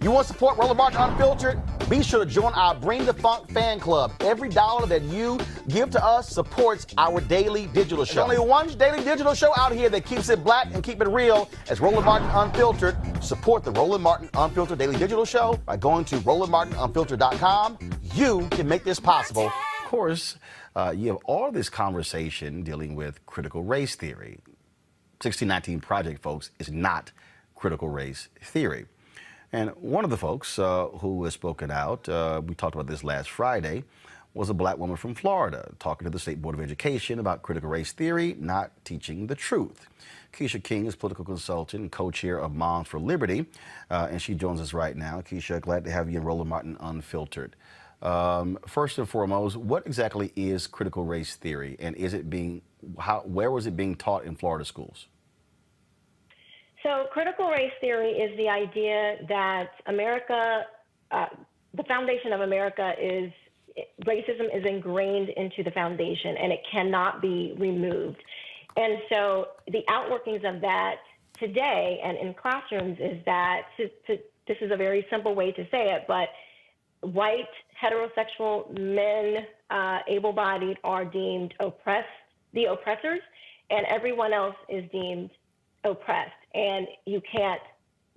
You want to support Roland Martin Unfiltered? Be sure to join our Bring the Funk fan club. Every dollar that you give to us supports our daily digital show. There's only one daily digital show out here that keeps it black and keep it real as Roland Martin Unfiltered. Support the Roland Martin Unfiltered daily digital show by going to RolandMartinUnfiltered.com. You can make this possible. Of course, you have all this conversation dealing with critical race theory. 1619 Project, folks, is not critical race theory. And one of the folks who has spoken out, we talked about this last Friday, was a black woman from Florida talking to the State Board of Education about critical race theory not teaching the truth. Keisha King is political consultant and co-chair of Moms for Liberty, and she joins us right now. Keisha, glad to have you in Roland Martin Unfiltered. First and foremost, what exactly is critical race theory, and is it being, where was it being taught in Florida schools? So critical race theory is the idea that America, the foundation of America is, racism is ingrained into the foundation and it cannot be removed. And so the outworkings of that today and in classrooms is that, this is a very simple way to say it, but white heterosexual men, able-bodied, are deemed the oppressors, and everyone else is deemed oppressed. And you can't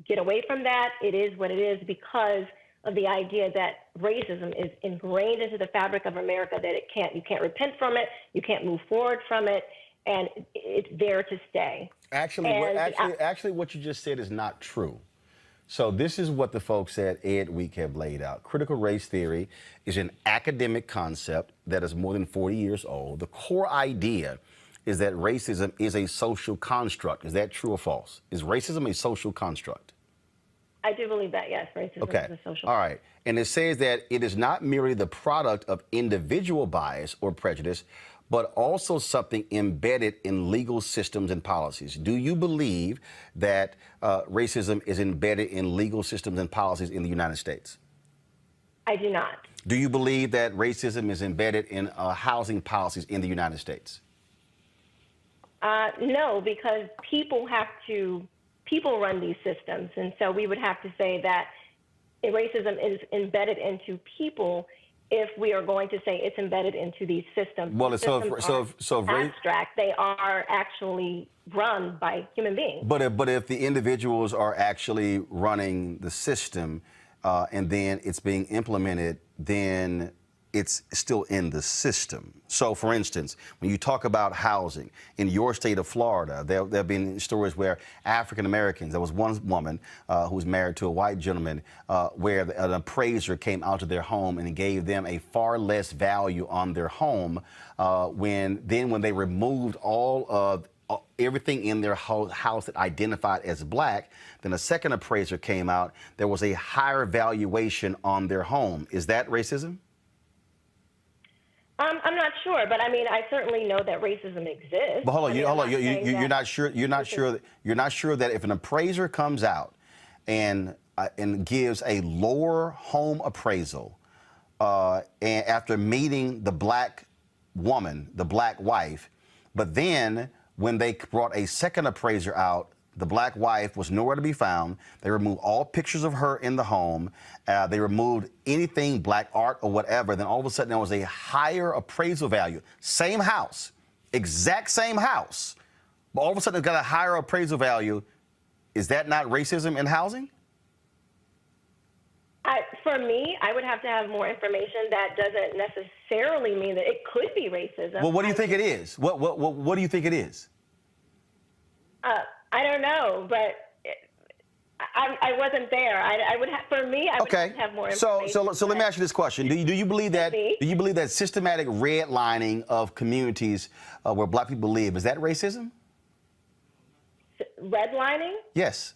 get away from that. It is what it is because of the idea that racism is ingrained into the fabric of America, that you can't repent from it, you can't move forward from it, and it's there to stay. Actually, what you just said is not true. So this is what the folks at Ed Week have laid out. Critical race theory is an academic concept that is more than 40 years old. The core idea is that racism is a social construct. Is that true or false? Is racism a social construct? I do believe that, yes. Racism is a social. All right. And it says that it is not merely the product of individual bias or prejudice, but also something embedded in legal systems and policies. Do you believe that racism is embedded in legal systems and policies in the United States? I do not. Do you believe that racism is embedded in housing policies in the United States? No, because people run these systems. And so we would have to say that racism is embedded into people if we are going to say it's embedded into these systems. Well, so abstract. They are actually run by human beings. But if the individuals are actually running the system and then it's being implemented, then it's still in the system. So, for instance, when you talk about housing in your state of Florida, there have been stories where African Americans, there was one woman who was married to a white gentleman where an appraiser came out to their home and gave them a far less value on their home when they removed all of everything in their house that identified as black. Then a second appraiser came out. There was a higher valuation on their home. Is that racism? I'm not sure, but I mean, I certainly know that racism exists. But hold on, hold on. You're not sure. You're not sure that if an appraiser comes out and gives a lower home appraisal, and after meeting the black woman, the black wife, but then when they brought a second appraiser out, the black wife was nowhere to be found. They removed all pictures of her in the home. They removed anything black art or whatever. Then all of a sudden there was a higher appraisal value. Same house, exact same house, but all of a sudden it's got a higher appraisal value. Is that not racism in housing? For me, I would have to have more information. That doesn't necessarily mean that it could be racism. Well, what do you think it is? What do you think it is? I don't know, but I wasn't there. I would have, for me, I would have to have more information. So let me ask you this question: Do you believe that systematic redlining of communities where black people live, is that racism? Redlining? Yes.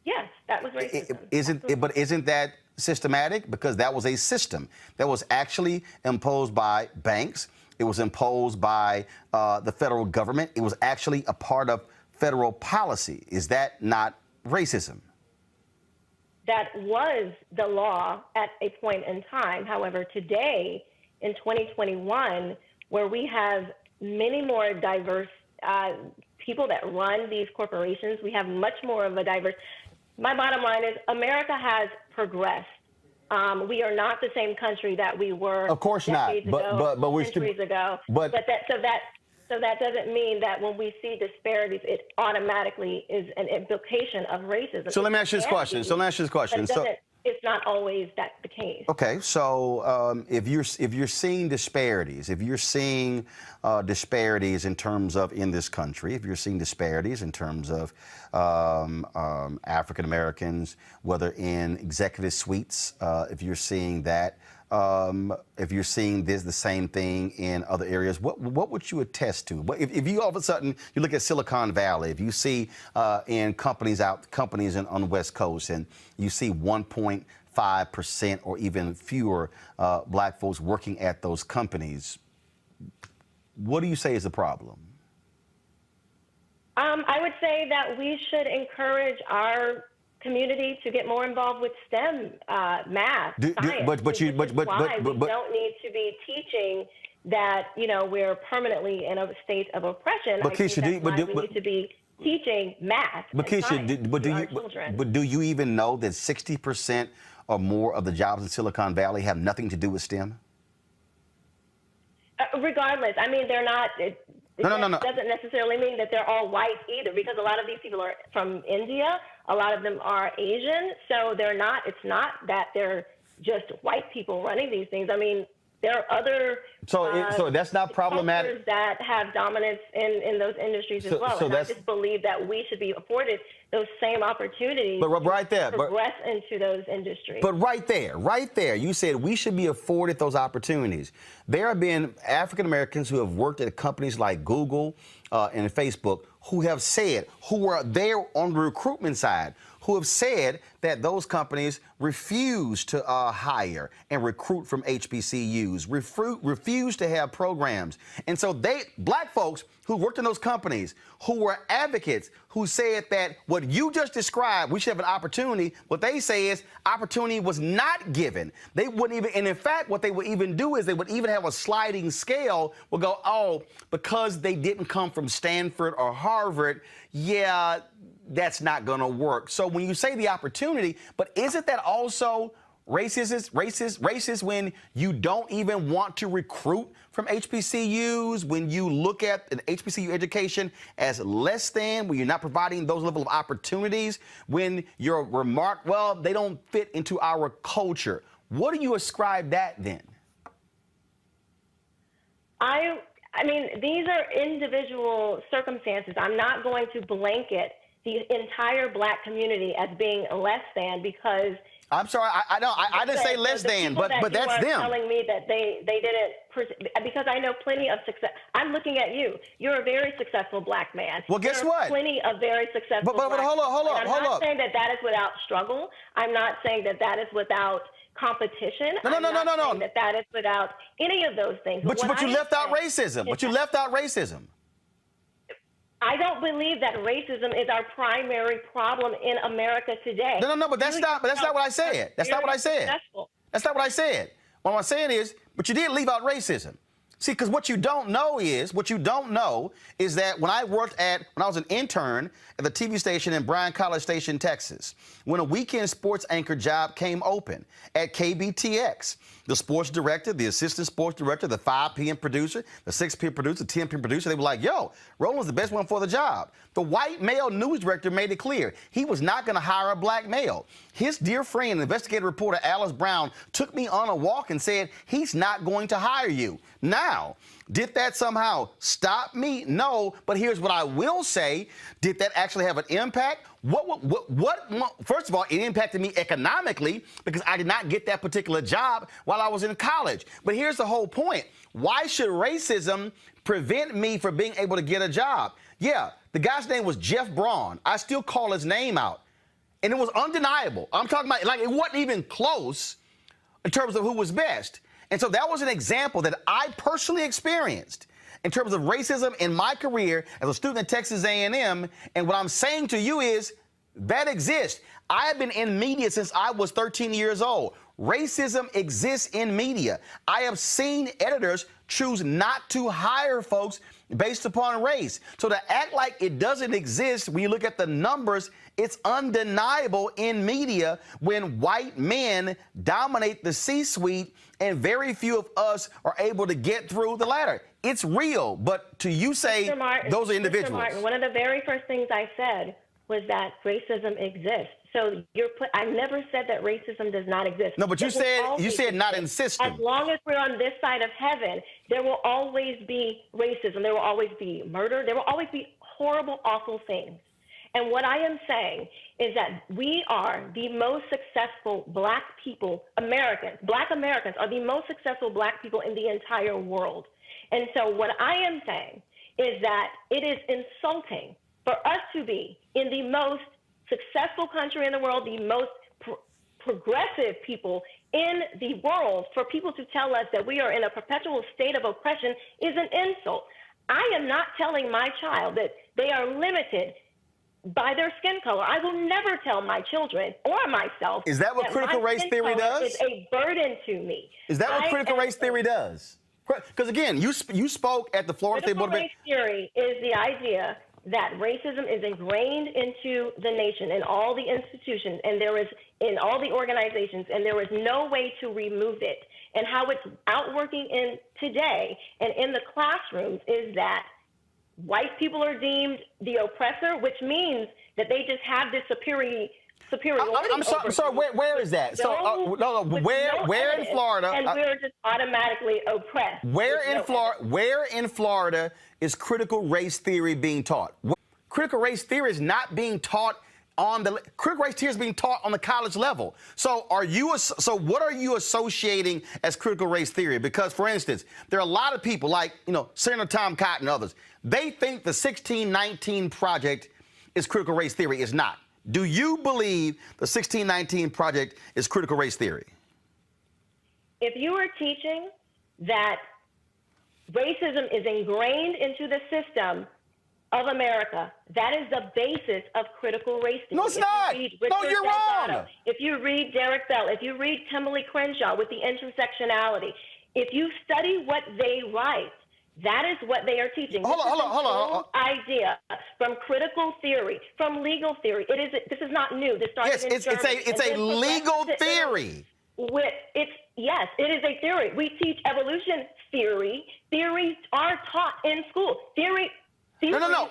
Yes, that was racism. But isn't that systematic? Because that was a system that was actually imposed by banks. It was imposed by the federal government. It was actually a part of federal policy. Is that not racism? That was the law at a point in time. However, today, in 2021, where we have many more diverse people that run these corporations, we have much more of a diverse. My bottom line is America has progressed. We are not the same country that we were. Of course not. But we're centuries ago. So that doesn't mean that when we see disparities, it automatically is an implication of racism. So let me ask you this question. It's not always that the case. Okay, so if you're seeing disparities, in terms of in this country, if you're seeing disparities in terms of African Americans, whether in executive suites, if you're seeing that, if you're seeing the same thing in other areas, what would you attest to? If you all of a sudden you look at Silicon Valley, if you see in companies on the West Coast, and you see 1.5% or even fewer black folks working at those companies, what do you say is the problem? I would say that we should encourage our community to get more involved with STEM, math, science. But we don't need to be teaching that we're permanently in a state of oppression. But Keisha, we need to be teaching math. But Keisha, but do you even know that 60% or more of the jobs in Silicon Valley have nothing to do with STEM? Regardless, I mean, they're not. No. Doesn't necessarily mean that they're all white either, because a lot of these people are from India. A lot of them are Asian, so they're not. It's not that they're just white people running these things. I mean, there are other so that's not problematic that have dominance in those industries as well. And I just believe that we should be afforded those same opportunities. But right there, to progress into those industries. But right there, you said we should be afforded those opportunities. There have been African Americans who have worked at companies like Google and Facebook who were there on the recruitment side, who have said that those companies refuse to hire and recruit from HBCUs, refuse to have programs. And so black folks who worked in those companies, who were advocates, who said that what you just described, we should have an opportunity, what they say is opportunity was not given. They wouldn't even, and in fact, what they would even do is they would even have a sliding scale, would go, oh, because they didn't come from Stanford or Harvard, yeah, that's not going to work. So when you say the opportunity, but isn't that also racist when you don't even want to recruit from HBCUs, when you look at an HBCU education as less than, when you're not providing those level of opportunities, when your remark, well, they don't fit into our culture. What do you ascribe that then? I mean, these are individual circumstances. I'm not going to blanket the entire black community as being less than because. I'm sorry, I didn't say less than, but that's them. Telling me that they didn't, because I know plenty of success. I'm looking at you. You're a very successful black man. Well, guess what? Plenty of very successful. But hold up. I'm not saying that is without struggle. I'm not saying that is without competition. No. That is without any of those things. But you left out racism. But you left out racism. I don't believe that racism is our primary problem in America today. No, but that's not what I said. That's not what I said. That's not what I said. What I'm saying is, but you did leave out racism. See, because what you don't know is that when I was an intern at the TV station in Bryan College Station, Texas, when a weekend sports anchor job came open at KBTX, the sports director, the assistant sports director, the 5 p.m. producer, the 6 p.m. producer, the 10 p.m. producer, they were like, yo, Roland's the best one for the job. The white male news director made it clear he was not going to hire a black male. His dear friend, investigative reporter Alice Brown, took me on a walk and said he's not going to hire you. Now, did that somehow stop me? No, but here's what I will say. Did that actually have an impact? First of all, it impacted me economically because I did not get that particular job while I was in college. But here's the whole point. Why should racism prevent me from being able to get a job? Yeah, the guy's name was Jeff Braun. I still call his name out. And it was undeniable. I'm talking about, like, it wasn't even close in terms of who was best. And so that was an example that I personally experienced in terms of racism in my career as a student at Texas A&M. And what I'm saying to you is that exists. I have been in media since I was 13 years old. Racism exists in media. I have seen editors choose not to hire folks based upon race. So to act like it doesn't exist, when you look at the numbers, it's undeniable in media when white men dominate the C-suite and very few of us are able to get through the ladder. It's real, but to you say those are individuals. Mr. Martin, one of the very first things I said was that racism exists. So I never said that racism does not exist. No, but you said not in system. As long as we're on this side of heaven, there will always be racism. There will always be murder. There will always be horrible, awful things. And what I am saying is that we are the most successful black people, black Americans are the most successful black people in the entire world. And so what I am saying is that it is insulting for us to be in the most successful country in the world, the most progressive people in the world, for people to tell us that we are in a perpetual state of oppression is an insult. I am not telling my child that they are limited by their skin color. I will never tell my children or myself. Is that what critical race theory does? It's a burden to me. Is that what critical race theory does? Because again, you spoke at the Florida State Board of Critical race theory is the idea that racism is ingrained into the nation and all the institutions, and there is in all the organizations, and there is no way to remove it. And how it's outworking in today and in the classrooms is that white people are deemed the oppressor, which means that they just have this superiority. I'm sorry. Where is that? Where in Florida? And we're just automatically oppressed. Where in Florida is critical race theory being taught? Critical race theory is not being taught critical race theory is being taught on the college level. So what are you associating as critical race theory? Because, for instance, there are a lot of people like, Senator Tom Cotton and others. They think the 1619 Project is critical race theory. It's not. Do you believe the 1619 Project is critical race theory? If you are teaching that racism is ingrained into the system of America, that is the basis of critical race theory. No, it's not. No, you're wrong. If you read Derek Bell, if you read Kimberly Crenshaw with the intersectionality, if you study what they write, that is what they are teaching. Hold on. Idea from critical theory, from legal theory. This is not new. This started in Germany. It's a legal theory. Yes, it is a theory. We teach evolution theory. Theories are taught in school. No.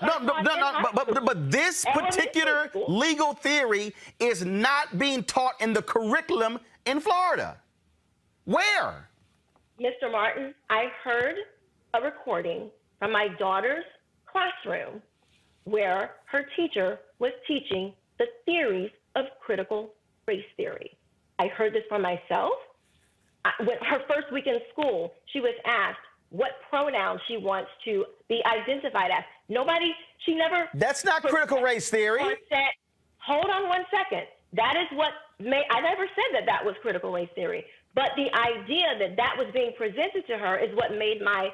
But this particular legal theory is not being taught in the curriculum in Florida. Where? Mr. Martin, I heard a recording from my daughter's classroom where her teacher was teaching the theories of critical race theory. I heard this for myself. When her first week in school, she was asked what pronoun she wants to be identified as. She never. That's not critical race theory. Said, hold on one second. That is what I never said that was critical race theory. But the idea that was being presented to her is what made my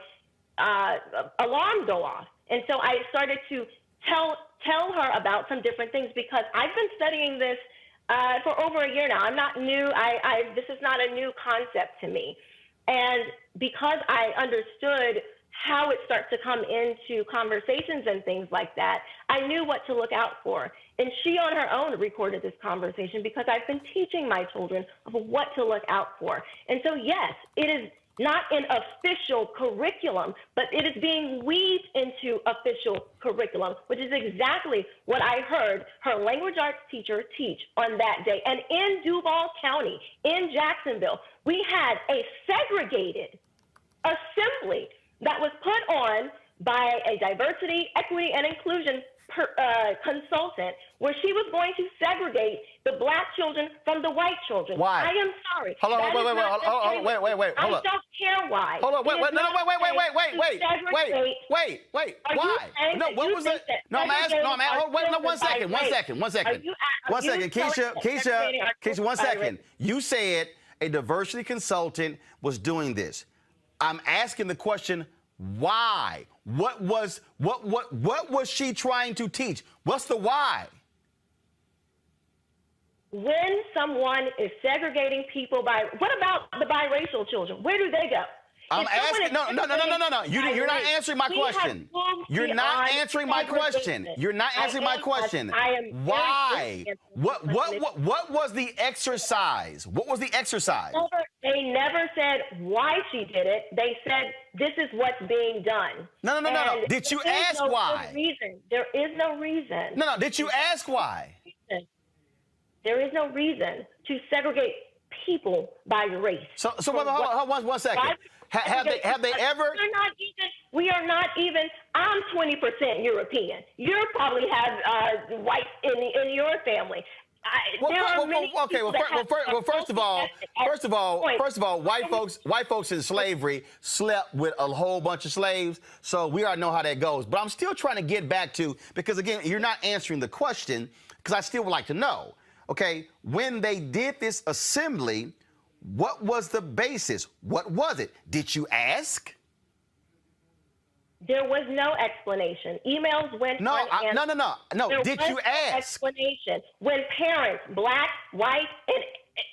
alarm go off. And so I started to tell her about some different things, because I've been studying this for over a year now. I'm not new. This is not a new concept to me. And because I understood how it starts to come into conversations and things like that, I knew what to look out for. And she on her own recorded this conversation, because I've been teaching my children of what to look out for. And so, yes, it is not an official curriculum, but it is being weaved into official curriculum, which is exactly what I heard her language arts teacher teach on that day. And in Duval County, in Jacksonville, we had a segregated assembly that was put on by a diversity, equity, and inclusion consultant, where she was going to segregate the black children from the white children. Why? I am sorry. Hold on, wait. I don't care why. Hold on, wait. Why? No, what was that? No, I'm asking. No, wait. No, one second. Keisha, 1 second. You said a diversity consultant was doing this. I'm asking the question, why? What was she trying to teach? What's the why? When someone is segregating people what about the biracial children? Where do they go? I'm asking. No. You're not answering my question. You're not answering my question. You're not answering my question. Why? What was the exercise? What was the exercise? They never said why she did it. They said this is what's being done. No. Did you ask why? There is no reason. No. Did you ask why? There is no reason to segregate people by race. So hold on 1 second. Have they ever? We are not even. I'm 20% European. You probably have whites in your family. First of all, white folks in slavery slept with a whole bunch of slaves, so we already know how that goes. But I'm still trying to get back to, because again, you're not answering the question, because I still would like to know. Okay, when they did this assembly, what was the basis? What was it? Did you ask? There was no explanation. Emails went unanswered. No. Did you ask? Explanation. When parents, black, white,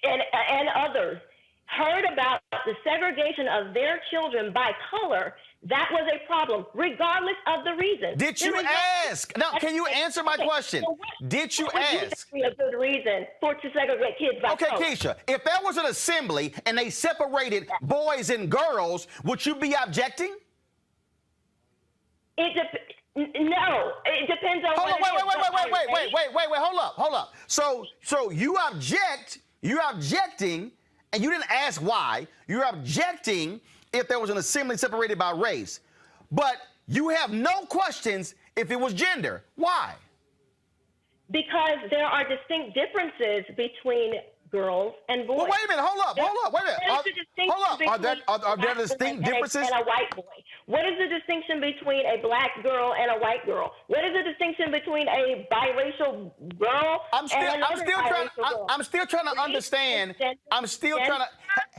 and others, heard about the segregation of their children by color, that was a problem, regardless of the reason. Did you ask? Now, can you answer my question? Did you ask? A good reason to segregate kids by color. Okay, Keisha, if there was an assembly and they separated boys and girls, would you be objecting? No, it depends on. Wait, hold up. So you're objecting, and you didn't ask why. You're objecting if there was an assembly separated by race, but you have no questions if it was gender. Why? Because there are distinct differences between girls and boys. Well, wait a minute. Hold up. Are there distinct differences? And a white boy. What is the distinction between a black girl and a white girl? What is the distinction between a biracial girl I'm still trying to understand.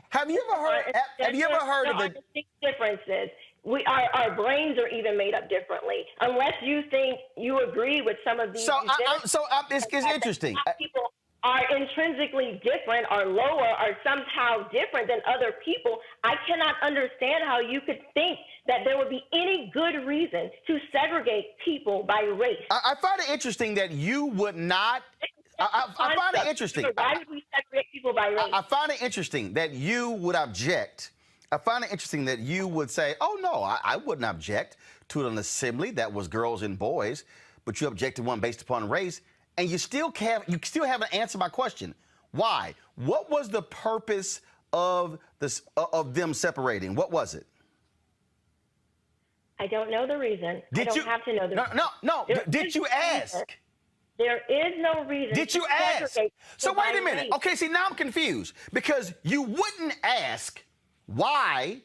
Have you ever heard of the distinct differences? Our brains are even made up differently. Unless you think you agree with some of these. It's interesting. People are intrinsically different, are lower, are somehow different than other people. I cannot understand how you could think that there would be any good reason to segregate people by race. I find it interesting that you would not. I find it interesting. Why would we segregate people by race? I find it interesting that you would object. I find it interesting that you would say, oh, no, I wouldn't object to an assembly that was girls and boys, but you objected one based upon race. And you still haven't answered my question. Why? What was the purpose of them separating? What was it? I don't know the reason. I don't have to know the reason. No. Did you ask? There is no reason. Did you ask? So wait a minute. Okay, see, now I'm confused because you wouldn't ask why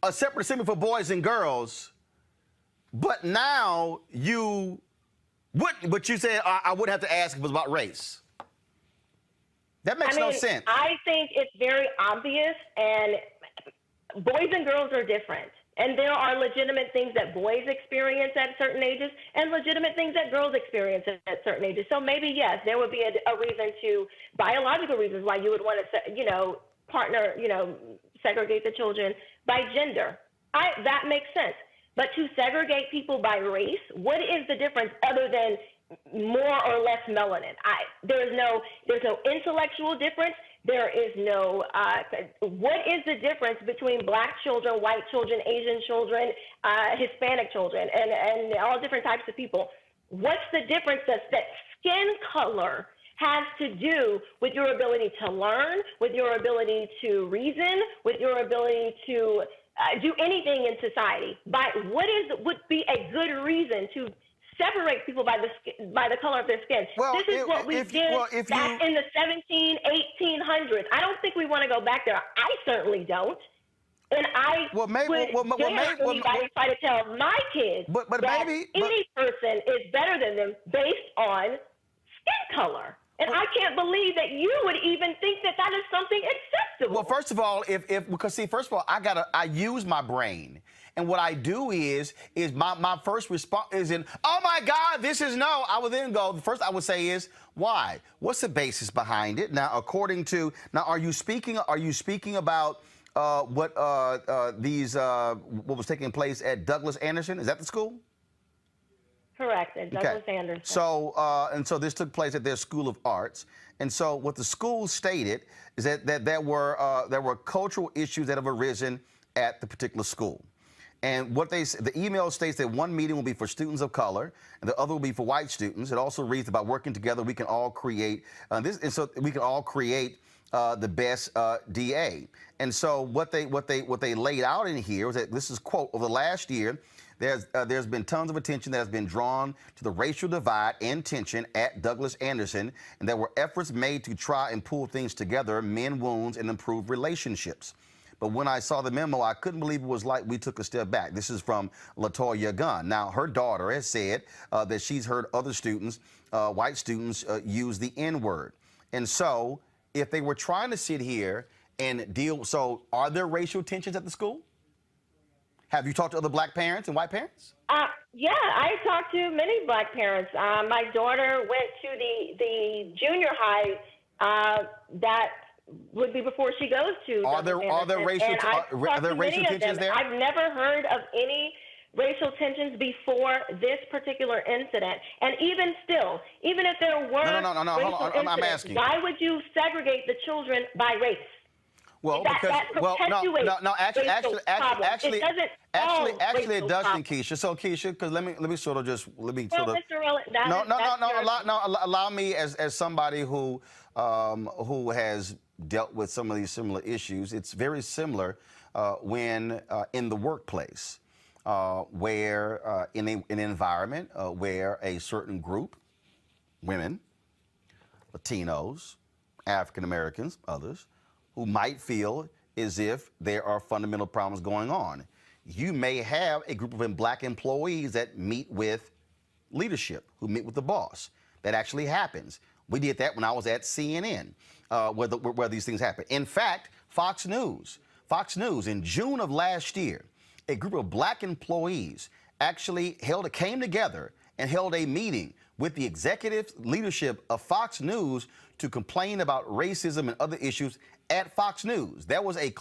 a separate assembly for boys and girls, but now you wouldn't. But you said I would have to ask if it was about race. That makes no sense. I think it's very obvious, and boys and girls are different. And there are legitimate things that boys experience at certain ages and legitimate things that girls experience at certain ages. So maybe, yes, there would be a reason to, biological reasons why you would want to, segregate the children by gender. That makes sense. But to segregate people by race, what is the difference other than more or less melanin? There's no intellectual difference. There is no, what is the difference between black children, white children, Asian children, Hispanic children, and all different types of people? What's the difference that skin color has to do with your ability to learn, with your ability to reason, with your ability to do anything in society? Would be a good reason to separate people by the color of their skin? Well, this is what we did back in the 1800s. I don't think we want to go back there. I certainly don't. And I would try to tell my kids that any person is better than them based on skin color. And I can't believe that you would even think that is something acceptable. Well, first of all, I use my brain. And what I do is my first response isn't, oh my God, this is no. I would then go, the first I would say is, why? What's the basis behind it? Now, are you speaking about what was taking place at Douglas Anderson? Is that the school? Correct, at Douglas Anderson. So this took place at their School of Arts. And so what the school stated is that there were cultural issues that have arisen at the particular school. And the email states that one meeting will be for students of color, and the other will be for white students. It also reads about working together. We can all create the best DA. And so what they laid out in here was that this is, quote, over the last year, there's been tons of attention that has been drawn to the racial divide and tension at Douglas Anderson, and there were efforts made to try and pull things together, mend wounds, and improve relationships. But when I saw the memo, I couldn't believe it was like we took a step back. This is from LaToya Gunn. Now, her daughter has said that she's heard other students, white students, use the N-word. And so if they were trying to sit here and so are there racial tensions at the school? Have you talked to other black parents and white parents? Yeah, I talked to many black parents. My daughter went to the junior high that would be before she goes to. Are there racial tensions there? I've never heard of any racial tensions before this particular incident. And even still, even if there were racial incidents, I'm asking. Why would you segregate the children by race? Well, actually, it doesn't, Keisha. So, Keisha, because let me Mr. Roland, allow me as somebody who has dealt with some of these similar issues. It's very similar when in the workplace, where in an environment where a certain group, women, Latinos, African Americans, others, who might feel as if there are fundamental problems going on. You may have a group of black employees that meet with leadership, who meet with the boss. That actually happens. We did that when I was at CNN, where these things happen. In fact, Fox News, in June of last year, a group of black employees actually came together and held a meeting with the executive leadership of Fox News to complain about racism and other issues at Fox News. There was a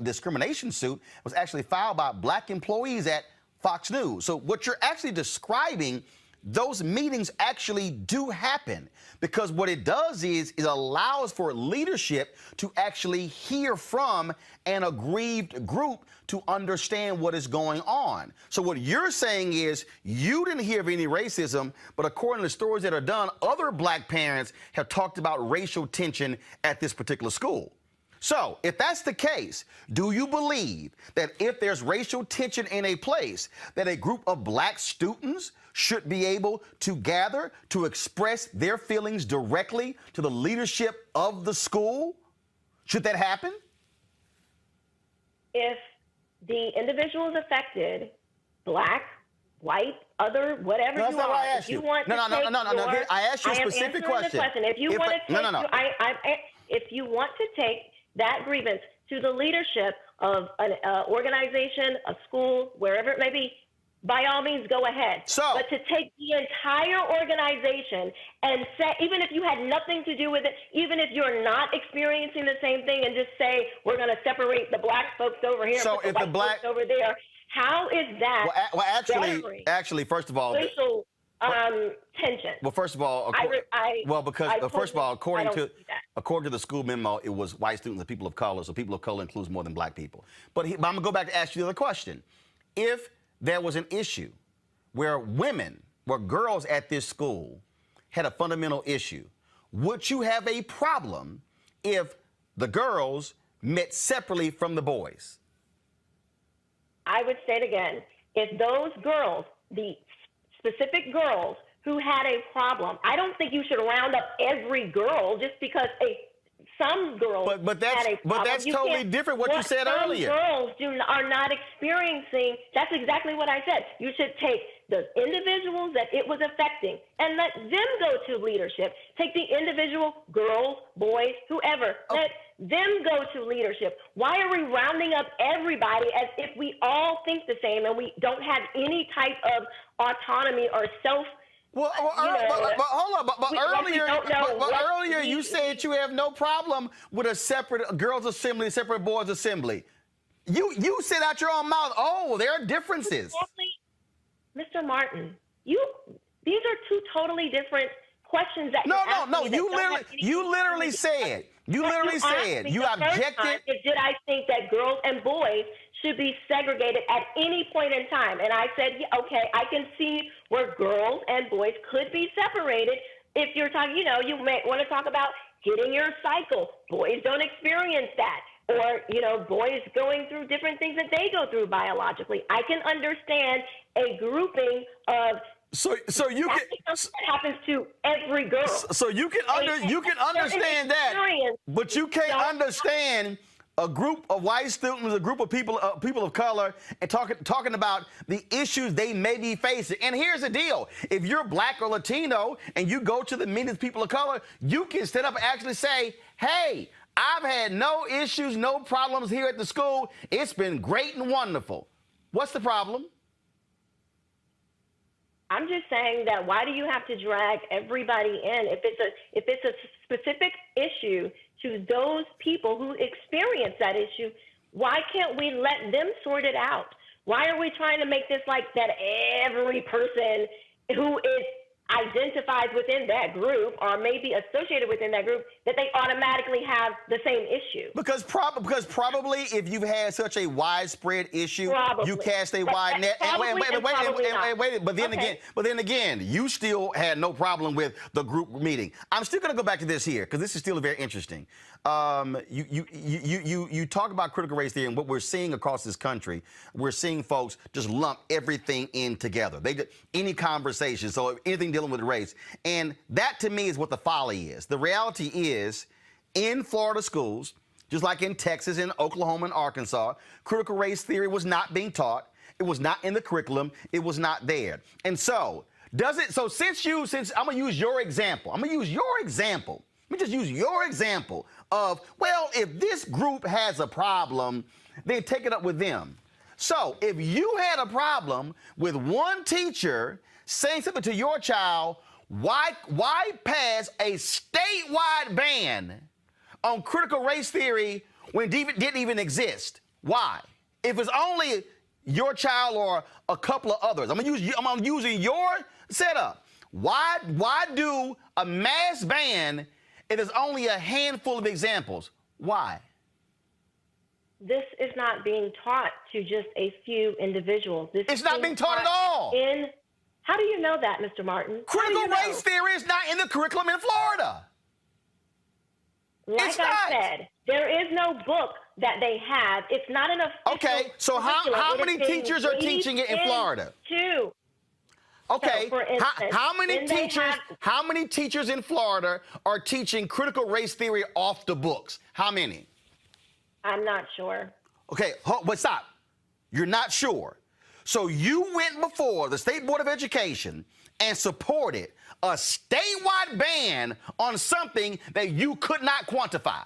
discrimination suit that was actually filed by black employees at Fox News. So what you're actually describing, those meetings actually do happen, because what it does is it allows for leadership to actually hear from an aggrieved group to understand what is going on. So what you're saying is you didn't hear of any racism, but according to stories that are done, other black parents have talked about racial tension at this particular school. So, if that's the case, do you believe that if there's racial tension in a place, that a group of black students should be able to gather to express their feelings directly to the leadership of the school? Should that happen? If the individuals affected, black, white, other, whatever No, you that's not what I are, asked if you you. want No. I asked you a I am specific answering the question. If you want to take, if you want to take that grievance to the leadership of an organization, a school, wherever it may be, by all means, go ahead. But to take the entire organization and say, even if you had nothing to do with it, even if you're not experiencing the same thing, and just say, we're going to separate the black folks over here and put the white folks over there, how is that actually, first of all, racial tension? Well, first of all, according to the school memo, it was white students and people of color, so people of color includes more than black people. But I'm going to go back to ask you the other question. If there was an issue where girls at this school had a fundamental issue, would you have a problem if the girls met separately from the boys? I would say it again. If those girls, the specific girls who had a problem, I don't think you should round up every girl just because some girls but that's totally different what you said earlier. Some girls are not experiencing. That's exactly what I said. You should take the individuals that it was affecting and let them go to leadership. Take the individual girls, boys, whoever. Let them go to leadership. Why are we rounding up everybody as if we all think the same and we don't have any type of autonomy or self? Earlier you said you have no problem with a separate girls' assembly, separate boys' assembly. You said out your own mouth, there are differences. Mr. Martin, these are two totally different questions that No. You literally said. You objected. Did I think that girls and boys should be segregated at any point in time? And I said, okay, I can see where girls and boys could be separated. If you're talking, you may want to talk about getting your cycle. Boys don't experience that. Or, boys going through different things that they go through biologically. I can understand a grouping of So you can that happens to every girl. So you can understand that, but you can't understand a group of white students, a group of people of color, and talking about the issues they may be facing. And here's the deal: if you're black or Latino and you go to the meetings of people of color, you can stand up and actually say, "Hey, I've had no issues, no problems here at the school. It's been great and wonderful." What's the problem? I'm just saying that why do you have to drag everybody in? If it's a specific issue to those people who experience that issue, why can't we let them sort it out? Why are we trying to make this like that every person who identifies within that group or maybe associated within that group, that they automatically have the same issue? Because probably if you've had such a widespread issue, you cast a wide net. Wait. But then again, you still had no problem with the group meeting. I'm still going to go back to this here because this is still very interesting. You talk about critical race theory, and what we're seeing across this country, we're seeing folks just lump everything in together. Any conversation, so anything dealing with race, and that to me is what the folly is. The reality is, in Florida schools, just like in Texas, in Oklahoma, and Arkansas, critical race theory was not being taught. It was not in the curriculum. It was not there. And so, since I'm gonna use your example, let me just use your example of, well, if this group has a problem, then take it up with them. So if you had a problem with one teacher saying something to your child, why pass a statewide ban on critical race theory when it didn't even exist? Why? If it's only your child or a couple of others, I'm using your setup. Why do a mass ban if there's only a handful of examples? Why? This is not being taught to just a few individuals. It's not being taught at all. How do you know that, Mr. Martin? Critical race theory is not in the curriculum in Florida. Like I said, there is no book that they have. It's not an official. Okay, so how many teachers are teaching it in Florida? Two. Okay, so for instance, how many teachers in Florida are teaching critical race theory off the books? How many? I'm not sure. Okay, but stop. You're not sure. So you went before the State Board of Education and supported a statewide ban on something that you could not quantify.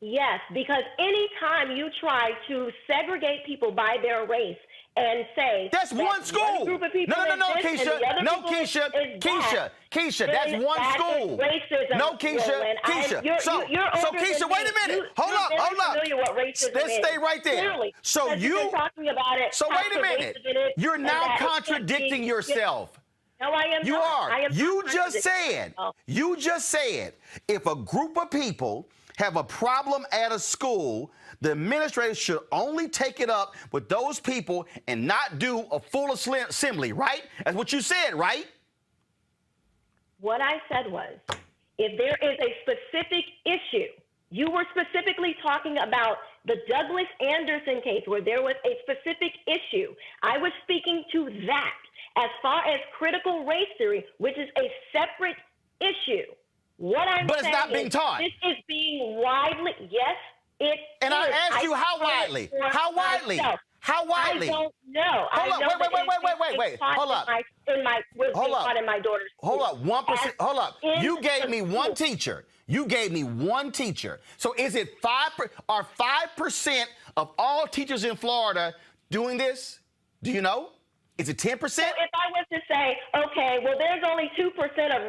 Yes, because anytime you try to segregate people by their race and say that's one school. One group of people No, Keisha. No, Keisha. Keisha, that's one school. Racism, no, Keisha. So Keisha, wait a minute. Hold up. Let's stay right there. Clearly, so you been talking about it. So wait a minute. You're now contradicting yourself. No, I am you not. are. You just said if a group of people have a problem at a school, the administrators should only take it up with those people and not do a full assembly, right? That's what you said, right? What I said was, if there is a specific issue, you were specifically talking about the Douglas Anderson case where there was a specific issue. I was speaking to that. As far as critical race theory, which is a separate issue, what I'm but saying it's not being taught. This is being widely, yes, it and is. I asked you how widely? How widely? How widely? I don't know. Wait. Hold up. In my daughter's school. Hold up. 1%. Hold up. You gave me one teacher. You gave me one teacher. So is it 5%? Are 5% of all teachers in Florida doing this? Do you know? Is it 10%? So if I was to say, okay, well, there's only 2% of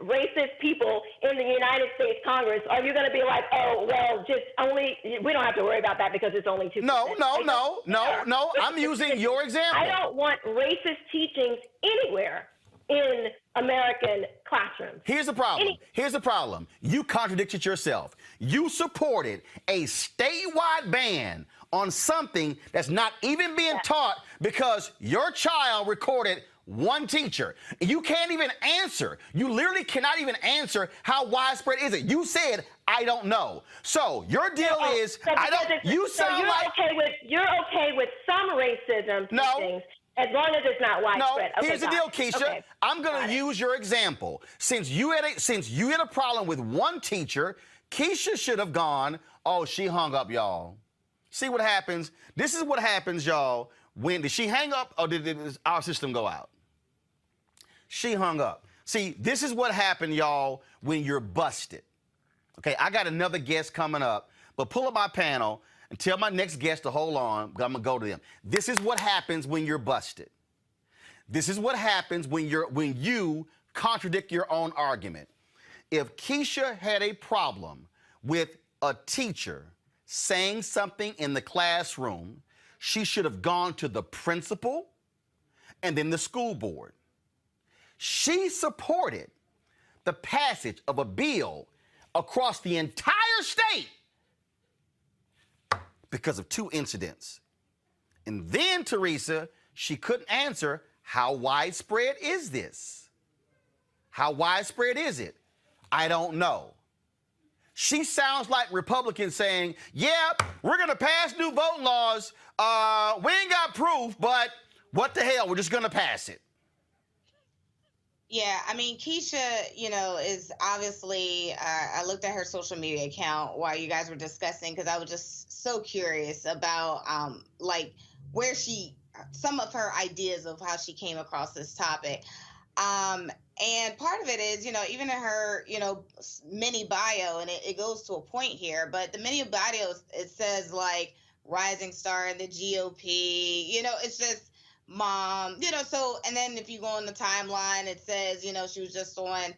racist people in the United States Congress, are you going to be like, oh, well, we don't have to worry about that because it's only 2%? No. I'm using your example. I don't want racist teachings anywhere in American classrooms. Here's the problem. You contradicted yourself. You supported a statewide ban on something that's not even being taught because your child recorded one teacher. You can't even answer. You literally cannot even answer how widespread is it. You said, I don't know. So your deal is, I don't, you sound like... You're okay with some racism teachings, as long as it's not widespread. No, here's the deal, Keisha. Okay. I'm going to use your example. Since you had a problem with one teacher, Keisha should have gone, oh, she hung up, y'all. See what happens? This is what happens, y'all. Did she hang up or did our system go out? She hung up. See, this is what happened, y'all, when you're busted. Okay, I got another guest coming up, but pull up my panel and tell my next guest to hold on. I'm going to go to them. This is what happens when you're busted. This is what happens when you contradict your own argument. If Keisha had a problem with a teacher saying something in the classroom, she should have gone to the principal and then the school board. She supported the passage of a bill across the entire state because of two incidents. And then, Teresa, she couldn't answer, how widespread is this? How widespread is it? I don't know. She sounds like Republicans saying, yeah, we're going to pass new voting laws. We ain't got proof, but what the hell? We're just going to pass it. Yeah, I mean, Keisha, is obviously, I looked at her social media account while you guys were discussing because I was just so curious about, where some of her ideas of how she came across this topic. And part of it is, even in her, mini bio, and it goes to a point here, but the mini bio, it says like rising star in the GOP, it's just mom, so, and then if you go on the timeline, it says, she was just on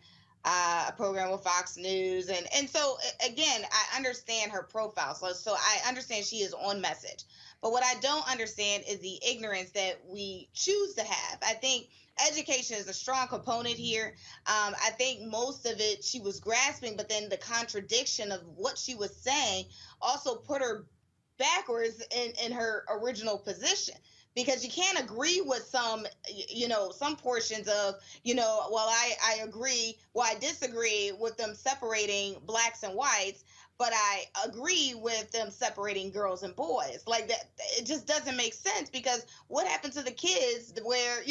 a program with Fox News. And so again, I understand her profile. So I understand she is on message, but what I don't understand is the ignorance that we choose to have. I think education is a strong component here. I think most of it she was grasping, but then the contradiction of what she was saying also put her backwards in her original position. because you can't agree with some, some portions of, well, I agree, well, I disagree with them separating blacks and whites, but I agree with them separating girls and boys. Like that, it just doesn't make sense, because what happened to the kids where,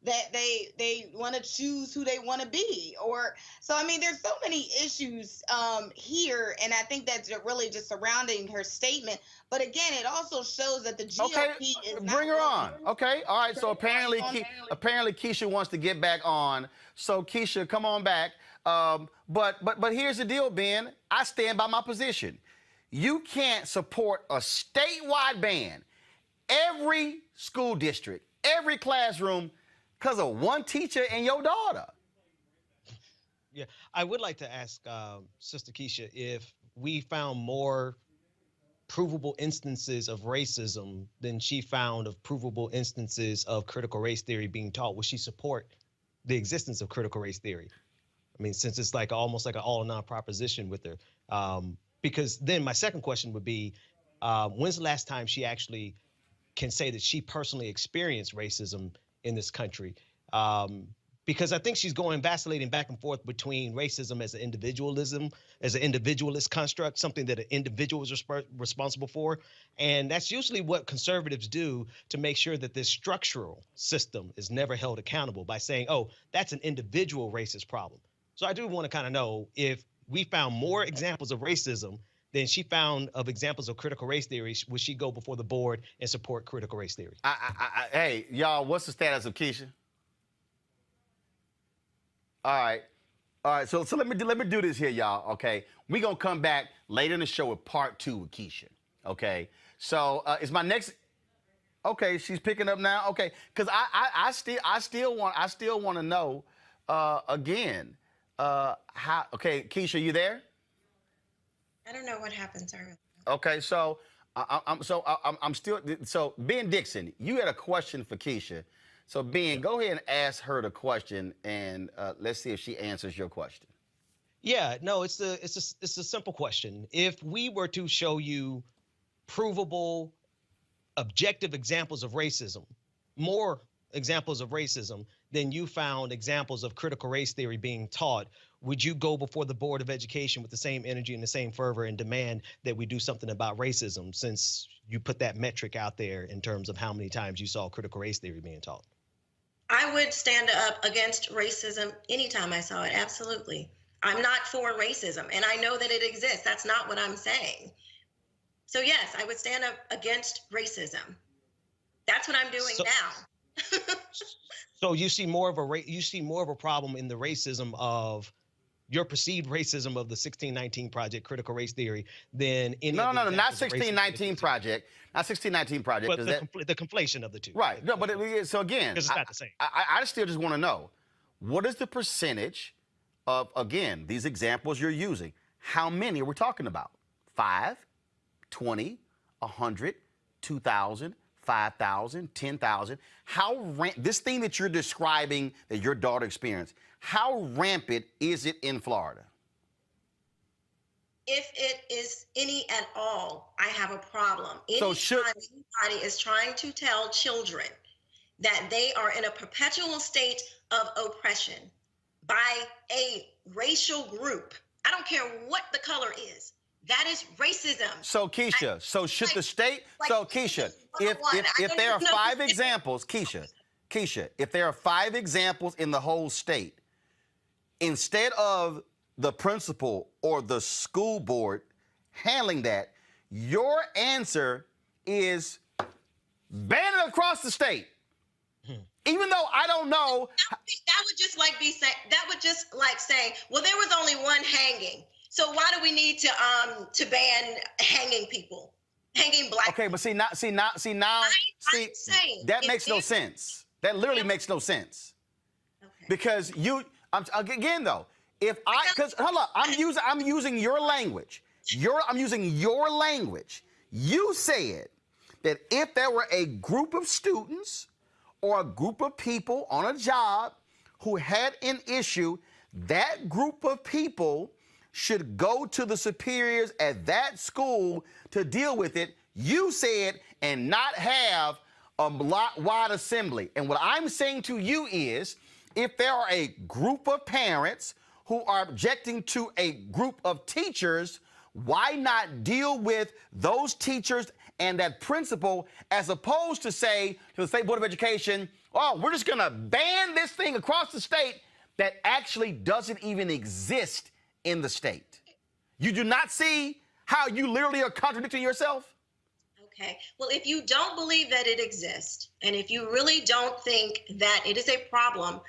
that they want to choose who they want to be? Or, so, I mean, there's so many issues here, and I think that's really just surrounding her statement. But again, it also shows that the GOP is not. Bring her on. Okay, all right. So apparently Keisha wants to get back on. So Keisha, come on back. But here's the deal, Ben. I stand by my position. You can't support a statewide ban, every school district, every classroom, because of one teacher and your daughter. Yeah, I would like to ask Sister Keisha if we found more provable instances of racism than she found of provable instances of critical race theory being taught. Would she support the existence of critical race theory? I mean, since it's like almost like an all or none proposition with her. Because then my second question would be, when's the last time she actually can say that she personally experienced racism in this country? Because I think she's vacillating back and forth between racism as an individualist construct, something that an individual is responsible for. And that's usually what conservatives do to make sure that this structural system is never held accountable, by saying, oh, that's an individual racist problem. So I do want to kind of know if we found more examples of racism than she found of examples of critical race theory, would she go before the board and support critical race theory? Hey, y'all, what's the status of Keisha? All right. So let me do this here, y'all. Okay, we gonna come back later in the show with part 2 with Keisha. Okay, so is my next? Okay, she's picking up now. Okay, because I still want to know again how. Okay, Keisha, you there? I don't know what happened, sir. Okay, so I'm still. So Ben Dixon, you had a question for Keisha. So, Ben, go ahead and ask her the question, and let's see if she answers your question. Yeah, no, it's a simple question. If we were to show you provable, objective examples of racism, more examples of racism than you found examples of critical race theory being taught, would you go before the Board of Education with the same energy and the same fervor and demand that we do something about racism, since you put that metric out there in terms of how many times you saw critical race theory being taught? I would stand up against racism anytime I saw it, absolutely. I'm not for racism, and I know that it exists. That's not what I'm saying. So yes, I would stand up against racism. That's what I'm doing now. So you see more of a problem in the racism of your perceived racism of the 1619 Project, critical race theory, than any. No, not 1619 Project, not 1619 Project. But the conflation of the two. Right. No, but so again, because it's not the same. I still just want to know, what is the percentage of, again, these examples you're using? How many are we talking about? 5, 20, 100, 2,000, 5,000, 10,000? This thing that you're describing that your daughter experienced, how rampant is it in Florida? If it is any at all, I have a problem. So anybody is trying to tell children that they are in a perpetual state of oppression by a racial group, I don't care what the color is, that is racism. So Keisha, should the state, Keisha, if there are 5 examples, Keisha, if there are 5 examples in the whole state, instead of the principal or the school board handling that, your answer is ban it across the state. Even though I don't know. That would just like saying, well, there was only one hanging, so why do we need to ban hanging people, hanging black? Okay, but see now, that makes no sense. That literally makes no sense. Okay. Because again though, I'm using your language. I'm using your language. You said that if there were a group of students or a group of people on a job who had an issue, that group of people should go to the superiors at that school to deal with it, you said, and not have a block-wide assembly. And what I'm saying to you is, if there are a group of parents who are objecting to a group of teachers, why not deal with those teachers and that principal, as opposed to say to the State Board of Education, oh, we're just going to ban this thing across the state that actually doesn't even exist in the state. You do not see how you literally are contradicting yourself? Okay. Well, if you don't believe that it exists, and if you really don't think that it is a problem,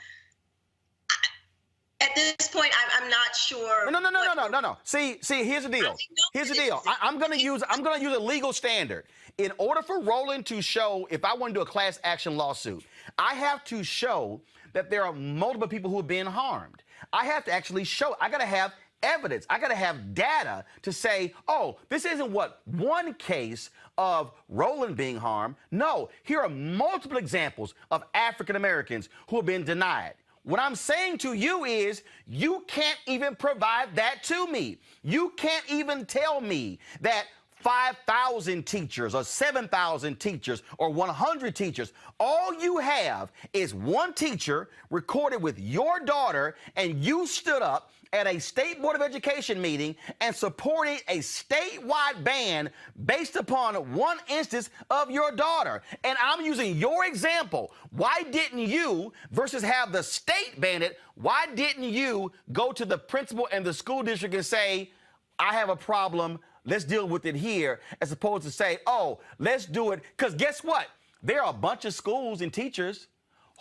at this point, I'm not sure. No. See, here's the deal. Here's the deal. I'm going to use a legal standard. In order for Roland to show, if I want to do a class action lawsuit, I have to show that there are multiple people who have been harmed. I have to actually show. I got to have evidence. I got to have data to say, oh, this isn't what one case of Roland being harmed. No, here are multiple examples of African Americans who have been denied. What I'm saying to you is, you can't even provide that to me. You can't even tell me that 5,000 teachers or 7,000 teachers or 100 teachers. All you have is one teacher recorded with your daughter, and you stood up at a State Board of Education meeting and supported a statewide ban based upon one instance of your daughter. And I'm using your example. Why didn't you, versus have the state ban it, why didn't you go to the principal and the school district and say, I have a problem, let's deal with it here, as opposed to say, oh, let's do it? Because guess what? There are a bunch of schools and teachers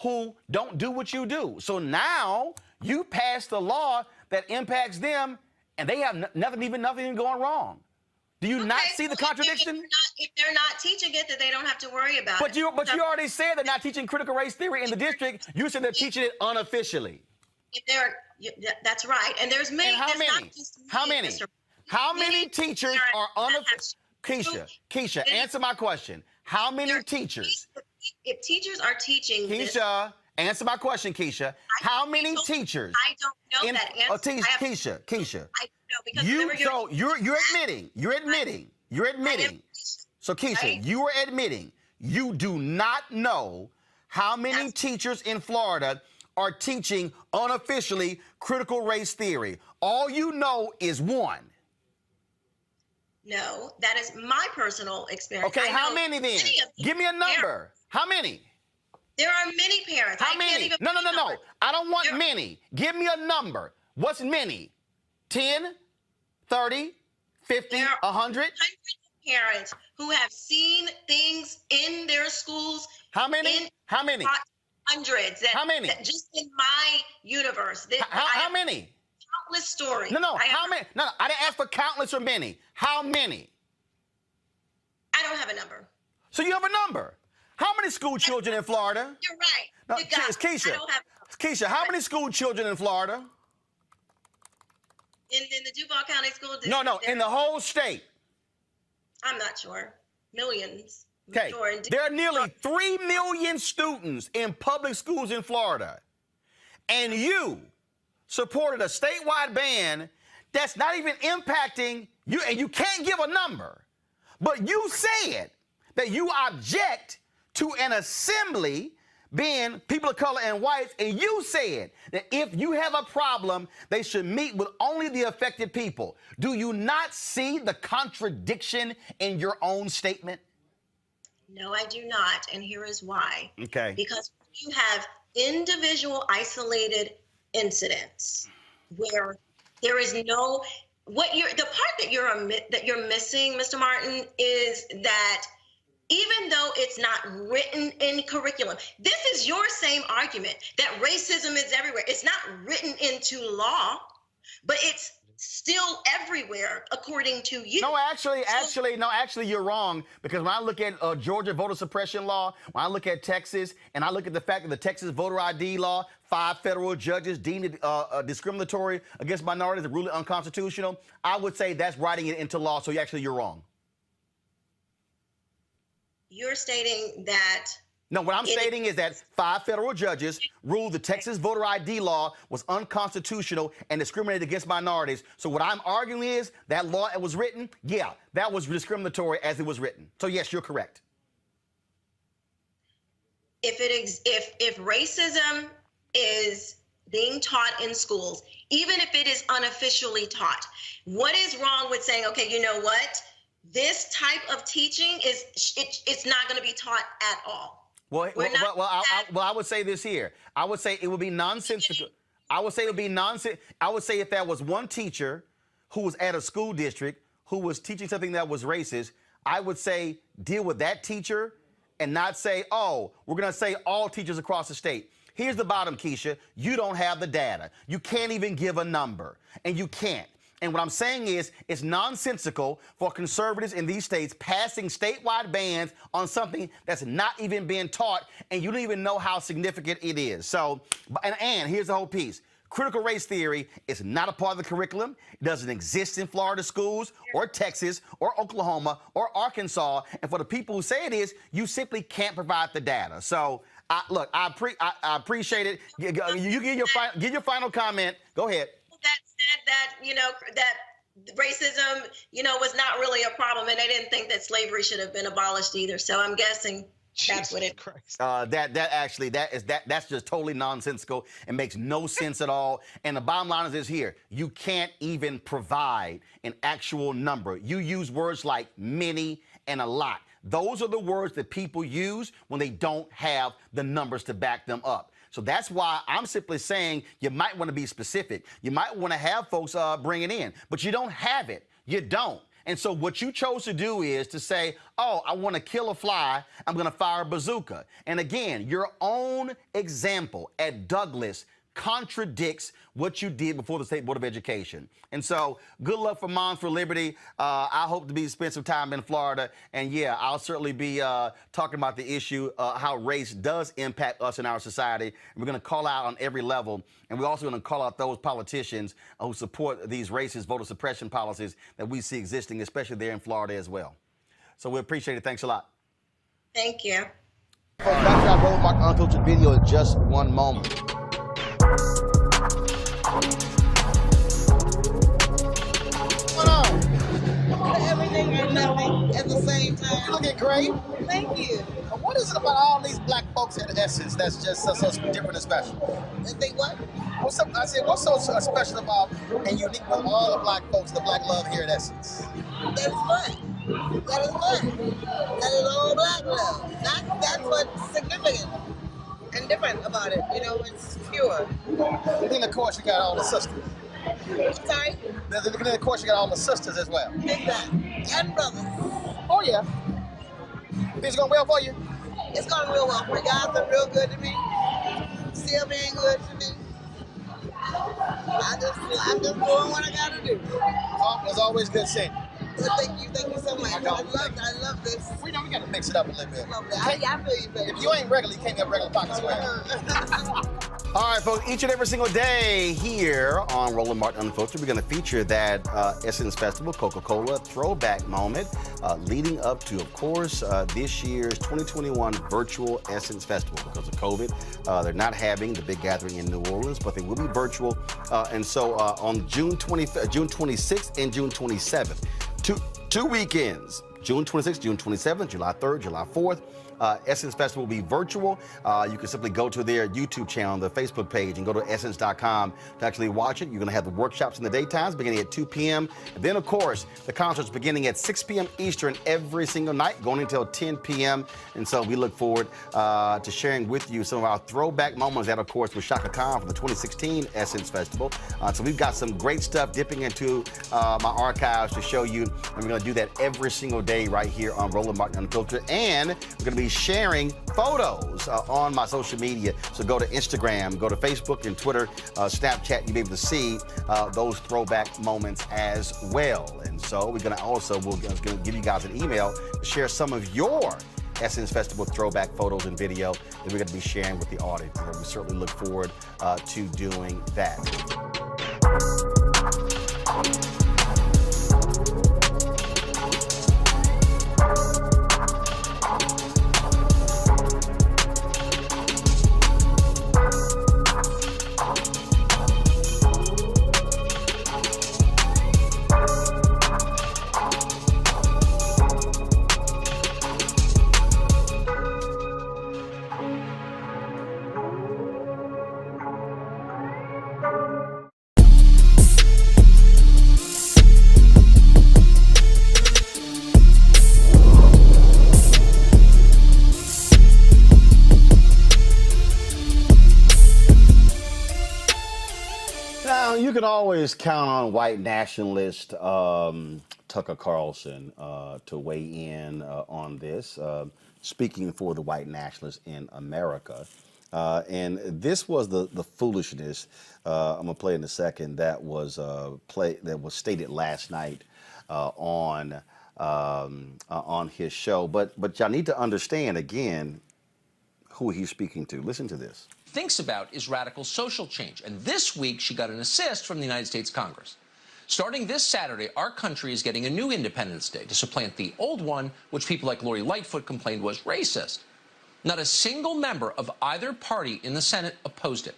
who don't do what you do. So now you passed a law that impacts them, and they have nothing going wrong. Do you not see the contradiction? If they're not teaching it, then they don't have to worry about it. You already said they're not teaching teaching critical race theory in the district. You said they're teaching it unofficially. That's right. And there's many. And how many teachers are unofficial? Keisha, answer my question. How many teachers? If teachers are teaching Keisha, answer my question, Keisha. How many teachers? I don't know that answer. Keisha. I don't know, because you're admitting. So Keisha, right? you are admitting you do not know how many teachers in Florida are teaching unofficially critical race theory. All you know is one. No, that is my personal experience. Okay, how many then? Give me a number. How many? There are many parents. How many? No. I don't want many. Give me a number. What's many? 10, 30, 50, 100? Parents who have seen things in their schools. How many? Hundreds. How many? Just in my universe. How many? Countless stories. No. How many? No, I didn't ask for countless or many. How many? I don't have a number. So you have a number. How many school children in Florida? You're right. No, Keisha, how many school children in Florida? In the Duval County School District. No, in the whole state. I'm not sure. Millions. Okay. Sure. There are nearly 3 million students in public schools in Florida. And you supported a statewide ban that's not even impacting you, and you can't give a number. But you said that you object to an assembly being people of color and whites, and you said that if you have a problem, they should meet with only the affected people. Do you not see the contradiction in your own statement? No, I do not, and here is why. Okay. Because you have individual isolated incidents where there is no the part that you're missing, Mr. Martin, is that even though it's not written in curriculum, this is your same argument that racism is everywhere. It's not written into law, but it's still everywhere, according to you. No, actually, you're wrong. Because when I look at Georgia voter suppression law, when I look at Texas, and I look at the fact that the Texas voter ID law, 5 federal judges deemed it discriminatory against minorities and ruled it unconstitutional, I would say that's writing it into law. So you're wrong. You're stating that. No, what I'm stating is that 5 federal judges ruled the Texas voter ID law was unconstitutional and discriminated against minorities. So what I'm arguing is that law that was written, that was discriminatory as it was written. So yes, you're correct. if racism is being taught in schools, even if it is unofficially taught, what is wrong with saying, okay, you know what? This type of teaching it's not going to be taught at all. I would say this here. I would say it would be nonsensical. I would say it would be nonsense. I would say if there was one teacher who was at a school district who was teaching something that was racist, I would say deal with that teacher and not say, oh, we're going to say all teachers across the state. Here's the bottom, Keisha. You don't have the data. You can't even give a number, and you can't. And what I'm saying is it's nonsensical for conservatives in these states passing statewide bans on something that's not even being taught, and you don't even know how significant it is. So, and here's the whole piece. Critical race theory is not a part of the curriculum. It doesn't exist in Florida schools or Texas or Oklahoma or Arkansas. And for the people who say it is, you simply can't provide the data. So, I appreciate it. You give your final comment. Go ahead. That said that, that racism, was not really a problem, and they didn't think that slavery should have been abolished either. So I'm guessing that's what it. That's just totally nonsensical and makes no sense at all. And the bottom line is this here: you can't even provide an actual number. You use words like many and a lot. Those are the words that people use when they don't have the numbers to back them up. So that's why I'm simply saying you might want to be specific. You might want to have folks bring it in, but you don't have it. You don't. And so what you chose to do is to say, oh, I want to kill a fly, I'm going to fire a bazooka. And again, your own example at Douglas contradicts what you did before the State Board of Education. And so good luck for Moms for Liberty. I hope to spend some time in Florida. And yeah, I'll certainly be talking about the issue, how race does impact us in our society. And we're going to call out on every level. And we're also going to call out those politicians who support these racist voter suppression policies that we see existing, especially there in Florida as well. So we appreciate it. Thanks a lot. Thank you. Back to our Roland Martin Unfiltered video in just one moment. Everything and nothing at the same time. You looking great. Thank you. What is it about all these black folks in Essence that's just so different and special? And think what? What's so special about and unique with all the black folks, the black love here at Essence? That is fun. That is fun. That is all black love. That's what's significant and different about it. It's pure. And then, of course, you got all the sisters. I'm sorry? Then, of course, you got all the sisters as well. Exactly. And brothers. Oh, yeah. Things going well for you? It's going real well for me. God's been real good to me. Still being good to me. I'm just doing what I got to do. It's always good seeing you. Well, thank you so much. I love this. We got to mix it up a little bit. I feel you, baby. If you ain't regular, you can't get regular pockets. All right, folks, each and every single day here on Roland Martin Unfiltered, we're going to feature that Essence Festival Coca-Cola throwback moment leading up to, of course, this year's 2021 virtual Essence Festival. Because of COVID, they're not having the big gathering in New Orleans, but they will be virtual. And so on June 26th and June 27th, two weekends, June 26th, June 27th, July 3rd, July 4th. Essence Festival will be virtual. You can simply go to their YouTube channel, the Facebook page, and go to essence.com to actually watch it. You're going to have the workshops in the daytimes beginning at 2 p.m. And then, of course, the concerts beginning at 6 p.m. Eastern every single night, going until 10 p.m. And so we look forward to sharing with you some of our throwback moments that, of course, was Shaka Khan from the 2016 Essence Festival. So we've got some great stuff dipping into my archives to show you. And we're going to do that every single day right here on Roland Martin Unfiltered. And we're going to be sharing photos on my social media. So go to Instagram, go to Facebook and Twitter, Snapchat. You'll be able to see those throwback moments as well. And so we're going to give you guys an email to share some of your Essence Festival throwback photos and video that we're going to be sharing with the audience. And we certainly look forward to doing that. can always count on white nationalist Tucker Carlson to weigh in on this, speaking for the white nationalists in America. And this was the foolishness. I'm gonna play in a second. That was stated last night on his show. But y'all need to understand again who he's speaking to. Listen to this. Thinks about is radical social change. And this week, she got an assist from the United States Congress. Starting this Saturday, our country is getting a new Independence Day to supplant the old one, which people like Lori Lightfoot complained was racist. Not a single member of either party in the Senate opposed it.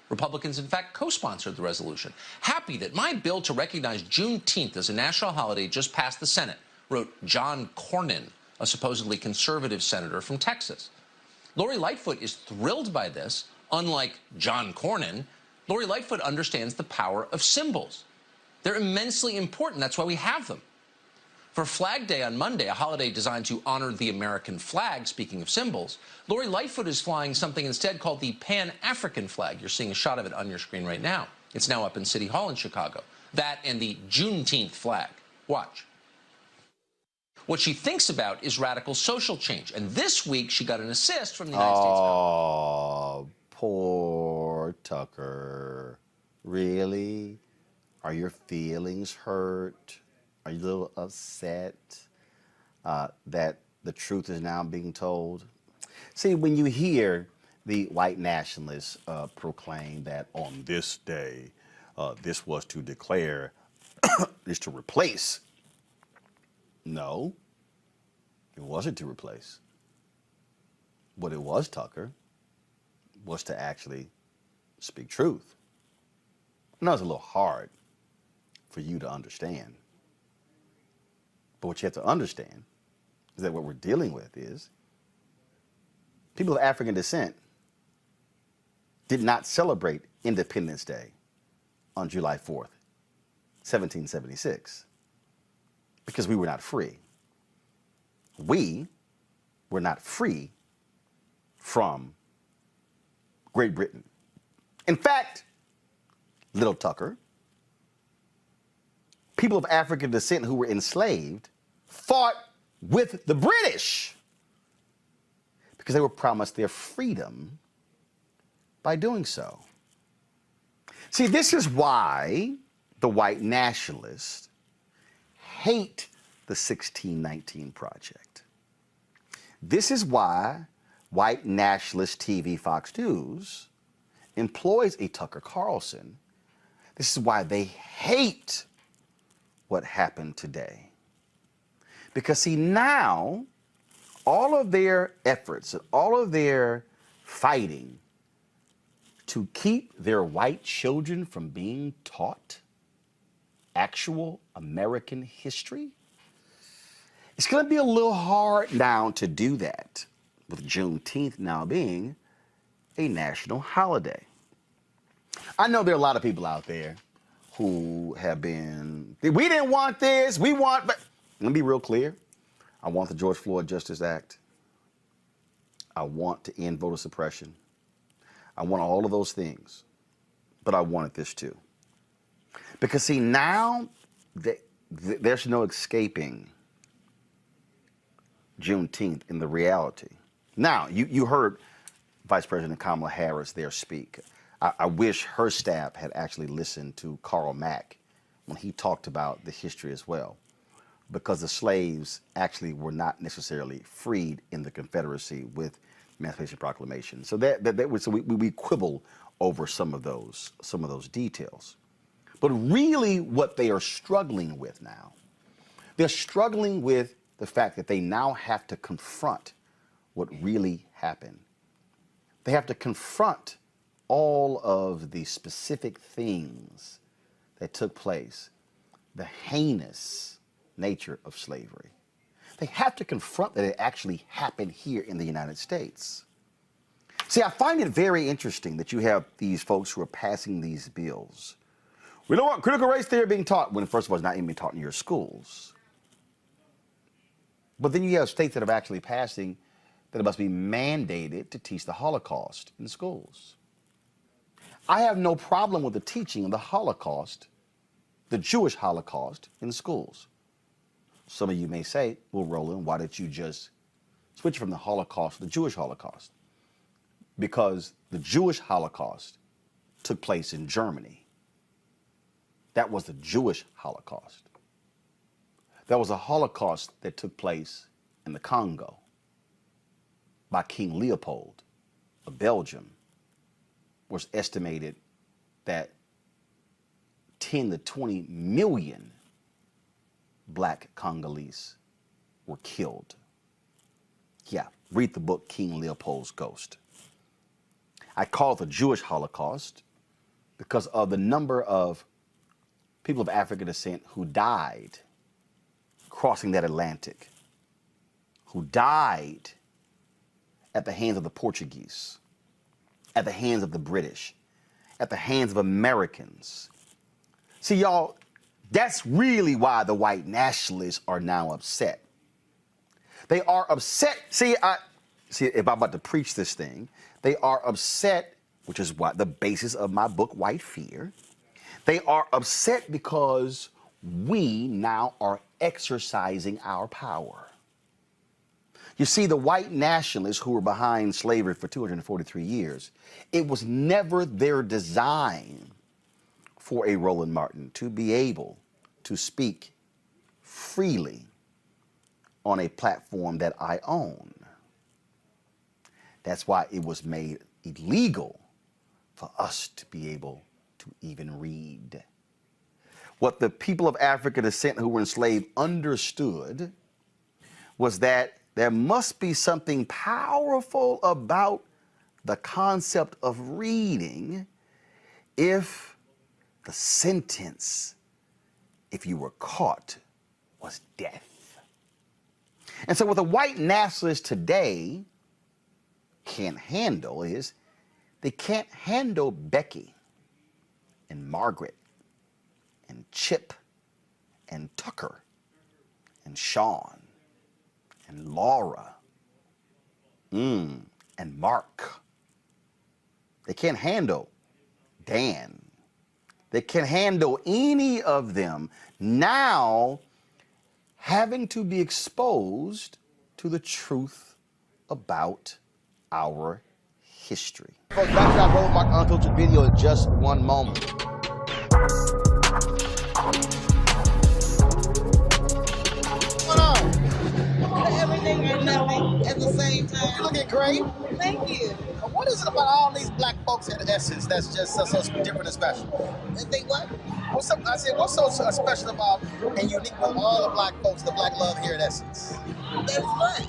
Republicans, in fact, co-sponsored the resolution. Happy that my bill to recognize Juneteenth as a national holiday just passed the Senate, wrote John Cornyn, a supposedly conservative senator from Texas. Lori Lightfoot is thrilled by this. Unlike John Cornyn, Lori Lightfoot understands the power of symbols. They're immensely important. That's why we have them. For Flag Day on Monday, a holiday designed to honor the American flag, speaking of symbols, Lori Lightfoot is flying something instead called the Pan-African flag. You're seeing a shot of it on your screen right now. It's now up in City Hall in Chicago. That and the Juneteenth flag. Watch. What she thinks about is radical social change. And this week, she got an assist from the United States Congress. Oh, poor Tucker. Really? Are your feelings hurt? Are you a little upset that the truth is now being told? See, when you hear the white nationalists proclaim that on this day, this was to declare, is to replace. No, it wasn't to replace. What it was, Tucker, was to actually speak truth. I know it's a little hard for you to understand. But what you have to understand is that what we're dealing with is people of African descent did not celebrate Independence Day on July 4th, 1776, because we were not free. We were not free from Great Britain. In fact, little Tucker, people of African descent who were enslaved fought with the British because they were promised their freedom by doing so. See, this is why the white nationalists hate the 1619 Project. This is why white nationalist TV Fox News employs a Tucker Carlson. This is why they hate what happened today. Because see, now all of their efforts and all of their fighting to keep their white children from being taught actual American history, it's going to be a little hard now to do that, with Juneteenth now being a national holiday. I know there are a lot of people out there who have been, we didn't want this, we want, but let me be real clear. I want the George Floyd Justice Act. I want to end voter suppression. I want all of those things, but I wanted this too. Because see, now there's no escaping Juneteenth in the reality. Now, you heard Vice President Kamala Harris there speak. I wish her staff had actually listened to Karl Mack when he talked about the history as well, because the slaves actually were not necessarily freed in the Confederacy with Emancipation Proclamation. So we quibble over some of those details. But really what they are struggling with now, they're struggling with the fact that they now have to confront what really happened. They have to confront all of the specific things that took place, the heinous nature of slavery. They have to confront that it actually happened here in the United States. See, I find it very interesting that you have these folks who are passing these bills. We don't want critical race theory being taught, when first of all, it's not even being taught in your schools. But then you have states that are actually passing that it must be mandated to teach the Holocaust in schools. I have no problem with the teaching of the Holocaust, the Jewish Holocaust, in schools. Some of you may say, well, Roland, why did you just switch from the Holocaust to the Jewish Holocaust? Because the Jewish Holocaust took place in Germany. That was the Jewish Holocaust. There was a Holocaust that took place in the Congo by King Leopold of Belgium. It was estimated that 10 to 20 million black Congolese were killed. Yeah, read the book King Leopold's Ghost. I call it the Jewish Holocaust because of the number of people of African descent who died crossing that Atlantic, who died at the hands of the Portuguese, at the hands of the British, at the hands of Americans. See, y'all, that's really why the white nationalists are now upset. They are upset. See, if I'm about to preach this thing, they are upset, which is what the basis of my book, White Fear. They are upset because we now are exercising our power. You see, the white nationalists who were behind slavery for 243 years, it was never their design for a Roland Martin to be able to speak freely on a platform that I own. That's why it was made illegal for us to be able to even read. What the people of African descent who were enslaved understood was that there must be something powerful about the concept of reading if the sentence, if you were caught, was death. And so what the white nationalists today can't handle is they can't handle Becky and Margaret and Chip and Tucker and Sean and Laura and Mark. They can't handle Dan. They can't handle any of them now having to be exposed to the truth about our history. Folks, back to our Roland Martin Unfiltered video in just one moment. What's going on? Everything and nothing at the same time. You looking great. Thank you. What is it about all these black folks in Essence that's just so different and special? And think what? What's so special about and unique with all the black folks, the black love here at Essence? That is what?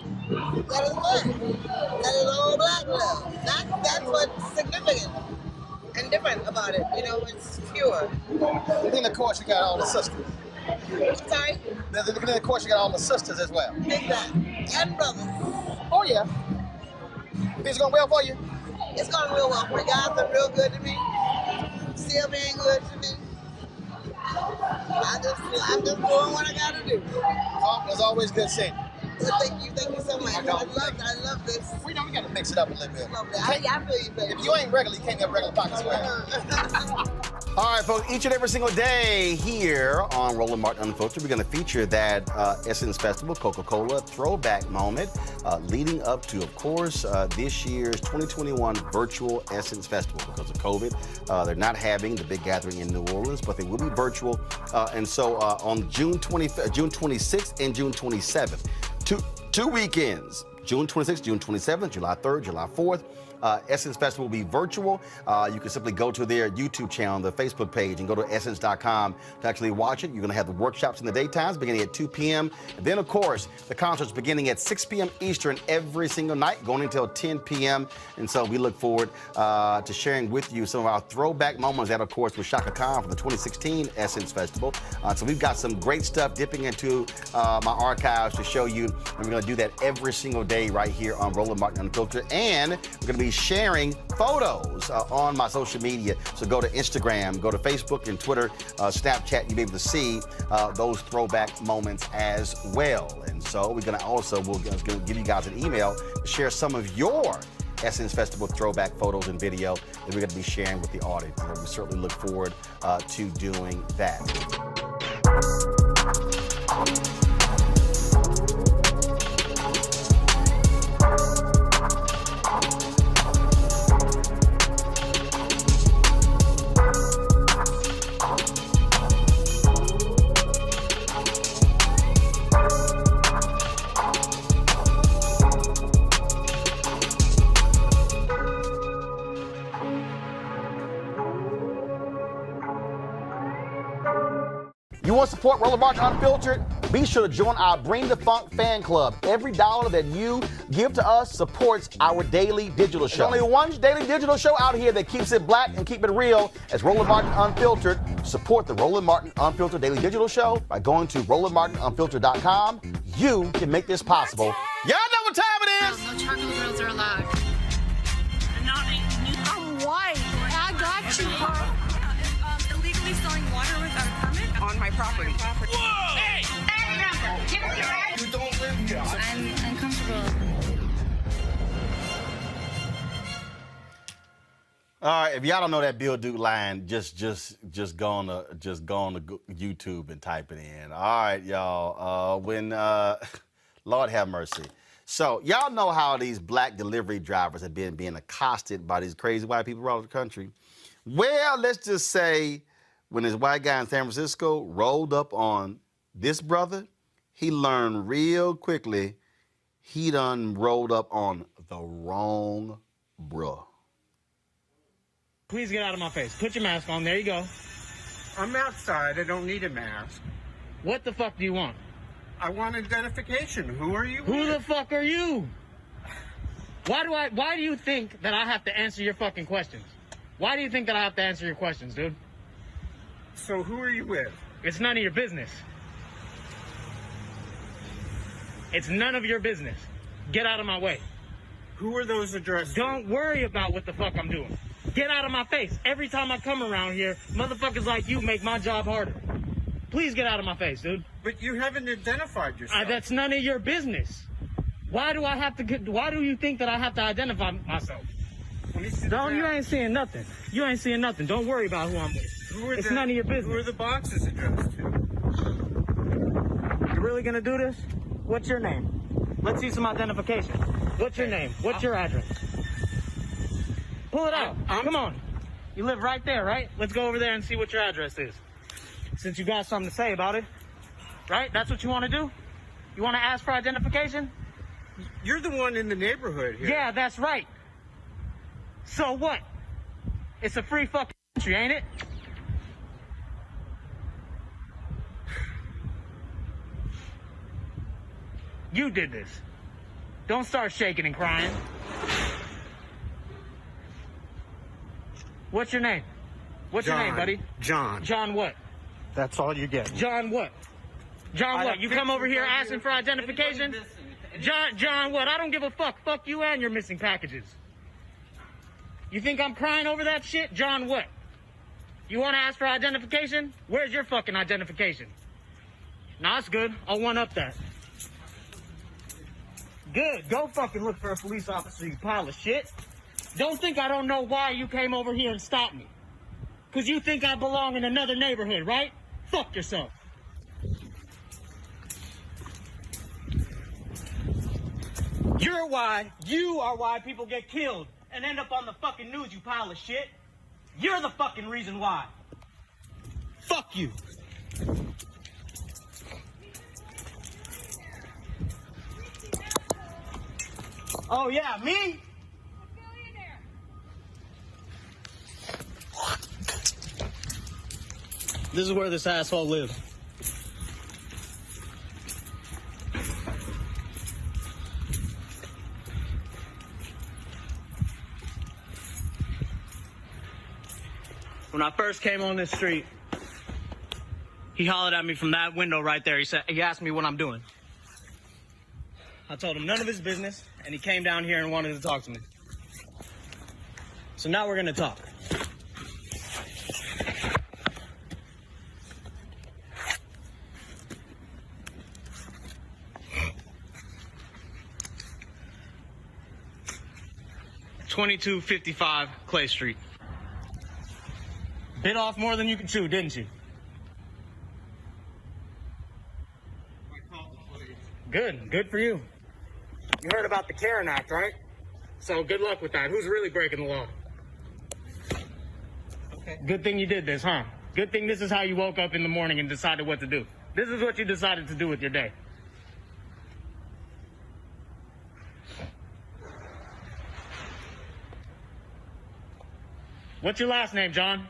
That is what? That is all black love. That's what's significant and different about it. You know, it's pure. And then, of course, you got all the sisters. I'm sorry? Then, of course, you got all the sisters as well. Exactly. And brothers. Oh, yeah. Things going well for you? It's going real well for me. God's been real good to me. Still being good to me. I'm just doing what I gotta do. Oh, it's always good seeing you. Well, thank you so much. I love this. We gotta mix it up a little bit. I feel you, baby. If you ain't regular, you can't get regular pockets. All right, folks, each and every single day here on Roland Martin Unfiltered, we're going to feature that Essence Festival Coca-Cola throwback moment leading up to, of course, this year's 2021 virtual Essence Festival. Because of COVID, they're not having the big gathering in New Orleans, but they will be virtual. And so on June 26th and June 27th, two weekends, June 26th, June 27th, July 3rd, July 4th. Essence Festival will be virtual. You can simply go to their YouTube channel, the Facebook page, and go to essence.com to actually watch it. You're going to have the workshops in the daytimes beginning at 2 p.m. And then, of course, the concerts beginning at 6 p.m. Eastern every single night, going until 10 p.m. And so we look forward to sharing with you some of our throwback moments. That, of course, was Shaka Khan from the 2016 Essence Festival. So we've got some great stuff dipping into my archives to show you. And we're going to do that every single day right here on Roland Martin Unfiltered. And we're going to be sharing photos on my social media. So go to Instagram, go to Facebook and Twitter, Snapchat. You'll be able to see those throwback moments as well. And so we're going to also, we'll give you guys an email to share some of your Essence Festival throwback photos and video that we're going to be sharing with the audience. And we certainly look forward to doing that. You want to support Roland Martin Unfiltered? Be sure to join our Bring the Funk fan club. Every dollar that you give to us supports our daily digital show. There's only one daily digital show out here that keeps it black and keep it real. It's Roland Martin Unfiltered. Support the Roland Martin Unfiltered daily digital show by going to RolandMartinUnfiltered.com. You can make this possible. Y'all know what time it is. No chocolate girls are allowed. I'm white. I got you, bro. Illegally selling water without a permit on my property. Whoa! Hey! You don't live here. I'm uncomfortable. All right, if y'all don't know that Bill Duke line, just go on to YouTube and type it in. All right, y'all. Lord have mercy. So y'all know how these black delivery drivers have been being accosted by these crazy white people around the country. Well, let's just say when this white guy in San Francisco rolled up on this brother, he learned real quickly he done rolled up on the wrong bruh. Please get out of my face. Put your mask on. There you go. I'm outside. I don't need a mask. What the fuck do you want? I want identification. Who are you? Who the fuck are you? Why do you think that I have to answer your fucking questions? Why do you think that I have to answer your questions, dude? So who are you with? It's none of your business. It's none of your business. Get out of my way. Who are those addressed? Don't worry about what the fuck I'm doing. Get out of my face. Every time I come around here, motherfuckers like you make my job harder. Please get out of my face, dude. But you haven't identified yourself. That's none of your business. Why do you think that I have to identify myself? You ain't seeing nothing. You ain't seeing nothing. Don't worry about who I'm with. It's none of your business. Who are the boxes addressed to? You really gonna do this? What's your name? Let's see some identification. What's your name? What's your address? Pull it out. Come on. You live right there, right? Let's go over there and see what your address is. Since you got something to say about it. Right? That's what you want to do? You want to ask for identification? You're the one in the neighborhood here. Yeah, that's right. So what? It's a free fucking country, ain't it? You did this. Don't start shaking and crying. What's your name? What's your name, buddy? John. John what? That's all you get. John what? John what? You come over here asking for identification? John what? I don't give a fuck. Fuck you and your missing packages. You think I'm crying over that shit? John what? You want to ask for identification? Where's your fucking identification? Nah, it's good. I'll one-up that. Good. Go fucking look for a police officer, you pile of shit. Don't think I don't know why you came over here and stopped me. Because you think I belong in another neighborhood, right? Fuck yourself. You are why people get killed and end up on the fucking news, you pile of shit. You're the fucking reason why. Fuck you. Oh yeah, me? This is where this asshole lives. When I first came on this street, he hollered at me from that window right there. He asked me what I'm doing. I told him none of his business, and he came down here and wanted to talk to me. So now we're gonna talk. 2255 Clay Street. Bit off more than you could chew, didn't you? Good. Good for you. You heard about the Karen Act, right? So good luck with that. Who's really breaking the law? Okay. Good thing you did this, huh? Good thing this is how you woke up in the morning and decided what to do. This is what you decided to do with your day. What's your last name, John?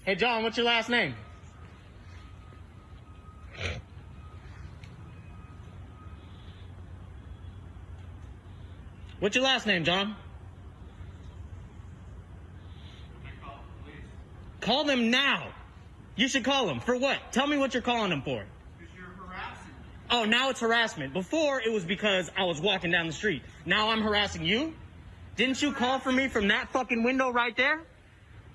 Hey, John, what's your last name? What's your last name, John? Call them now. You should call them. For what? Tell me what you're calling them for. Because you're harassing me. Oh, now it's harassment. Before, it was because I was walking down the street. Now I'm harassing you? Didn't you call for me from that fucking window right there?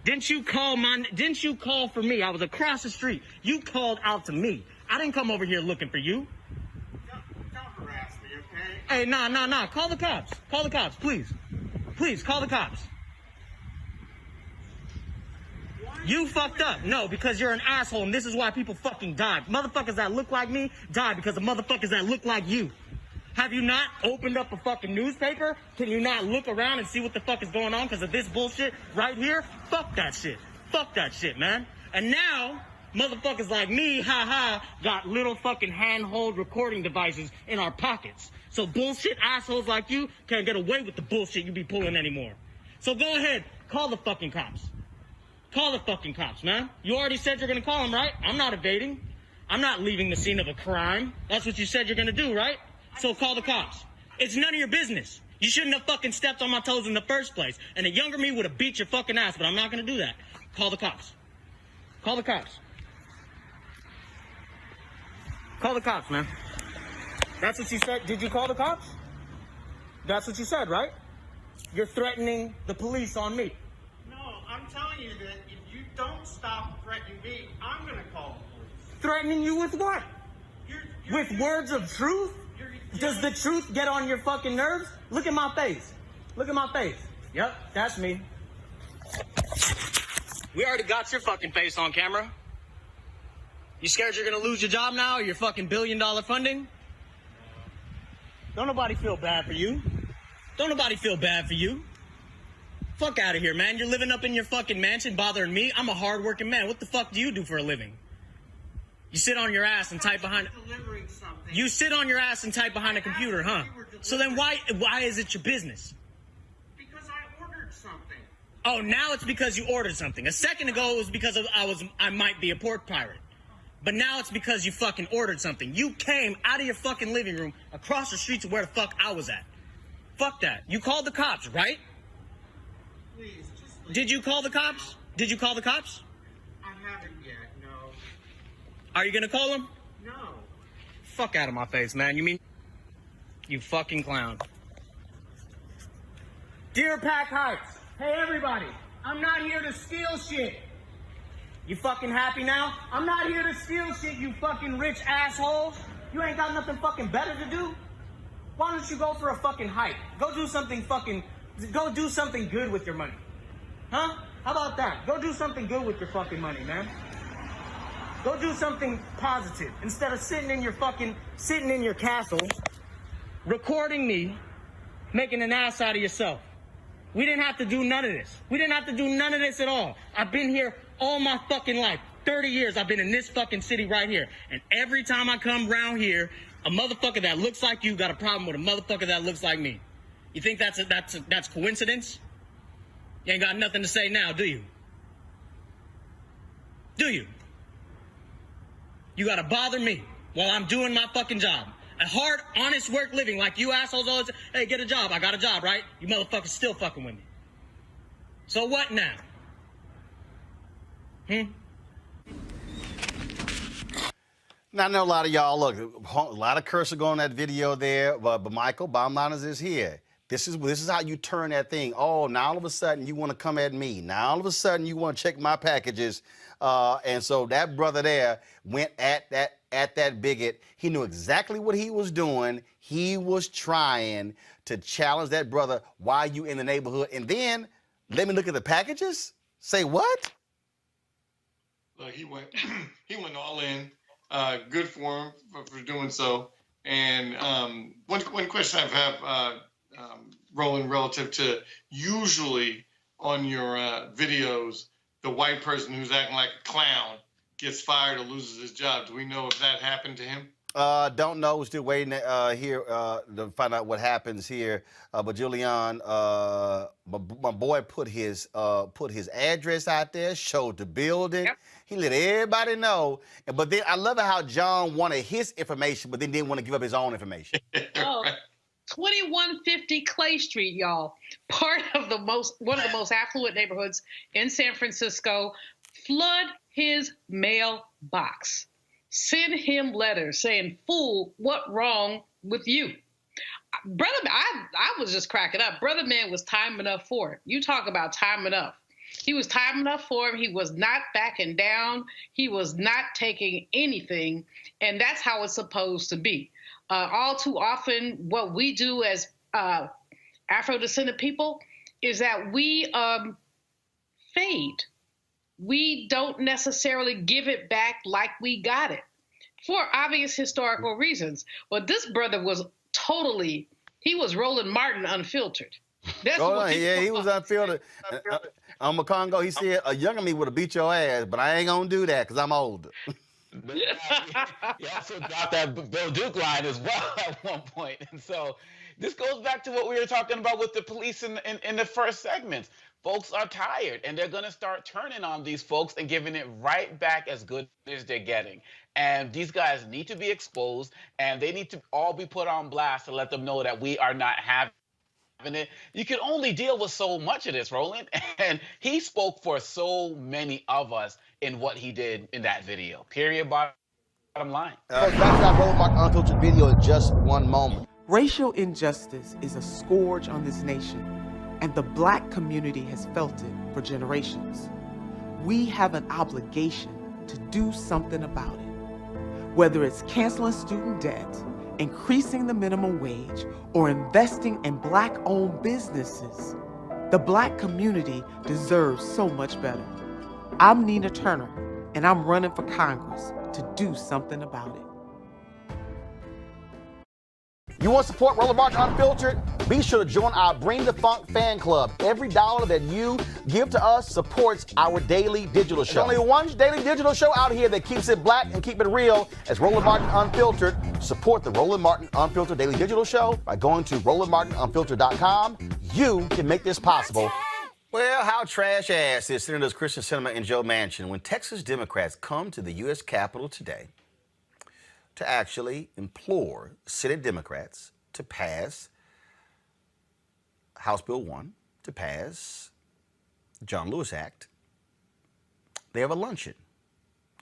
Didn't you call for me? I was across the street. You called out to me. I didn't come over here looking for you. Don't harass me, okay? Hey, nah. Call the cops. Call the cops, please. Please, call the cops. You fucked up. No, because you're an asshole, and this is why people fucking die. Motherfuckers that look like me die because of motherfuckers that look like you. Have you not opened up a fucking newspaper? Can you not look around and see what the fuck is going on because of this bullshit right here? Fuck that shit. Fuck that shit, man. And now, motherfuckers like me, got little fucking handhold recording devices in our pockets. So bullshit assholes like you can't get away with the bullshit you be pulling anymore. So go ahead, call the fucking cops. Call the fucking cops, man. You already said you're gonna call them, right? I'm not evading. I'm not leaving the scene of a crime. That's what you said you're gonna do, right? So call the cops. It's none of your business. You shouldn't have fucking stepped on my toes in the first place. And a younger me would have beat your fucking ass, but I'm not gonna do that. Call the cops. Call the cops. Call the cops, man. That's what you said. Did you call the cops? That's what you said, right? You're threatening the police on me. No, I'm telling you that if you don't stop threatening me, I'm going to call the police. Threatening you with what? With words of truth? Does the truth get on your fucking nerves? Look at my face. Look at my face. Yep, that's me. We already got your fucking face on camera. You scared you're gonna lose your job now or your fucking $1 billion funding? Don't nobody feel bad for you. Don't nobody feel bad for you. Fuck out of here, man. You're living up in your fucking mansion bothering me. I'm a hardworking man. What the fuck do you do for a living? You sit on your ass and type behind... You sit on your ass and type behind a computer, huh? So then why is it your business? Because I ordered something. Oh, now it's because you ordered something. A second ago it was because I might be a pork pirate. But now it's because you fucking ordered something. You came out of your fucking living room across the street to where the fuck I was at. Fuck that. You called the cops, right? Please, just leave. Did you call the cops? Did you call the cops? I haven't yet, no. Are you gonna call them? No. Fuck out of my face, man. You mean... You fucking clown. Dear Pack Heights. Hey, everybody. I'm not here to steal shit. You fucking happy now? I'm not here to steal shit, you fucking rich assholes. You ain't got nothing fucking better to do? Why don't you go for a fucking hike? Go do something good with your money. Huh? How about that? Go do something good with your fucking money, man. Go do something positive. Instead of sitting in your castle, recording me, making an ass out of yourself. We didn't have to do none of this. We didn't have to do none of this at all. I've been here all my fucking life. 30 years I've been in this fucking city right here. And every time I come around here, a motherfucker that looks like you got a problem with a motherfucker that looks like me. You think that's coincidence? You ain't got nothing to say now, do you? Do you? You gotta bother me while I'm doing my fucking job. A hard, honest work living like you assholes always say, hey, get a job. I got a job, right? You motherfuckers still fucking with me. So what now? Now, I know a lot of y'all, look, a lot of cursing going on that video there, but Michael, bottom line is this here. This is how you turn that thing. Oh, now all of a sudden you want to come at me. Now all of a sudden you want to check my packages. And so that brother there went at that bigot. He knew exactly what he was doing. He was trying to challenge that brother. Why you in the neighborhood? And then let me look at the packages. Say what? Look, he went all in. Good for him for doing so. And one question I have, Roland, relative to usually on your videos, the white person who's acting like a clown gets fired or loses his job. Do we know if that happened to him? Don't know. We're still waiting here to find out what happens here. But Julian, my boy put his address out there, showed the building. Yep. He let everybody know. But then I love how John wanted his information, but then didn't want to give up his own information. Oh, 2150 Clay Street, y'all. One of the most affluent neighborhoods in San Francisco. Flood his mailbox. Send him letters saying, "Fool, what wrong with you?" Brother, I was just cracking up. Brother man was time enough for it. You talk about time enough. He was time enough for him. He was not backing down. He was not taking anything. And that's how it's supposed to be. All too often, what we do as Afro-descendant people is that we fade. We don't necessarily give it back like we got it for obvious historical reasons. But this brother was he was Roland Martin unfiltered. That's he was unfiltered. On Congo, he said, a younger me would have beat your ass, but I ain't gonna do that because I'm older. He also dropped that Bill Duke line as well at one point. And so this goes back to what we were talking about with the police in the first segment. Folks are tired, and they're going to start turning on these folks and giving it right back as good as they're getting. And these guys need to be exposed, and they need to all be put on blast to let them know that we are not having it. You can only deal with so much of this, Roland. And he spoke for so many of us in what he did in that video. Period. Bottom line. Back to that Roland Martin Unfiltered video in just one moment. Racial injustice is a scourge on this nation, and the Black community has felt it for generations. We have an obligation to do something about it. Whether it's canceling student debt, increasing the minimum wage, or investing in Black-owned businesses, the Black community deserves so much better. I'm Nina Turner, and I'm running for Congress to do something about it. You want to support Roland Martin Unfiltered? Be sure to join our Bring the Funk fan club. Every dollar that you give to us supports our daily digital show. There's only one daily digital show out here that keeps it black and keep it real as Roland Martin Unfiltered. Support the Roland Martin Unfiltered daily digital show by going to RolandMartinUnfiltered.com. You can make this possible. Well, how trash ass is Senators Kyrsten Sinema and Joe Manchin when Texas Democrats come to the U.S. Capitol today to actually implore Senate Democrats to pass House Bill 1, to pass the John Lewis Act. They have a luncheon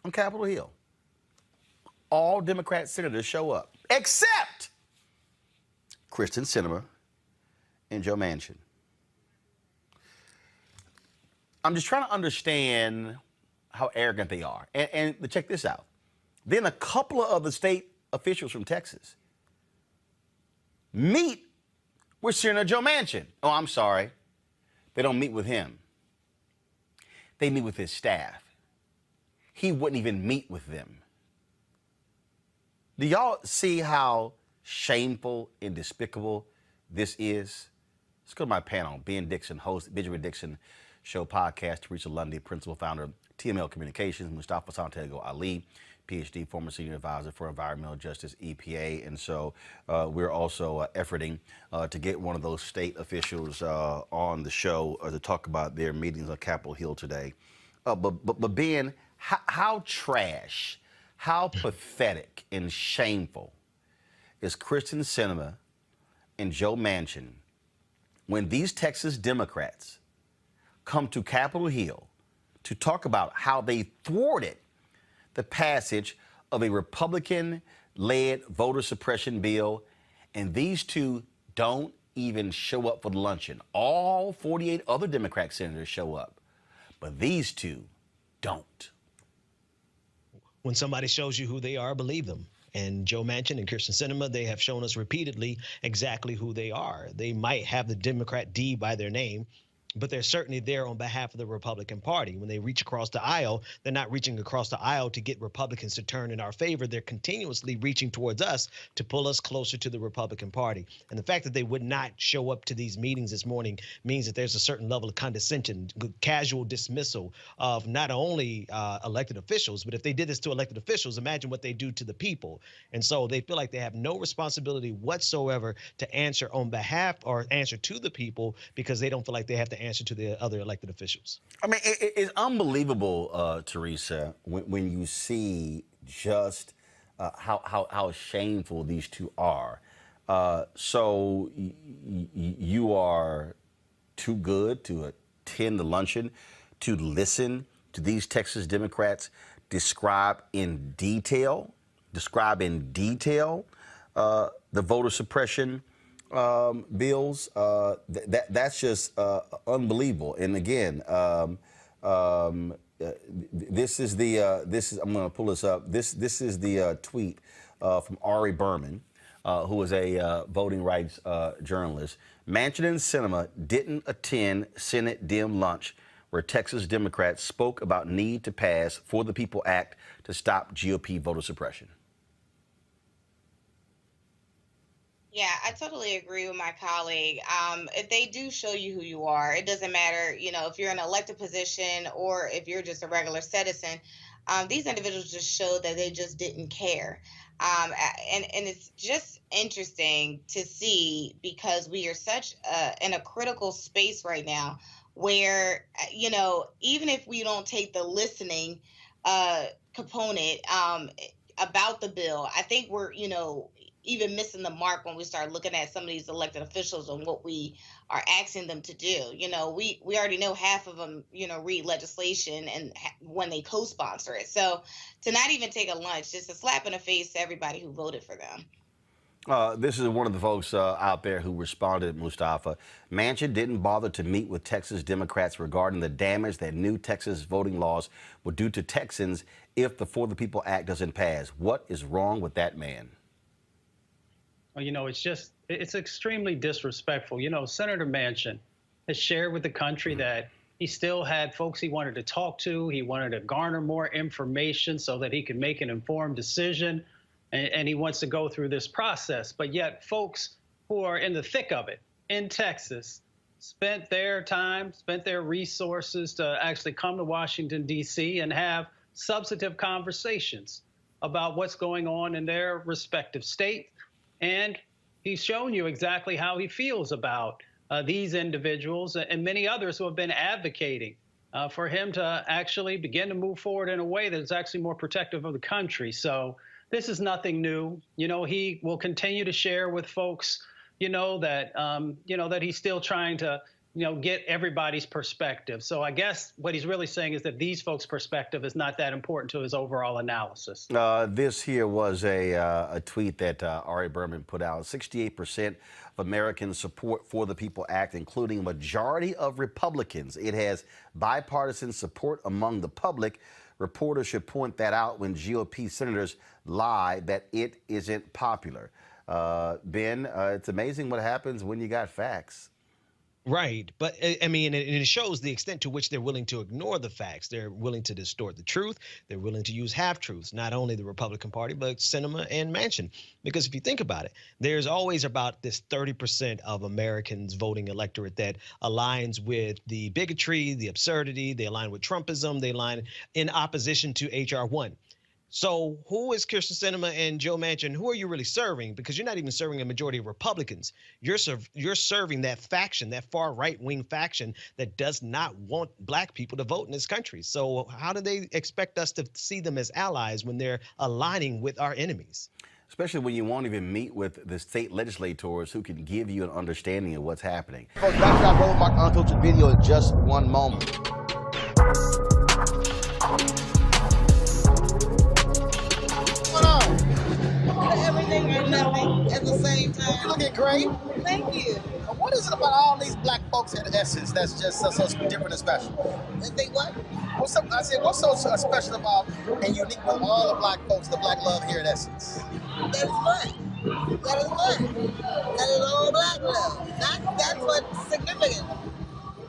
on Capitol Hill. All Democrat senators show up, except Kyrsten Sinema and Joe Manchin. I'm just trying to understand how arrogant they are. And check this out. Then a couple of other state officials from Texas meet with Senator Joe Manchin. Oh, I'm sorry. They don't meet with him. They meet with his staff. He wouldn't even meet with them. Do y'all see how shameful and despicable this is? Let's go to my panel. Ben Dixon, host, Benjamin Dixon Show podcast, Teresa Lundy, principal founder of TML Communications, Mustafa Santiago Ali, PhD, former senior advisor for environmental justice, EPA. And so we're also efforting to get one of those state officials on the show to talk about their meetings on Capitol Hill today. But Ben, how trash, how pathetic and shameful is Kyrsten Sinema and Joe Manchin when these Texas Democrats come to Capitol Hill to talk about how they thwarted the passage of a Republican-led voter suppression bill, and these two don't even show up for the luncheon. All 48 other Democrat senators show up, but these two don't. When somebody shows you who they are, believe them. And Joe Manchin and Kyrsten Sinema, they have shown us repeatedly exactly who they are. They might have the Democrat D by their name, but they're certainly there on behalf of the Republican Party. When they reach across the aisle, they're not reaching across the aisle to get Republicans to turn in our favor. They're continuously reaching towards us to pull us closer to the Republican Party. And the fact that they would not show up to these meetings this morning means that there's a certain level of condescension, casual dismissal of not only elected officials, but if they did this to elected officials, imagine what they do to the people. And so they feel like they have no responsibility whatsoever to answer on behalf or answer to the people because they don't feel like they have to answer to the other elected officials. I mean, it's unbelievable, Teresa, when you see just how shameful these two are. So you are too good to attend the luncheon, to listen to these Texas Democrats describe in detail the voter suppression bills. That's just unbelievable. And again, this is I'm going to pull this up. This is the tweet from Ari Berman, who is a voting rights journalist. Manchin and Sinema didn't attend Senate Dem lunch where Texas Democrats spoke about need to pass For the People Act to stop GOP voter suppression. Yeah, I totally agree with my colleague. If they do show you who you are, it doesn't matter, if you're in an elected position or if you're just a regular citizen, these individuals just showed that they just didn't care. And it's just interesting to see because we are such in a critical space right now where, even if we don't take the listening component about the bill, I think we're, even missing the mark when we start looking at some of these elected officials and what we are asking them to do. We already know half of them, read legislation and when they co-sponsor it. So to not even take a lunch, just a slap in the face to everybody who voted for them. This is one of the folks out there who responded, Mustafa. Manchin didn't bother to meet with Texas Democrats regarding the damage that new Texas voting laws would do to Texans if the For the People Act doesn't pass. What is wrong with that man? Well, it's extremely disrespectful. Senator Manchin has shared with the country that he still had folks he wanted to talk to. He wanted to garner more information so that he could make an informed decision. And he wants to go through this process. But yet folks who are in the thick of it in Texas spent their time, spent their resources to actually come to Washington, D.C. and have substantive conversations about what's going on in their respective states. And he's shown you exactly how he feels about these individuals and many others who have been advocating for him to actually begin to move forward in a way that is actually more protective of the country. So this is nothing new. He will continue to share with folks, that he's still trying to, get everybody's perspective. So I guess what he's really saying is that these folks' perspective is not that important to his overall analysis. This here was a tweet that Ari Berman put out. 68% of Americans support For the People Act, including a majority of Republicans. It has bipartisan support among the public. Reporters should point that out when GOP senators lie that it isn't popular. Ben, it's amazing what happens when you got facts. Right. But I mean, it shows the extent to which they're willing to ignore the facts. They're willing to distort the truth. They're willing to use half-truths, not only the Republican Party, but Sinema and Manchin. Because if you think about it, there's always about this 30% of Americans voting electorate that aligns with the bigotry, the absurdity. They align with Trumpism. They align in opposition to H.R. 1. So who is Kyrsten Sinema and Joe Manchin? Who are you really serving? Because you're not even serving a majority of Republicans. You're serving that faction, that far right-wing faction that does not want black people to vote in this country. So how do they expect us to see them as allies when they're aligning with our enemies? Especially when you won't even meet with the state legislators who can give you an understanding of what's happening. Folks, back to our Roland Mark Unfiltered video in just one moment. Everything or nothing at the same time. You looking great. Thank you. What is it about all these black folks at Essence that's just so different and special? And think what? What's so special about and unique with all the black folks, the black love here at Essence? That is what? That is what? That is all black love. That's what's significant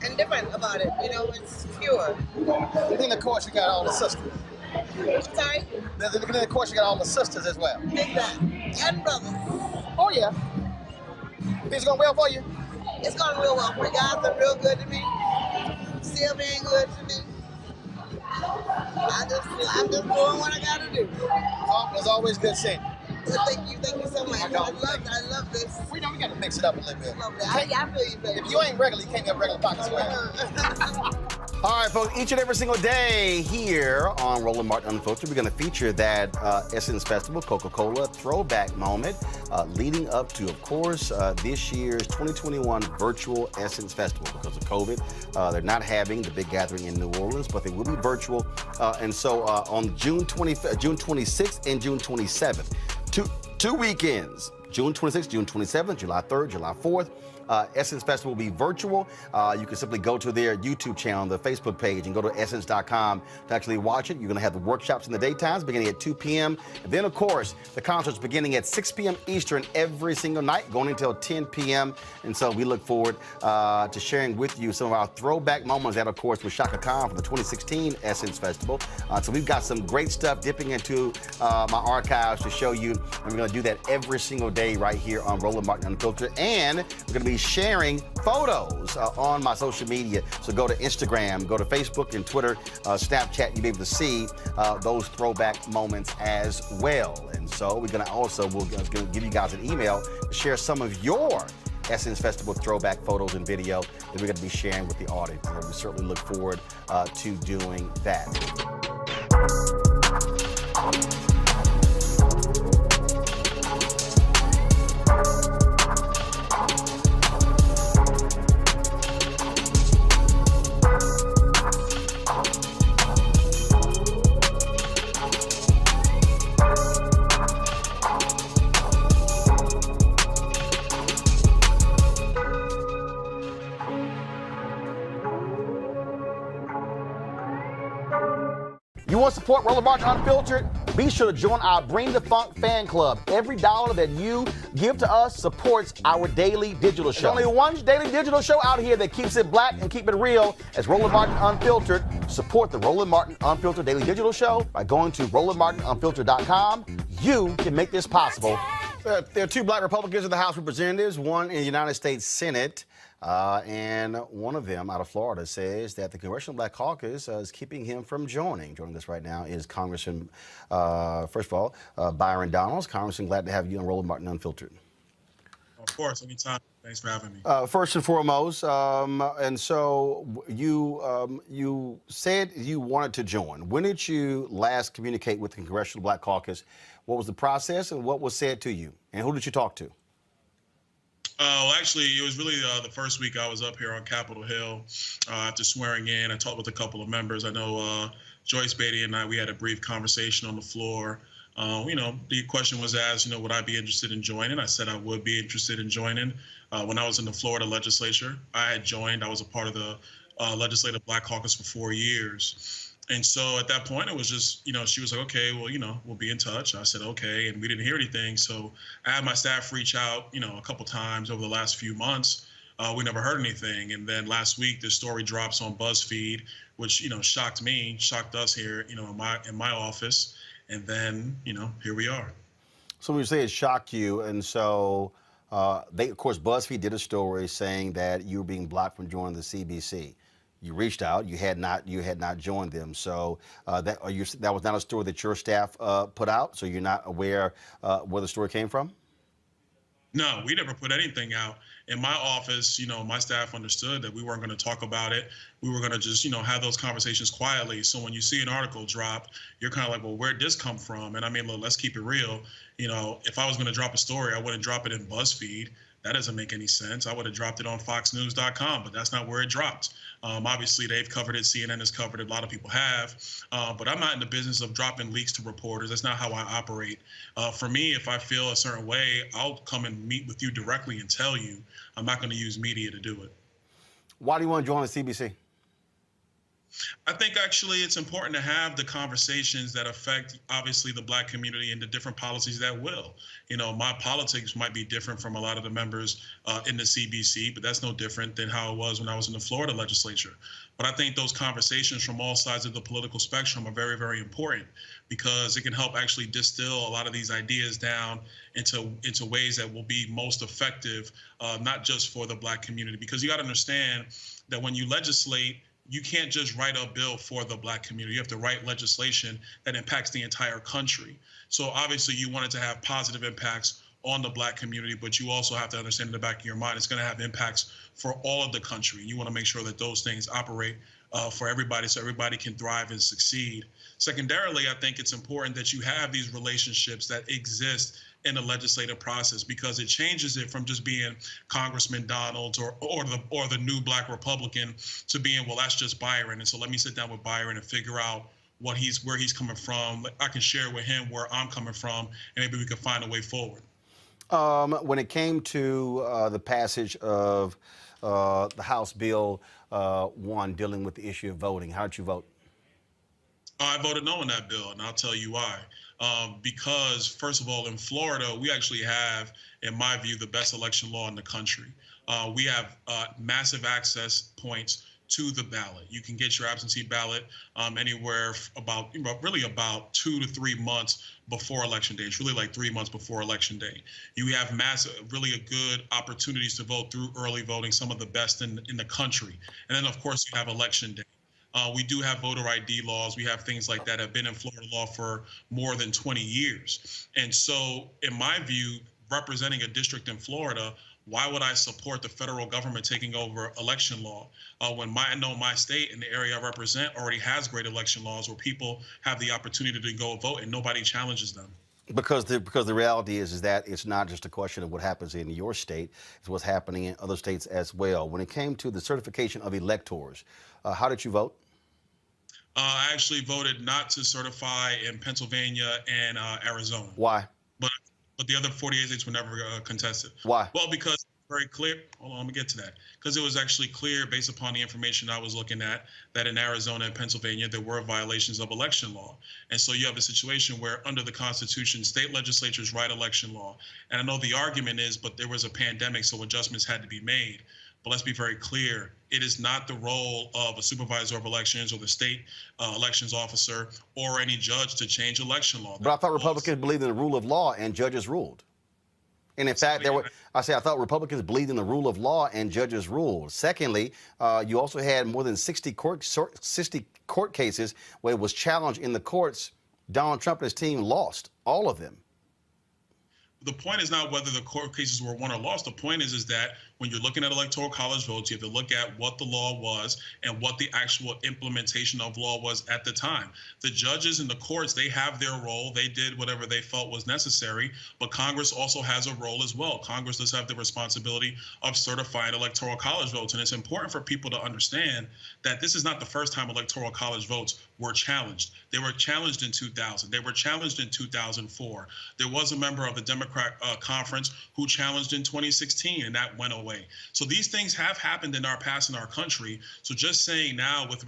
and different about it. You know, it's pure. And then, of course, you got all the sisters. I'm sorry? Then, of course, you got all the sisters as well. Big that. And brothers. Oh, yeah. Things going well for you? It's going real well. My guys are real good to me. Still being good to me. I'm just doing what I gotta do. Oh, it's always good seeing you. Well, thank you so much. I love this. We got to mix it up a little bit. I love that. I feel you, baby. If you ain't regular, you can't get regular pockets well. All right, folks, each and every single day here on Roland Martin Unfiltered, we're going to feature that Essence Festival Coca-Cola throwback moment leading up to, of course, this year's 2021 virtual Essence Festival. Because of COVID, they're not having the big gathering in New Orleans, but they will be virtual. And so on June 26th and June 27th, two weekends, June 26th, June 27th, July 3rd, July 4th. Essence Festival will be virtual. You can simply go to their YouTube channel, the Facebook page, and go to essence.com to actually watch it. You're going to have the workshops in the daytimes beginning at 2 p.m. And then, of course, the concerts beginning at 6 p.m. Eastern every single night, going until 10 p.m. And so we look forward to sharing with you some of our throwback moments. That, of course, was Shaka Khan from the 2016 Essence Festival. So we've got some great stuff dipping into my archives to show you. And we're going to do that every single day right here on Roland Martin Unfiltered. And we're going to be sharing photos on my social media. So go to Instagram, go to Facebook and Twitter, Snapchat. You'll be able to see those throwback moments as well. And so we're going to give you guys an email to share some of your Essence Festival throwback photos and video that we're going to be sharing with the audience. And we certainly look forward to doing that. You want to support Roland Martin Unfiltered? Be sure to join our Bring the Funk fan club. Every dollar that you give to us supports our daily digital show. There's only one daily digital show out here that keeps it black and keep it real. As Roland Martin Unfiltered. Support the Roland Martin Unfiltered daily digital show by going to RolandMartinUnfiltered.com. You can make this possible. There are two black Republicans in the House of Representatives, one in the United States Senate. And one of them out of Florida says that the Congressional Black Caucus is keeping him from joining. Joining us right now is Congressman, first of all, Byron Donalds. Congressman, glad to have you on Roland Martin Unfiltered. Of course, anytime. Thanks for having me. First and foremost, and so you said you wanted to join. When did you last communicate with the Congressional Black Caucus? What was the process and what was said to you? And who did you talk to? Well, actually, it was really the first week I was up here on Capitol Hill after swearing in. I talked with a couple of members. I know Joyce Beatty and I, we had a brief conversation on the floor. The question was asked, would I be interested in joining? I said I would be interested in joining. When I was in the Florida legislature, I had joined. I was a part of the Legislative Black Caucus for 4 years. And so at that point, it was just, she was like, okay, well, we'll be in touch. I said, okay. And we didn't hear anything. So I had my staff reach out, a couple times over the last few months. We never heard anything. And then last week, the story drops on BuzzFeed, which, shocked me, shocked us here, in my office. And then, here we are. So when you say it shocked you, and so of course, BuzzFeed did a story saying that you were being blocked from joining the CBC. You reached out. You had not joined them. So that was not a story that your staff put out. So you're not aware where the story came from? No, we never put anything out. In my office, my staff understood that we weren't going to talk about it. We were going to just, have those conversations quietly. So when you see an article drop, you're kind of like, well, where'd this come from? And I mean, look, let's keep it real. If I was going to drop a story, I wouldn't drop it in BuzzFeed. That doesn't make any sense. I would have dropped it on foxnews.com, but that's not where it dropped. Obviously, they've covered it. CNN has covered it. A lot of people have. But I'm not in the business of dropping leaks to reporters. That's not how I operate. For me, if I feel a certain way, I'll come and meet with you directly and tell you. I'm not going to use media to do it. Why do you want to join the CBC? I think actually it's important to have the conversations that affect, obviously, the Black community and the different policies that will. You know, my politics might be different from a lot of the members in the CBC, but that's no different than how it was when I was in the Florida legislature. But I think those conversations from all sides of the political spectrum are very, very important because it can help actually distill a lot of these ideas down into ways that will be most effective, not just for the Black community. Because you got to understand that when you legislate, you can't just write a bill for the Black community. You have to write legislation that impacts the entire country. So obviously you want it to have positive impacts on the Black community, but you also have to understand in the back of your mind, it's going to have impacts for all of the country. You want to make sure that those things operate for everybody so everybody can thrive and succeed. Secondarily, I think it's important that you have these relationships that exist in the legislative process because it changes it from just being Congressman Donalds or the new Black Republican to being, well, that's just Byron. And so let me sit down with Byron and figure out where he's coming from. I can share with him where I'm coming from, and maybe we can find a way forward. When it came to the passage of the House Bill 1 dealing with the issue of voting, how did you vote? I voted no on that bill, and I'll tell you why. Because, first of all, in Florida, we actually have, in my view, the best election law in the country. We have massive access points to the ballot. You can get your absentee ballot anywhere about 2 to 3 months before election day. It's really like 3 months before election day. You have really good opportunities to vote through early voting, some of the best in the country. And then, of course, you have election day. We do have voter ID laws. We have things like that have been in Florida law for more than 20 years. And so, in my view, representing a district in Florida, why would I support the federal government taking over election law when I know my state and the area I represent already has great election laws where people have the opportunity to go vote and nobody challenges them? Because the reality is that it's not just a question of what happens in your state, it's what's happening in other states as well. When it came to the certification of electors, how did you vote? I actually voted not to certify in Pennsylvania and Arizona. Why? But the other 48 states were never contested. Why? Well, because it's very clear. Hold on, let me get to that. Because it was actually clear, based upon the information I was looking at, that in Arizona and Pennsylvania there were violations of election law. And so you have a situation where, under the Constitution, state legislatures write election law. And I know the argument is, but there was a pandemic, so adjustments had to be made. But let's be very clear, it is not the role of a supervisor of elections or the state elections officer or any judge to change election law. But I thought Republicans believed in the rule of law and judges ruled. And in fact, I thought Republicans believed in the rule of law and judges ruled. Secondly, you also had more than 60 court cases where it was challenged in the courts. Donald Trump and his team lost all of them. The point is not whether the court cases were won or lost. The point is that when you're looking at electoral college votes, you have to look at what the law was and what the actual implementation of law was at the time. The judges in the courts, they have their role. They did whatever they felt was necessary, but Congress also has a role as well. Congress does have the responsibility of certifying electoral college votes, and it's important for people to understand that this is not the first time electoral college votes were challenged. They were challenged in 2000. They were challenged in 2004. There was a member of the Democrat conference who challenged in 2016, and that went away. So these things have happened in our past in our country. So just saying now with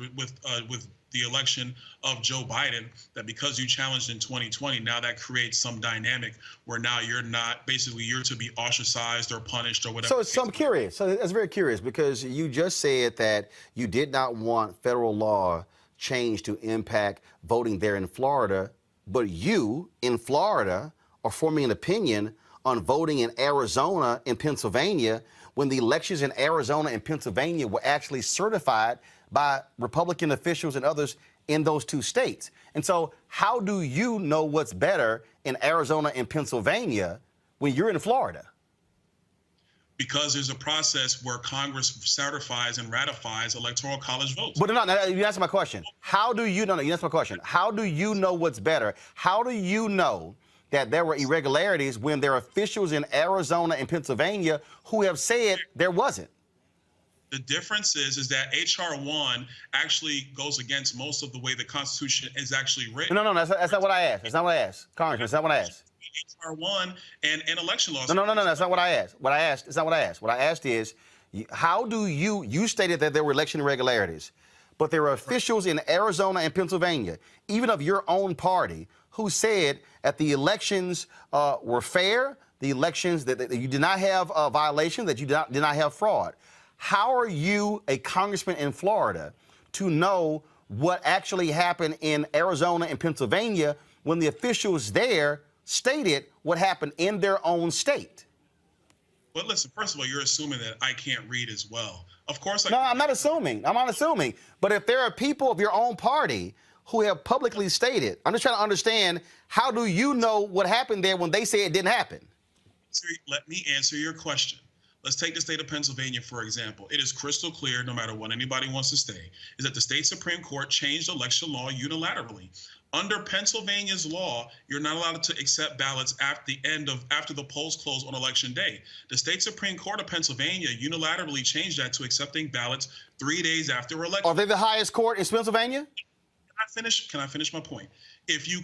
the election of Joe Biden that because you challenged in 2020, now that creates some dynamic where now you're to be ostracized or punished or whatever. So I'm curious. So that's very curious because you just said that you did not want federal law change to impact voting there in Florida, but you in Florida are forming an opinion on voting in Arizona and Pennsylvania when the elections in Arizona and Pennsylvania were actually certified by Republican officials and others in those two states. And so how do you know what's better in Arizona and Pennsylvania when you're in Florida? Because there's a process where Congress certifies and ratifies electoral college votes. But no, you answer my question. How do you know? You answer my question. How do you know what's better? How do you know that there were irregularities when there are officials in Arizona and Pennsylvania who have said there wasn't. The difference is that H.R. 1 actually goes against most of the way the Constitution is actually written. No, that's not what I asked. That's not what I asked. Congressman, that's not what I asked. H.R. 1 and election laws. No, that's not what I asked. What I asked is not what I asked. What I asked is, how do you stated that there were election irregularities, but there were officials in Arizona and Pennsylvania, even of your own party, who said that the elections were fair, the elections that you did not have violations, that you did not have fraud. How are you, a congressman in Florida, to know what actually happened in Arizona and Pennsylvania when the officials there stated what happened in their own state? But listen, first of all, you're assuming that I can't read as well. Of course, No, I'm not assuming. I'm not assuming. But if there are people of your own party who have publicly stated, I'm just trying to understand, how do you know what happened there when they say it didn't happen? Let me answer your question. Let's take the state of Pennsylvania, for example. It is crystal clear, no matter what anybody wants to say, is that the state Supreme Court changed election law unilaterally. Under Pennsylvania's law, you're not allowed to accept ballots after the polls close on election day. The state Supreme Court of Pennsylvania unilaterally changed that to accepting ballots 3 days after election. Are they the highest court in Pennsylvania? Can I finish my point? If you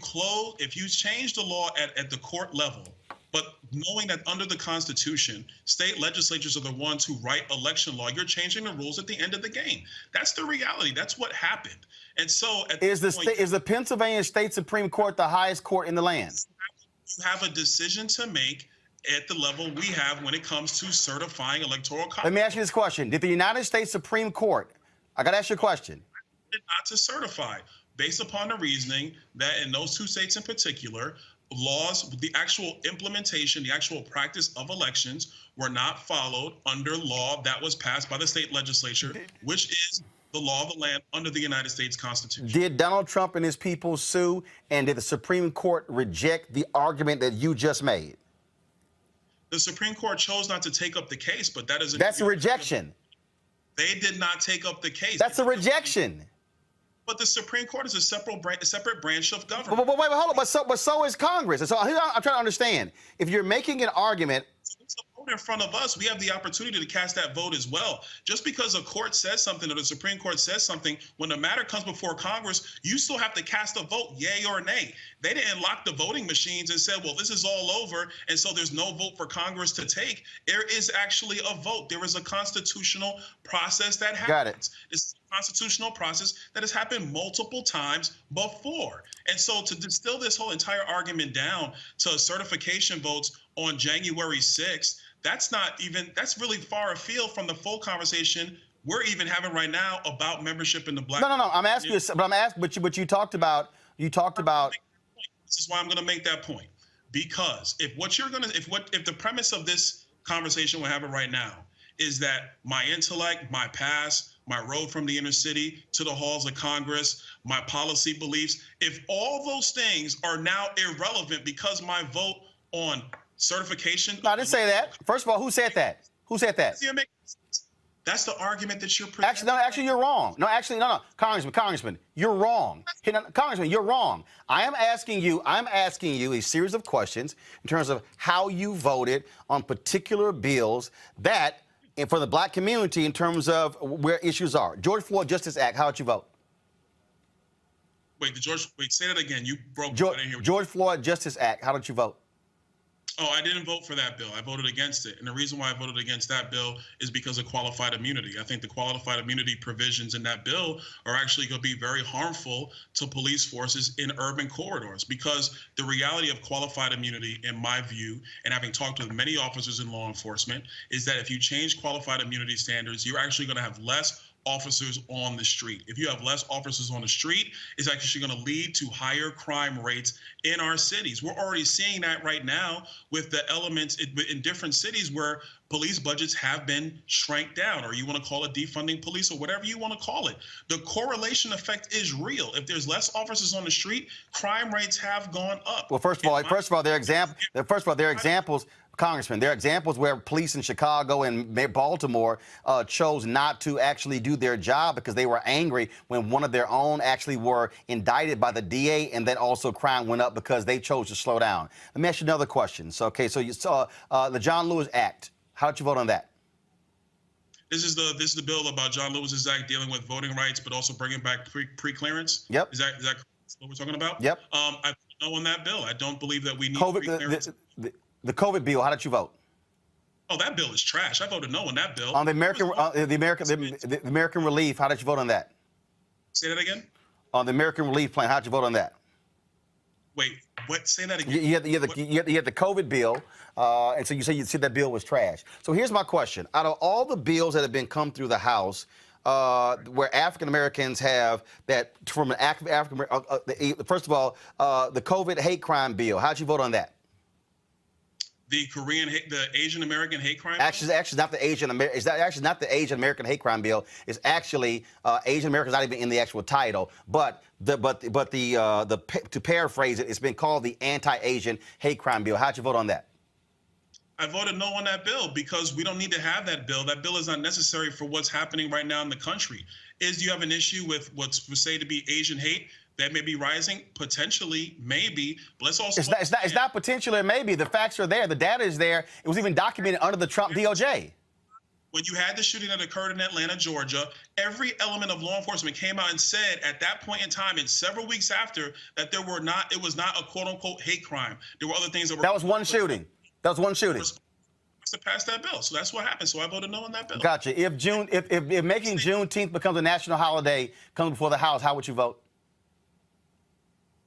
change the law at the court level, but knowing that under the Constitution, state legislatures are the ones who write election law, you're changing the rules at the end of the game. That's the reality. That's what happened. And so is the Pennsylvania State Supreme Court the highest court in the land? You have a decision to make at the level we have when it comes to certifying electoral college. Let me ask you this question. Did the United States Supreme Court, I got to ask you a question. Not to certify, based upon the reasoning that in those two states in particular, laws, the actual implementation, the actual practice of elections were not followed under law that was passed by the state legislature, which is the law of the land under the United States Constitution. Did Donald Trump and his people sue, and did the Supreme Court reject the argument that you just made? The Supreme Court chose not to take up the case, but that is that's a rejection. They did not take up the case. That's a rejection. But the Supreme Court is a separate branch of government. But wait, hold on. But so is Congress. And so I'm trying to understand. If you're making an argument, it's a vote in front of us. We have the opportunity to cast that vote as well. Just because a court says something or the Supreme Court says something, when the matter comes before Congress, you still have to cast a vote, yay or nay. They didn't lock the voting machines and said, well, this is all over, and so there's no vote for Congress to take. There is actually a vote. There is a constitutional process that happens. Got it. It's a constitutional process that has happened multiple times before. And so to distill this whole entire argument down to certification votes on January 6th, that's really far afield from the full conversation we're even having right now about membership in the Black. No. I'm asking you, but you talked about. This is why I'm going to make that point, because if the premise of this conversation we're having right now is that my intellect, my past, my road from the inner city to the halls of Congress, my policy beliefs, if all those things are now irrelevant because my vote on certification. No, I didn't say that. First of all, who said that? Who said that? That's the argument that you're presenting. Actually, you're wrong. No. Congressman, you're wrong. Congressman, you're wrong. I'm asking you a series of questions in terms of how you voted on particular bills that, and for the black community, in terms of where issues are. George Floyd Justice Act, how did you vote? Wait, say that again. You broke. George Floyd Justice Act, how did you vote? Oh, I didn't vote for that bill. I voted against it. And the reason why I voted against that bill is because of qualified immunity. I think the qualified immunity provisions in that bill are actually going to be very harmful to police forces in urban corridors, because the reality of qualified immunity, in my view, and having talked with many officers in law enforcement, is that if you change qualified immunity standards, you're actually going to have less officers on the street. If you have less officers on the street, it's actually going to lead to higher crime rates in our cities. We're already seeing that right now with the elements in different cities where police budgets have been shrank down, or you want to call it defunding police, or whatever you want to call it. The correlation effect is real. If there's less officers on the street, crime rates have gone up. Well, first of all, there are examples. Congressman, there are examples where police in Chicago and Baltimore chose not to actually do their job because they were angry when one of their own actually were indicted by the DA, and then also crime went up because they chose to slow down. Let me ask you another question. So, okay, so you saw the John Lewis Act. How did you vote on that? This is the bill about John Lewis's Act dealing with voting rights, but also bringing back pre-clearance. Yep. Is that what we're talking about? Yep. I voted no on that bill. I don't believe that we need COVID, pre-clearance. the COVID bill. How did you vote? Oh, that bill is trash. I voted no on that bill. On the American Relief. How did you vote on that? Say that again. On the American Relief Plan. How did you vote on that? Wait, what? Say that again. You had the COVID bill, and so you said that bill was trash. So here's my question: out of all the bills that have been come through the House, where African Americans have that from an African, first of all, the COVID hate crime bill. How'd you vote on that? The Asian American hate crime. Actually, not the Asian American. It's actually not the Asian American hate crime bill. It's actually Asian Americans not even in the actual title. But to paraphrase it, it's been called the anti-Asian hate crime bill. How'd you vote on that? I voted no on that bill because we don't need to have that bill. That bill is not necessary for what's happening right now in the country. Do you have an issue with what's say to be Asian hate? That may be rising, potentially, maybe. But let's also. It's not potentially, maybe. The facts are there. The data is there. It was even documented under the Trump DOJ. When you had the shooting that occurred in Atlanta, Georgia, every element of law enforcement came out and said at that point in time, and several weeks after, that it was not a quote unquote hate crime. There were other things that were. That was one shooting. That was one shooting. To pass that bill, so that's what happened. So I voted no on that bill. Gotcha. If making Juneteenth becomes a national holiday, comes before the House, how would you vote?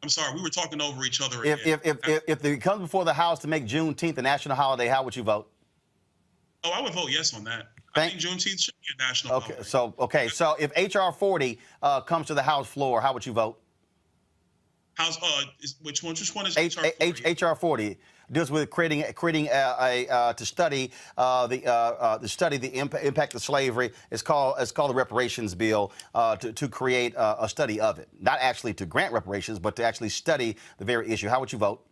I'm sorry, we were talking over each other. If it comes before the House to make Juneteenth a national holiday, how would you vote? Oh, I would vote yes on that. I think Juneteenth should be a national holiday. So if HR 40 comes to the House floor, how would you vote? Which one is HR 40? HR 40 deals with creating to study the impact of slavery. It's called the reparations bill to create a study of it, not actually to grant reparations, but to actually study the very issue. How would you vote?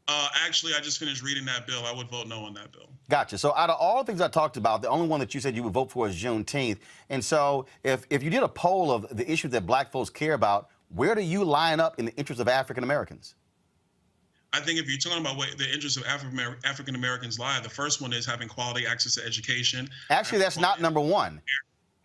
Actually, I just finished reading that bill. I would vote no on that bill. Gotcha. So out of all the things I talked about, the only one that you said you would vote for is Juneteenth. And so if you did a poll of the issues that black folks care about, where do you line up in the interest of African Americans? I think if you're talking about what the interests of African Americans lie, the first one is having quality access to education. Actually, that's not number one.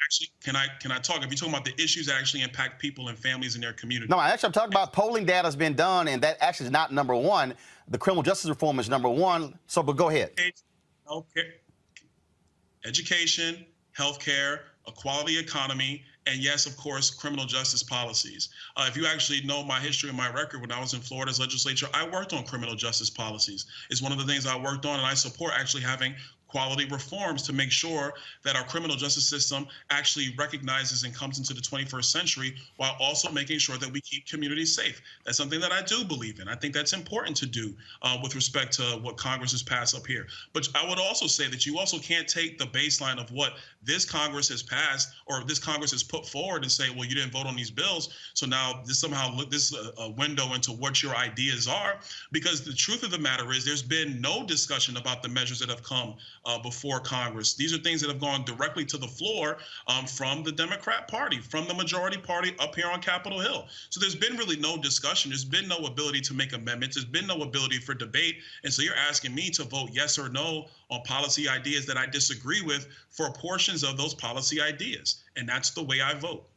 Actually, can I talk? If you're talking about the issues that actually impact people and families in their community. No, actually, I'm talking about polling data has been done, and that actually is not number one. The criminal justice reform is number one. So, but go ahead. Education, healthcare, a quality economy, and yes, of course, criminal justice policies. If you actually know my history and my record, when I was in Florida's legislature, I worked on criminal justice policies. It's one of the things I worked on, and I support actually having quality reforms to make sure that our criminal justice system actually recognizes and comes into the 21st century while also making sure that we keep communities safe. That's something that I do believe in. I think that's important to do with respect to what Congress has passed up here. But I would also say that you also can't take the baseline of what this Congress has passed or this Congress has put forward and say, well, you didn't vote on these bills, so now this is a window into what your ideas are. Because the truth of the matter is there's been no discussion about the measures that have come before Congress. These are things that have gone directly to the floor from the Democrat Party, from the majority party up here on Capitol Hill. So there's been really no discussion. There's been no ability to make amendments. There's been no ability for debate. And so you're asking me to vote yes or no on policy ideas that I disagree with for portions of those policy ideas. And that's the way I vote.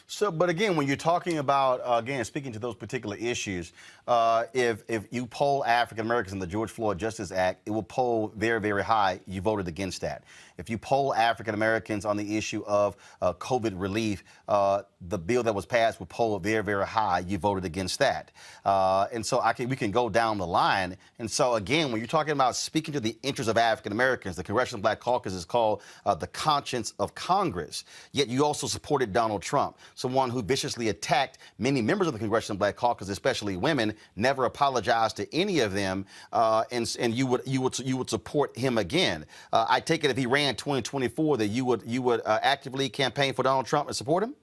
So, but again, when you're talking about, speaking to those particular issues, if you poll African Americans in the George Floyd Justice Act, it will poll very, very high. You voted against that. If you poll African Americans on the issue of COVID relief, the bill that was passed will poll very, very high. You voted against that. And so we can go down the line. And so, again, when you're talking about speaking to the interests of African Americans, the Congressional Black Caucus is called the conscience of Congress. Yet you also supported Donald Trump, someone who viciously attacked many members of the Congressional Black Caucus, especially women, never apologized to any of them, and you would support him again. I take it if he ran 2024 that you would actively campaign for Donald Trump and support him?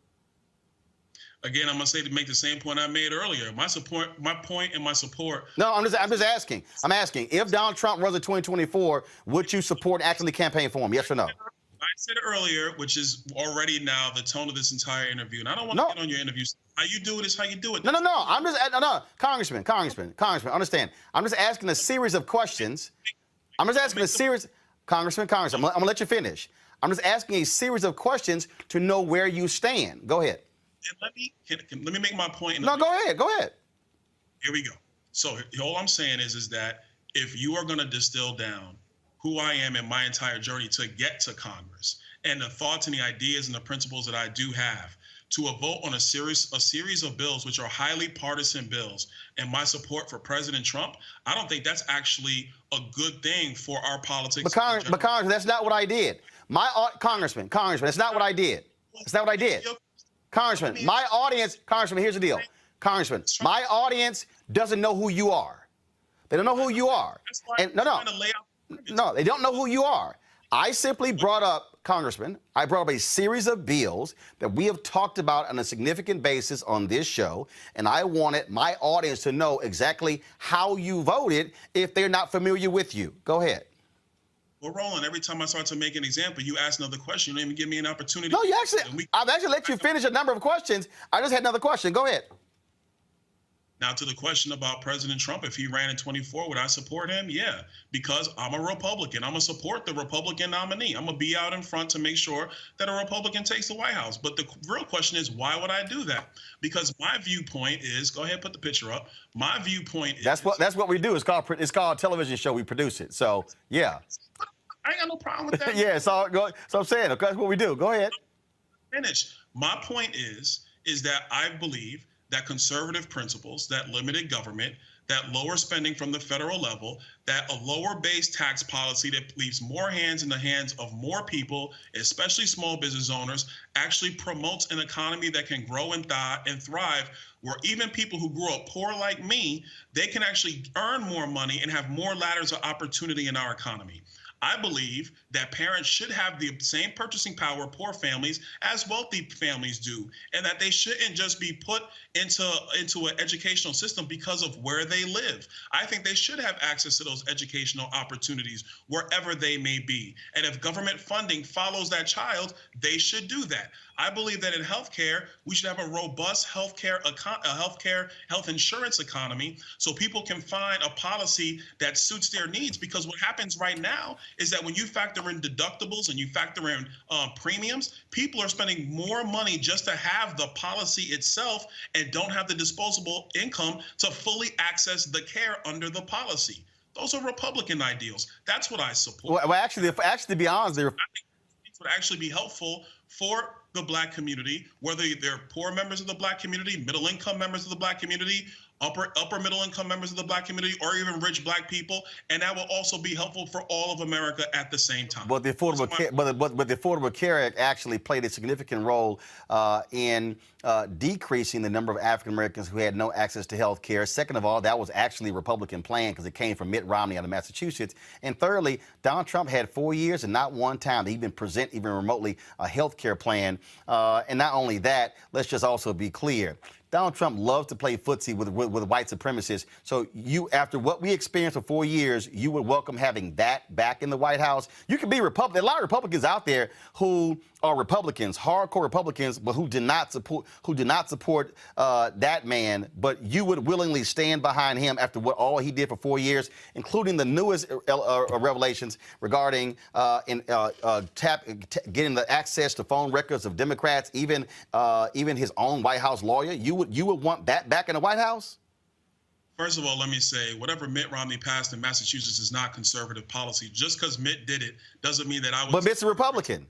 Again, I'm gonna say to make the same point I made earlier. My point and my support. No, I'm just asking. I'm asking if Donald Trump runs in 2024, would you support and actively campaign for him? Yes or no? I said earlier, which is already now the tone of this entire interview, and I don't want to get on your interviews. How you do it is how you do it. No. I'm just Congressman. Understand? I'm just asking a series of questions. Congressman. I'm gonna let you finish. I'm just asking a series of questions to know where you stand. Go ahead. And let me make my point. No, go ahead. Here we go. So all I'm saying is that if you are going to distill down who I am in my entire journey to get to Congress and the thoughts and the ideas and the principles that I do have, to a vote on a series of bills which are highly partisan bills and my support for President Trump, I don't think that's actually a good thing for our politics. But Congressman, that's not what I did. Congressman, that's not what I did. That's not what I did. Congressman, my audience, here's the deal. Congressman, my audience doesn't know who you are. They don't know who you are. And no, they don't know who you are. I simply brought up, Congressman, a series of bills that we have talked about on a significant basis on this show, and I wanted my audience to know exactly how you voted if they're not familiar with you. Go ahead. Well, Roland, every time I start to make an example, you ask another question. You don't even give me an opportunity. No, I've actually let you finish a number of questions. I just had another question. Go ahead. Now, to the question about President Trump, if he ran in 24, would I support him? Yeah, because I'm a Republican. I'm going to support the Republican nominee. I'm going to be out in front to make sure that a Republican takes the White House. But the real question is, why would I do that? Because my viewpoint is, go ahead, put the picture up. My viewpoint is... That's what we do. It's called a television show. We produce it. So, yeah. I ain't got no problem with that. Yeah, so I'm saying, okay, that's what we do. Go ahead. Finish. My point is that I believe that conservative principles, that limited government, that lower spending from the federal level, that a lower base tax policy that leaves more hands in the hands of more people, especially small business owners, actually promotes an economy that can grow and thrive, where even people who grew up poor like me, they can actually earn more money and have more ladders of opportunity in our economy. I believe that parents should have the same purchasing power poor families as wealthy families do, and that they shouldn't just be put into an educational system because of where they live. I think they should have access to those educational opportunities wherever they may be. And if government funding follows that child, they should do that. I believe that in healthcare, we should have a robust health insurance economy so people can find a policy that suits their needs. Because what happens right now is that when you factor in deductibles and you factor in premiums, people are spending more money just to have the policy itself and don't have the disposable income to fully access the care under the policy. Those are Republican ideals. That's what I support. Well, actually, to be honest, I think it would actually be helpful for the Black community, whether they're poor members of the Black community, middle-income members of the Black community, upper middle-income members of the Black community, or even rich Black people, and that will also be helpful for all of America at the same time. But the Affordable Care Act actually played a significant role in decreasing the number of African Americans who had no access to health care. Second of all, that was actually a Republican plan because it came from Mitt Romney out of Massachusetts. And thirdly, Donald Trump had 4 years and not one time to even present even remotely a health care plan. And not only that, let's just also be clear. Donald Trump loves to play footsie with white supremacists. So you, after what we experienced for 4 years, you would welcome having that back in the White House. You can be Republican. A lot of Republicans out there who are Republicans, hardcore Republicans, but who did not support that man. But you would willingly stand behind him after what all he did for 4 years, including the newest revelations regarding getting the access to phone records of Democrats, even his own White House lawyer. You would want that back in the White House? First of all, let me say, whatever Mitt Romney passed in Massachusetts is not conservative policy. Just because Mitt did it doesn't mean that I would. But Mitt's a Republican.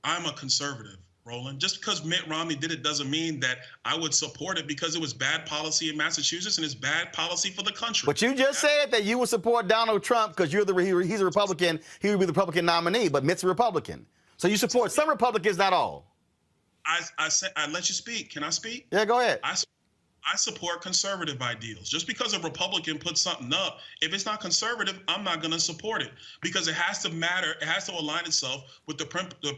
I'm a conservative, Roland. Just because Mitt Romney did it doesn't mean that I would support it because it was bad policy in Massachusetts and it's bad policy for the country. But you just said that you would support Donald Trump because he's a Republican. He would be the Republican nominee, but Mitt's a Republican. So you support some Republicans, not all. I let you speak. Can I speak? Yeah, go ahead. I support conservative ideals. Just because a Republican puts something up, if it's not conservative, I'm not going to support it because it has to matter. It has to align itself with the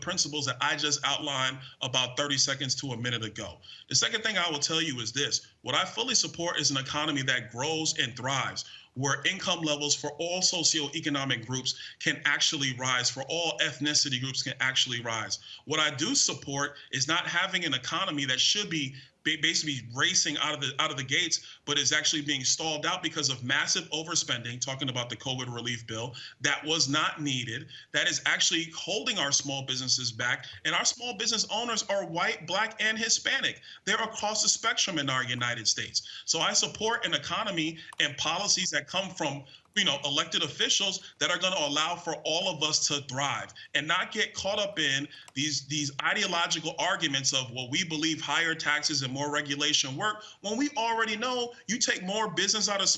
principles that I just outlined about 30 seconds to a minute ago. The second thing I will tell you is this. What I fully support is an economy that grows and thrives, where income levels for all socioeconomic groups can actually rise, for all ethnicity groups can actually rise. What I do support is not having an economy that should be basically racing out of the gates, but is actually being stalled out because of massive overspending, talking about the COVID relief bill, that was not needed, that is actually holding our small businesses back. And our small business owners are white, Black, and Hispanic. They're across the spectrum in our United States. So I support an economy and policies that come from elected officials that are going to allow for all of us to thrive and not get caught up in these ideological arguments of, well, we believe higher taxes and more regulation work, when we already know you take more business out of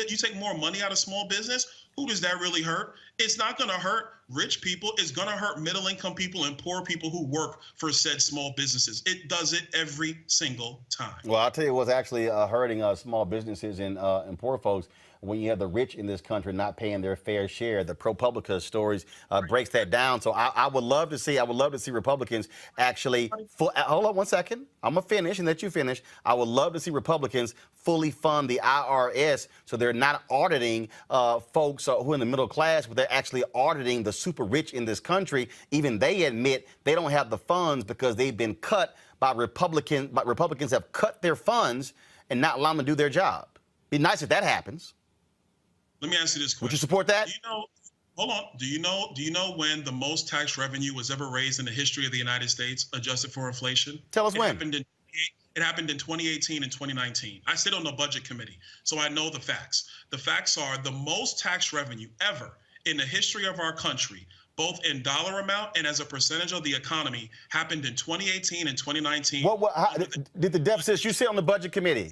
you take more money out of small business. Who does that really hurt? It's not going to hurt rich people. It's going to hurt middle income people and poor people who work for said small businesses. It does it every single time. Well, I'll tell you what's actually hurting small businesses and poor folks. When you have the rich in this country not paying their fair share, the ProPublica stories breaks that down. So I would love to see Republicans actually hold on one second. I'm gonna finish and let you finish. I would love to see Republicans fully fund the IRS so they're not auditing folks who are in the middle class, but they're actually auditing the super rich in this country. Even they admit they don't have the funds because they've been cut by Republicans. But Republicans have cut their funds and not allowed them to do their job. Be nice if that happens. Let me ask you this question. Would you support that? Hold on. Do you know when the most tax revenue was ever raised in the history of the United States, adjusted for inflation? Tell us when. It happened in 2018 and 2019. I sit on the budget committee, so I know the facts. The facts are the most tax revenue ever in the history of our country, both in dollar amount and as a percentage of the economy, happened in 2018 and 2019. Did the deficit, you sit on the budget committee?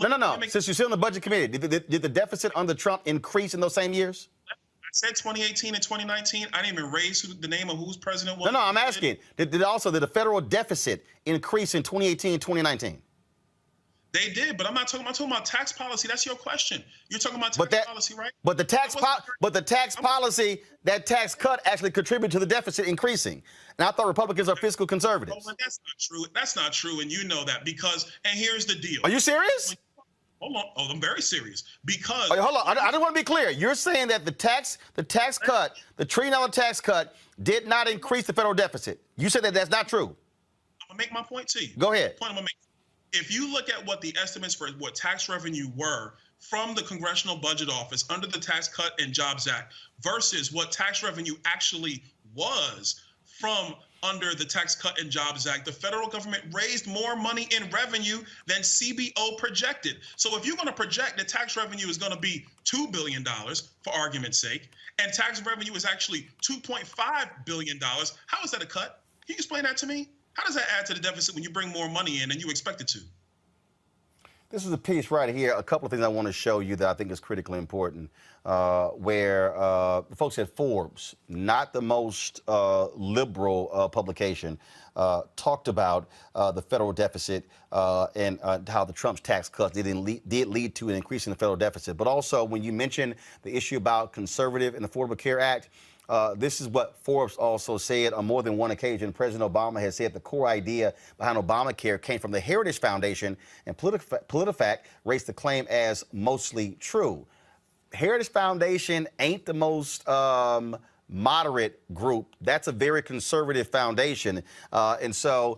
No. Since you sit on the budget committee, did the deficit under Trump increase in those same years? I said 2018 and 2019. I didn't even raise the name of whose president was. No, I'm asking. Did the federal deficit increase in 2018 and 2019? They did, but I'm talking about tax policy. That's your question. You're talking about tax policy, right? But the tax policy, that tax cut actually contributed to the deficit increasing. And I thought Republicans are fiscal conservatives. Oh, that's not true. That's not true, and you know that and here's the deal. Are you serious? Hold on. Oh, I'm very serious because. Oh, hold on. I just want to be clear. You're saying that the tax cut, the $1 trillion tax cut, did not increase the federal deficit. You said that that's not true. I'm gonna make my point to you. Go ahead. The point I'm gonna make. If you look at what the estimates for what tax revenue were from the Congressional Budget Office under the Tax Cut and Jobs Act versus what tax revenue actually was from under the Tax Cut and Jobs Act, the federal government raised more money in revenue than CBO projected. So if you're going to project that tax revenue is going to be $2 billion, for argument's sake, and tax revenue is actually $2.5 billion, how is that a cut? Can you explain that to me? How does that add to the deficit when you bring more money in than you expect it to? This is a piece right here, a couple of things I want to show you that I think is critically important, where the folks at Forbes, not the most liberal publication, talked about the federal deficit and how the Trump's tax cuts did lead to an increase in the federal deficit. But also, when you mention the issue about conservative and the Affordable Care Act, this is what Forbes also said on more than one occasion. President Obama has said the core idea behind Obamacare came from the Heritage Foundation, and PolitiFact raised the claim as mostly true. Heritage Foundation ain't the most moderate group. That's a very conservative foundation. And so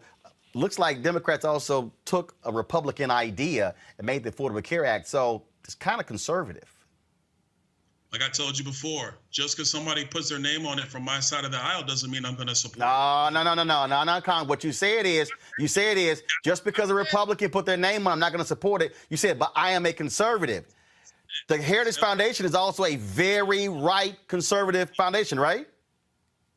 looks like Democrats also took a Republican idea and made the Affordable Care Act. So it's kind of conservative. Like I told you before, just because somebody puts their name on it from my side of the aisle doesn't mean I'm going to support it. No, Con. What you say it is, just because a Republican put their name on it, I'm not going to support it. You said, but I am a conservative. The Heritage Foundation is also a very right conservative foundation, right?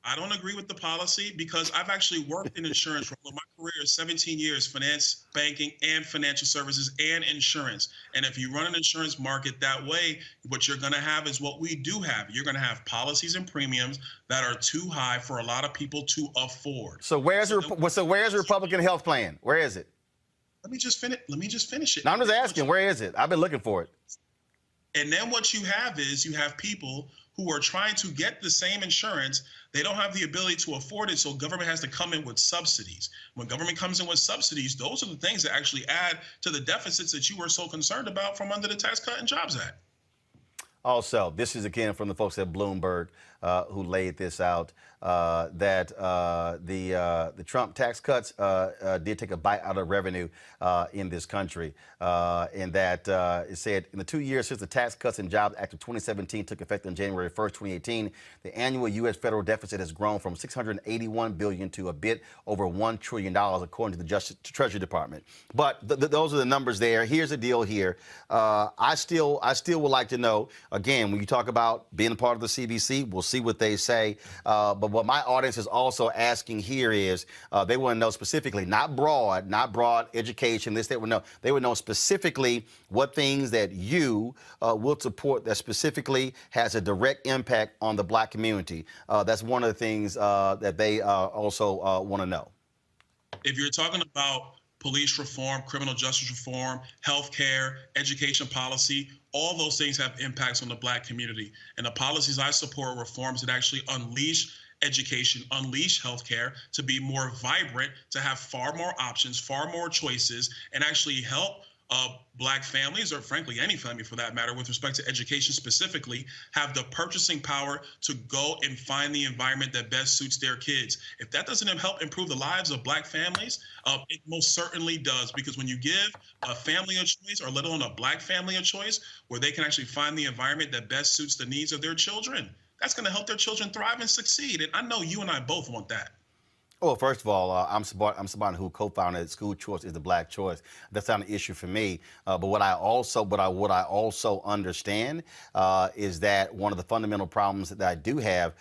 I don't agree with the policy because I've actually worked in insurance. My career is 17 years, finance, banking, and financial services and insurance. And if you run an insurance market that way, what you're going to have is what we do have. You're going to have policies and premiums that are too high for a lot of people to afford. So where's the Republican health plan? Where is it? Let me just finish it. No, I'm just asking, where is it? I've been looking for it. And then what you have is you have people who are trying to get the same insurance. They don't have the ability to afford it, so government has to come in with subsidies. When government comes in with subsidies, those are the things that actually add to the deficits that you were so concerned about from under the Tax Cut and Jobs Act. Also, this is again from the folks at Bloomberg who laid this out, that the Trump tax cuts did take a bite out of revenue in this country, and that it said in the 2 years since the Tax Cuts and Jobs Act of 2017 took effect on January 1st, 2018, the annual U.S. federal deficit has grown from $681 billion to a bit over $1 trillion, according to the Treasury Department. But those are the numbers there. Here's the deal here. I still would like to know, again, when you talk about being a part of the CBC, we'll see what they say. But what my audience is also asking here is they want to know specifically, not broad education, this, they would know specifically what things that you will support that specifically has a direct impact on the Black community. That's one of the things that they also want to know. If you're talking about police reform, criminal justice reform, healthcare, education policy, all those things have impacts on the Black community. And the policies I support are reforms that actually unleash education, unleash healthcare to be more vibrant, to have far more options, far more choices, and actually help Black families, or frankly any family for that matter, with respect to education specifically, have the purchasing power to go and find the environment that best suits their kids. If that doesn't help improve the lives of Black families, it most certainly does, because when you give a family a choice, or let alone a Black family a choice, where they can actually find the environment that best suits the needs of their children, that's going to help their children thrive and succeed. And I know you and I both want that. Well, first of all, I'm somebody who co-founded School Choice is the Black Choice. That's not an issue for me. But what I also understand is that one of the fundamental problems that I do have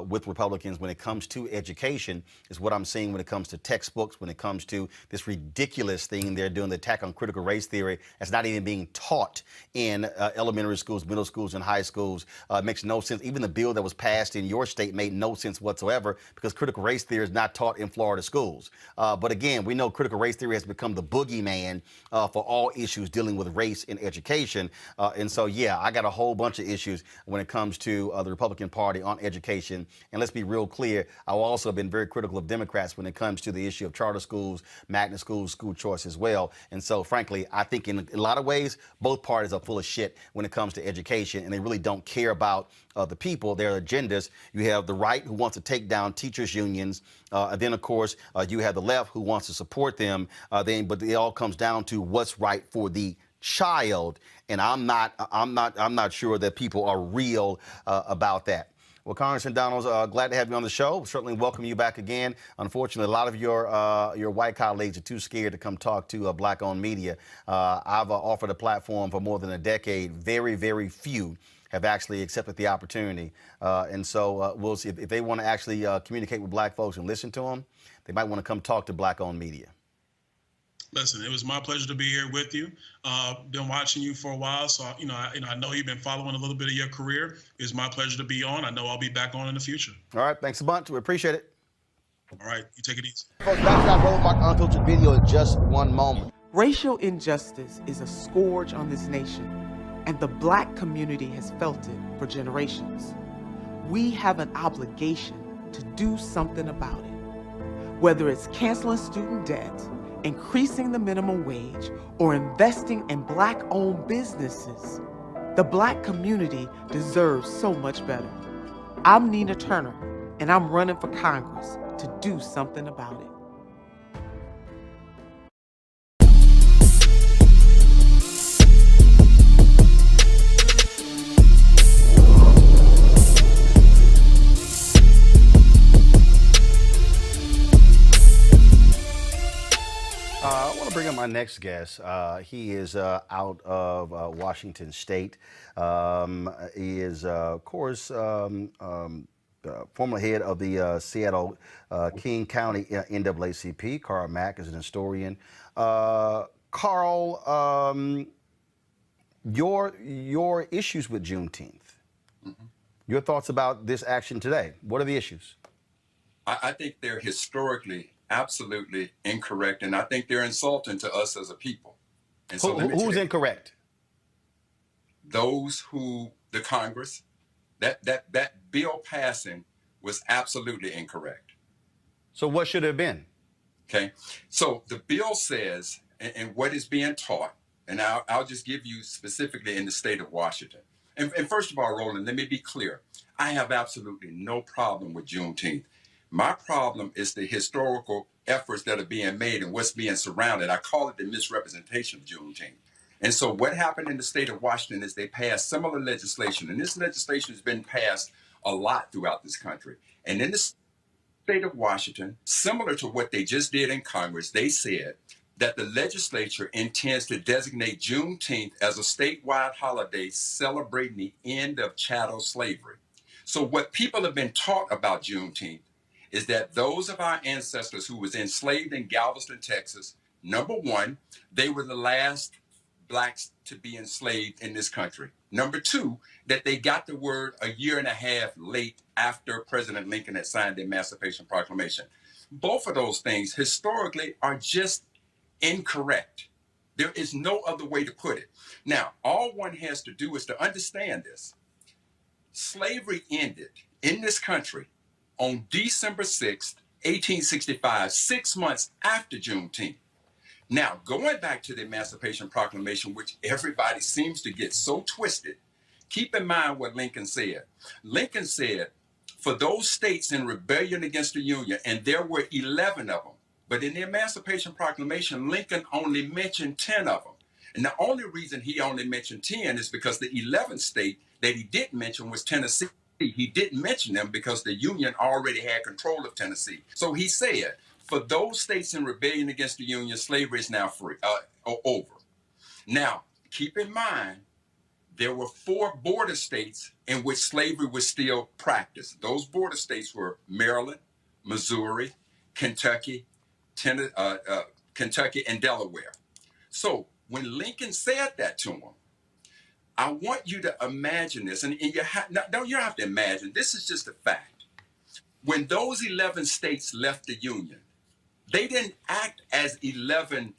with Republicans when it comes to education is what I'm seeing when it comes to textbooks, when it comes to this ridiculous thing they're doing, the attack on critical race theory, that's not even being taught in elementary schools, middle schools, and high schools. It makes no sense. Even the bill that was passed in your state made no sense whatsoever, because critical race theory is not taught in Florida schools. But again, we know critical race theory has become the boogeyman for all issues dealing with race in education. And so, yeah, I got a whole bunch of issues when it comes to the Republican Party on education. And let's be real clear, I've also been very critical of Democrats when it comes to the issue of charter schools, magnet schools, school choice as well. And so, frankly, I think in a lot of ways, both parties are full of shit when it comes to education, and they really don't care about the people, their agendas. You have the right who wants to take down teachers' unions, and then of course you have the left who wants to support them. But it all comes down to what's right for the child, and I'm not sure that people are real about that. Well, Congressman Donalds, glad to have you on the show. Certainly welcome you back again. Unfortunately, a lot of your white colleagues are too scared to come talk to Black-owned media. I've offered a platform for more than a decade. Very, very few have actually accepted the opportunity. And so we'll see if they want to actually communicate with Black folks and listen to them, they might want to come talk to Black-owned media. Listen, it was my pleasure to be here with you. Been watching you for a while, so I know you've been following a little bit of your career. It's my pleasure to be on. I know I'll be back on in the future. All right, thanks a bunch. We appreciate it. All right, you take it easy. Folks, back to our Roland Martin Unfiltered video in just one moment. Racial injustice is a scourge on this nation, and the Black community has felt it for generations. We have an obligation to do something about it. Whether it's canceling student debt, increasing the minimum wage, or investing in Black-owned businesses, the Black community deserves so much better. I'm Nina Turner, and I'm running for Congress to do something about it. I want to bring up my next guest. He is out of Washington State. He is, of course, former head of the Seattle King County NAACP. Carl Mack is an historian. Carl, your issues with Juneteenth. Mm-hmm. Your thoughts about this action today. What are the issues? I think they're historically absolutely incorrect, and I think they're insulting to us as a people. And so Who's incorrect? Those who, the Congress, that bill passing was absolutely incorrect. So what should it have been? Okay, so the bill says, and what is being taught, and I'll just give you specifically in the state of Washington. And first of all, Roland, let me be clear. I have absolutely no problem with Juneteenth. My problem is the historical efforts that are being made and what's being surrounded. I call it the misrepresentation of Juneteenth. And so what happened in the state of Washington is they passed similar legislation, and this legislation has been passed a lot throughout this country. And in the state of Washington, similar to what they just did in Congress, they said that the legislature intends to designate Juneteenth as a statewide holiday celebrating the end of chattel slavery. So what people have been taught about Juneteenth is that those of our ancestors who was enslaved in Galveston, Texas, number one, they were the last blacks to be enslaved in this country. Number two, that they got the word a year and a half late after President Lincoln had signed the Emancipation Proclamation. Both of those things historically are just incorrect. There is no other way to put it. Now, all one has to do is to understand this. Slavery ended in this country on December 6th, 1865, 6 months after Juneteenth. Now, going back to the Emancipation Proclamation, which everybody seems to get so twisted, keep in mind what Lincoln said. Lincoln said, for those states in rebellion against the Union, and there were 11 of them, but in the Emancipation Proclamation, Lincoln only mentioned 10 of them. And the only reason he only mentioned 10 is because the 11th state that he didn't mention was Tennessee. He didn't mention them because the Union already had control of Tennessee. So he said, for those states in rebellion against the Union, slavery is now over. Now, keep in mind, there were 4 border states in which slavery was still practiced. Those border states were Maryland, Missouri, Kentucky, Kentucky, and Delaware. So when Lincoln said that to him, I want you to imagine this, and you don't have to imagine, this is just a fact. When those 11 states left the Union, they didn't act as 11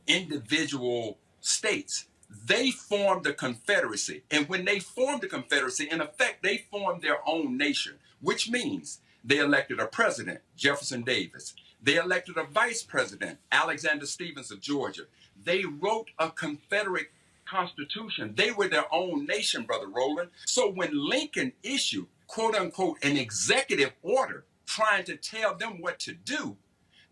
individual states. They formed a confederacy. And when they formed a confederacy, in effect, they formed their own nation, which means they elected a president, Jefferson Davis. They elected a vice president, Alexander Stephens of Georgia. They wrote a Confederate Constitution. They were their own nation, Brother Roland. So when Lincoln issued, quote unquote, an executive order trying to tell them what to do,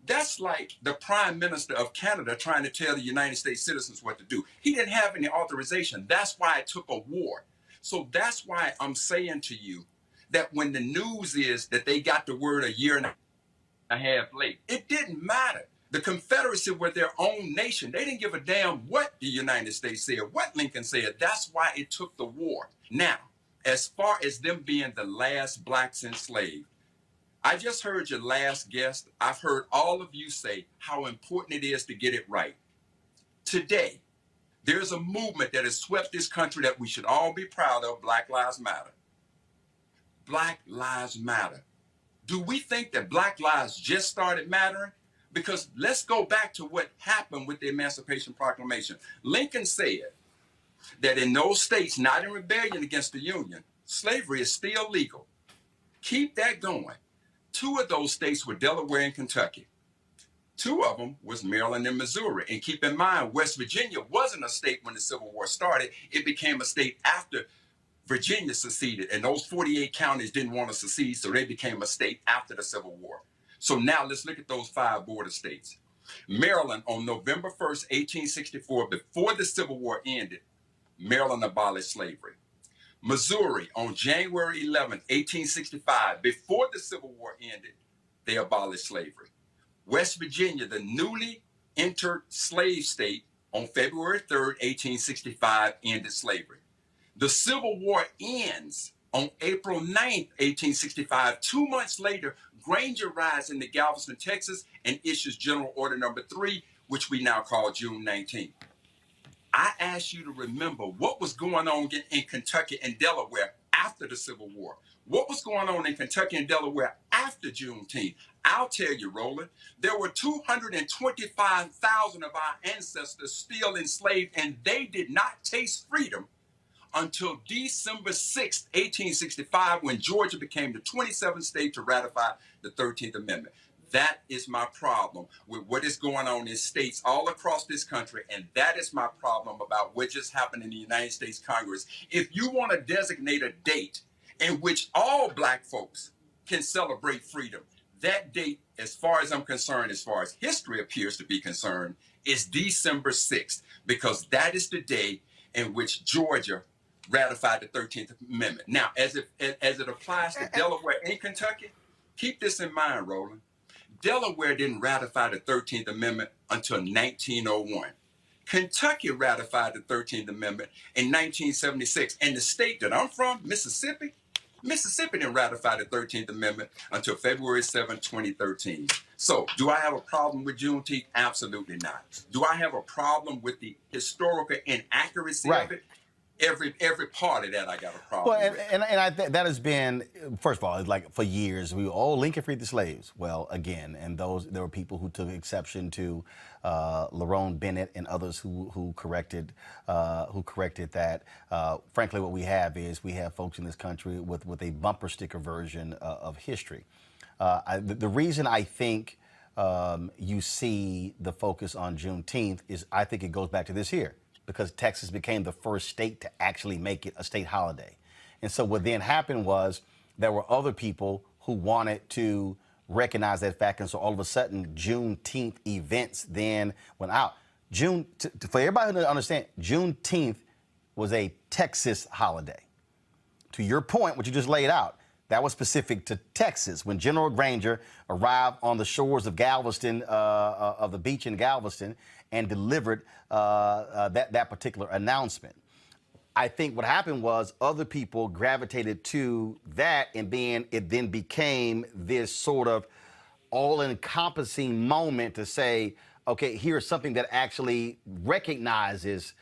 that's like the Prime Minister of Canada trying to tell the United States citizens what to do. He didn't have any authorization. That's why it took a war. So that's why I'm saying to you that when the news is that they got the word a year and a half late, it didn't matter. The Confederacy were their own nation. They didn't give a damn what the United States said, what Lincoln said. That's why it took the war. Now, as far as them being the last blacks enslaved, I just heard your last guest. I've heard all of you say how important it is to get it right. Today, there's a movement that has swept this country that we should all be proud of, Black Lives Matter. Black Lives Matter. Do we think that Black lives just started mattering? Because let's go back to what happened with the Emancipation Proclamation. Lincoln said that in those states not in rebellion against the Union, slavery is still legal. Keep that going. 2 of those states were Delaware and Kentucky. 2 of them was Maryland and Missouri. And keep in mind, West Virginia wasn't a state when the Civil War started. It became a state after Virginia seceded. And those 48 counties didn't want to secede, so they became a state after the Civil War. So now let's look at those 5 border states. Maryland, on November 1st, 1864, before the Civil War ended, Maryland abolished slavery. Missouri, on January 11th, 1865, before the Civil War ended, they abolished slavery. West Virginia, the newly entered slave state, on February 3rd, 1865, ended slavery. The Civil War ends on April 9th, 1865. 2 months later, Granger rides into Galveston, Texas, and issues General Order Number 3, which we now call June 19th. I ask you to remember what was going on in Kentucky and Delaware after the Civil War. What was going on in Kentucky and Delaware after Juneteenth. I'll tell you, Roland, there were 225,000 of our ancestors still enslaved, and they did not taste freedom until December 6, 1865, when Georgia became the 27th state to ratify the 13th Amendment. That is my problem with what is going on in states all across this country, and that is my problem about what just happened in the United States Congress. If you want to designate a date in which all Black folks can celebrate freedom, that date, as far as I'm concerned, as far as history appears to be concerned, is December 6th, because that is the day in which Georgia ratified the 13th Amendment. Now, as it applies to Delaware and Kentucky, keep this in mind, Roland. Delaware didn't ratify the 13th Amendment until 1901. Kentucky ratified the 13th Amendment in 1976. And the state that I'm from, Mississippi didn't ratify the 13th Amendment until February 7, 2013. So, do I have a problem with Juneteenth? Absolutely not. Do I have a problem with the historical inaccuracy of it? Every part of that I got a problem with. And I that has been, first of all, it's like for years, Lincoln freed the slaves. Well, again, and there were people who took exception to Lerone Bennett and others who corrected that. Frankly, what we have folks in this country with a bumper sticker version of history. The reason I think you see the focus on Juneteenth is I think it goes back to this here, because Texas became the first state to actually make it a state holiday. And so what then happened was there were other people who wanted to recognize that fact, and so all of a sudden Juneteenth events then went out. For everybody to understand, Juneteenth was a Texas holiday. To your point, what you just laid out, that was specific to Texas. When General Granger arrived on the shores of Galveston, of the beach in Galveston, and delivered that particular announcement. I think what happened was other people gravitated to that, and then it then became this sort of all-encompassing moment to say, okay, here's something that actually recognizes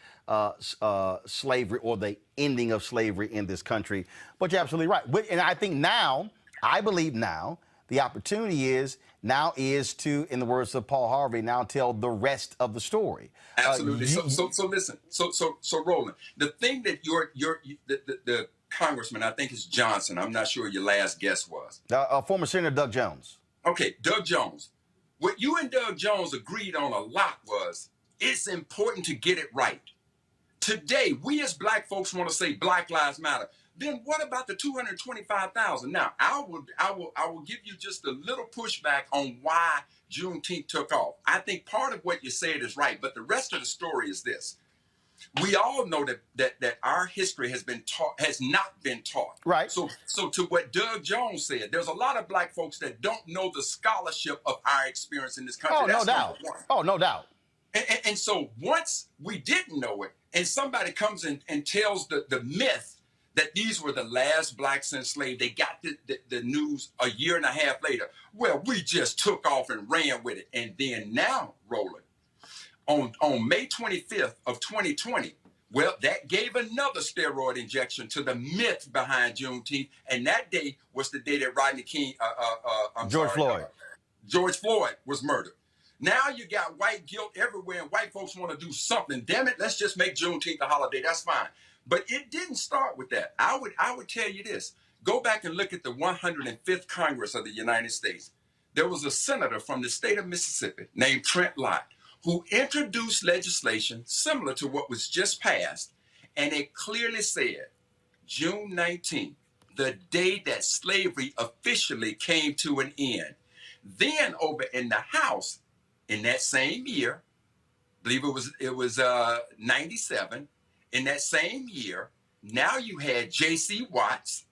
slavery or the ending of slavery in this country. But you're absolutely right. And I think I believe the opportunity is to, in the words of Paul Harvey, now tell the rest of the story. Absolutely. So listen. So Roland, the thing that the congressman, I think it's Johnson, I'm not sure your last guess was. Former Senator Doug Jones. Okay, Doug Jones. What you and Doug Jones agreed on a lot was it's important to get it right. Today, we as Black folks want to say Black Lives Matter. Then what about the 225,000? Now, I will give you just a little pushback on why Juneteenth took off. I think part of what you said is right, but the rest of the story is this. We all know that our history has not been taught. Right. So to what Doug Jones said, there's a lot of Black folks that don't know the scholarship of our experience in this country. Oh, no doubt. Oh, no doubt. And so once we didn't know it, and somebody comes in and tells the myth that these were the last Blacks enslaved, they got the news a year and a half later. Well, we just took off and ran with it. And then now, Roland, on May 25th of 2020, well, that gave another steroid injection to the myth behind Juneteenth. And that day was the day that Rodney King, George Floyd was murdered. Now you got white guilt everywhere, and white folks want to do something. Damn it, let's just make Juneteenth a holiday. That's fine. But it didn't start with that. I would tell you this. Go back and look at the 105th Congress of the United States. There was a senator from the state of Mississippi named Trent Lott who introduced legislation similar to what was just passed, and it clearly said, June 19th, the day that slavery officially came to an end. Then over in the House, in that same year, I believe it was 97, in that same year, now you had J.C. Watts